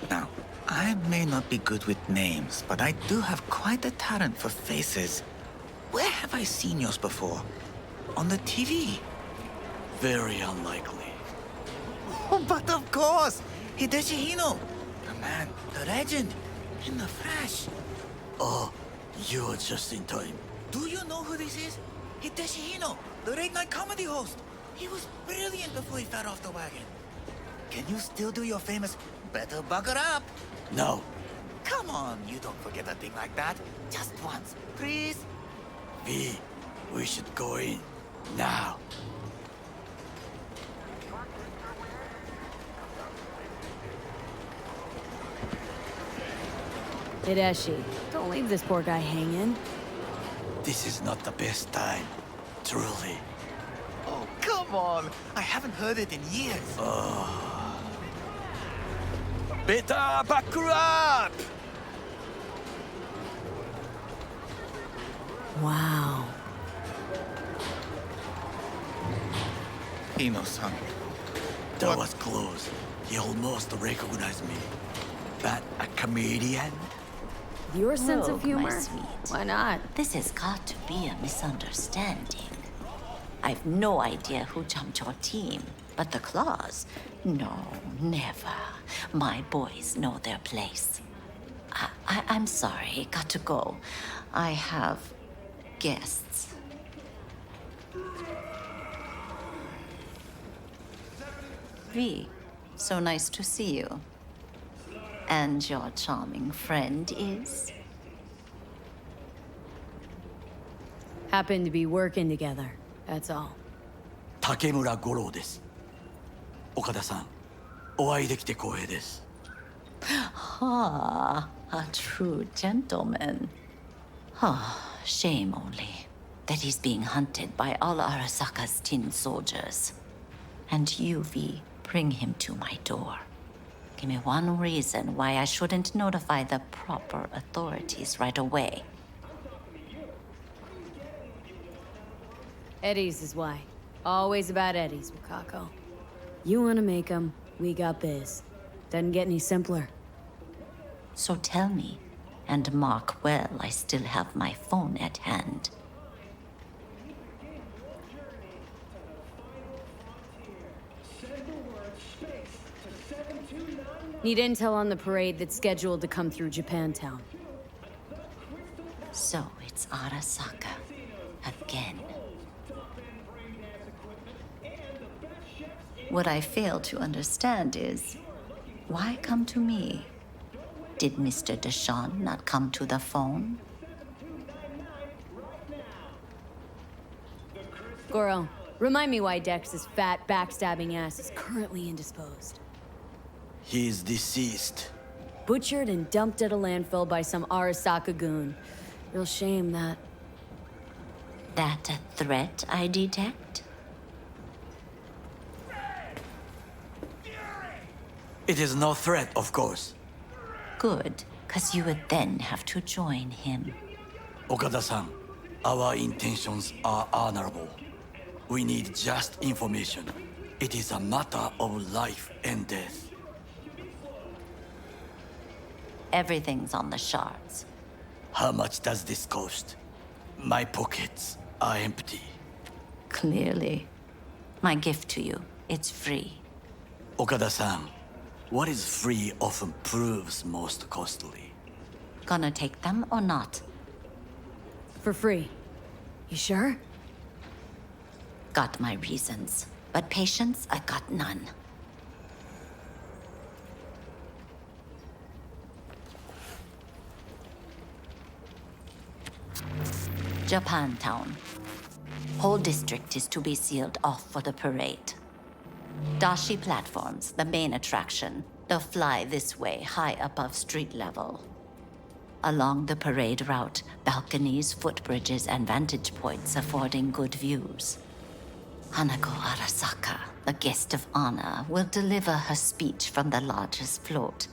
Now, I may not be good with names, but I do have quite a talent for faces. Where have I seen yours before? On the TV? Very unlikely. Oh, but of course! Hideshi Hino! The man, the legend, in the flesh. Oh, you're just in time. Do you know who this is? Hideshi Hino, the late-night comedy host. He was brilliant before he fell off the wagon. Can you still do your famous, better buckle up? No. Come on, you don't forget a thing like that. Just once, please. V, we should go in. Now. Hideshi, don't leave this poor guy hanging. This is not the best time. Truly. Oh, come on. I haven't heard it in years. Better buckle up! Wow. Hino-san. That was close. He almost recognized me. But a comedian? Your sense of Rogue, humor? my sweet. Why not? This has got to be a misunderstanding. I've no idea who jumped your team, but the claws? No, never. My boys know their place. I'm sorry, got to go. I have guests. V, so nice to see you. And your charming friend is? Happen to be working together, that's all. 竹村五郎です。岡田さん、お会いできて光栄です。Ah, a true gentleman. Ah, shame only that he's being hunted by all Arasaka's tin soldiers. And you, V, bring him to my door. Give me one reason why I shouldn't notify the proper authorities right away. Eddie's is why. Always about Eddie's, Wakako. You wanna make them, we got biz. Doesn't get any simpler. So tell me, and mark well I still have my phone at hand. Need intel on the parade that's scheduled to come through Japantown. So it's Arasaka. Again. What I fail to understand is, why come to me? Did Mr. Deshawn not come to the phone? Goro, remind me why Dex's fat, backstabbing ass is currently indisposed. He is deceased. Butchered and dumped at a landfill by some Arasaka goon. Real shame that. That a threat I detect? It is no threat, of course. Good, cause you would then have to join him. Okada-san, our intentions are honorable. We need just information. It is a matter of life and death. Everything's on the shards. How much does this cost? My pockets are empty. Clearly. My gift to you, it's free. Okada-san, what is free often proves most costly. Gonna take them or not? For free. You sure? Got my reasons, but patience, I got none. Japantown. Whole district is to be sealed off for the parade. Dashi platforms, the main attraction. They'll fly this way, high above street level. Along the parade route, balconies, footbridges, and vantage points affording good views. Hanako Arasaka, the guest of honor, will deliver her speech from the largest float.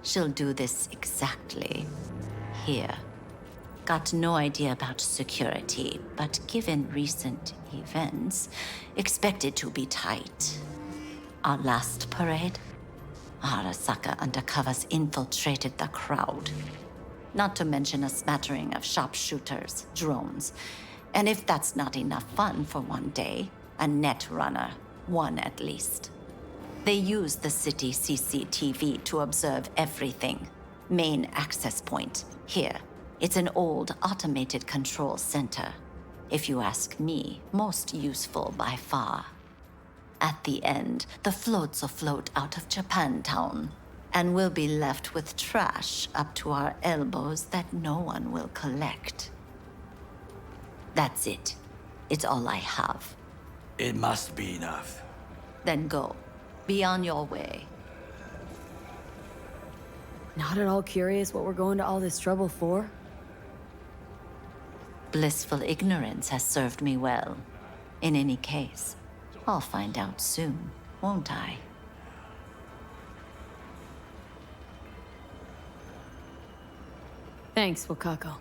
She'll do this exactly here. Got no idea about security, but given recent events, expected to be tight. Our last parade, Arasaka undercovers infiltrated the crowd. Not to mention a smattering of sharpshooters, drones, and if that's not enough fun for one day, a net runner, one at least. They use the city CCTV to observe everything. Main access point, here. It's an old automated control center. If you ask me, most useful by far. At the end, the floats will float out of Japantown, and we'll be left with trash up to our elbows that no one will collect. That's it. It's all I have. It must be enough. Then go. Be on your way. Not at all curious what we're going to all this trouble for? Blissful ignorance has served me well. In any case, I'll find out soon, won't I? Thanks, Wakako.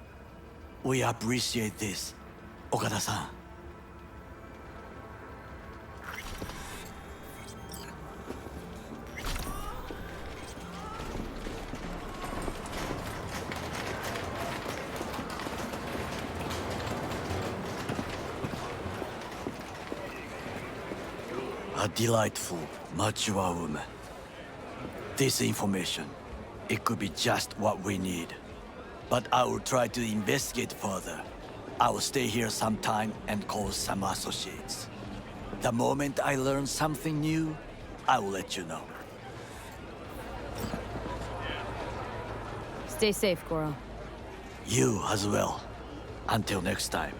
We appreciate this, Okada-san. A delightful, mature woman. This information, it could be just what we need. But I will try to investigate further. I will stay here some time and call some associates. The moment I learn something new, I will let you know. Stay safe, Goro. You as well. Until next time.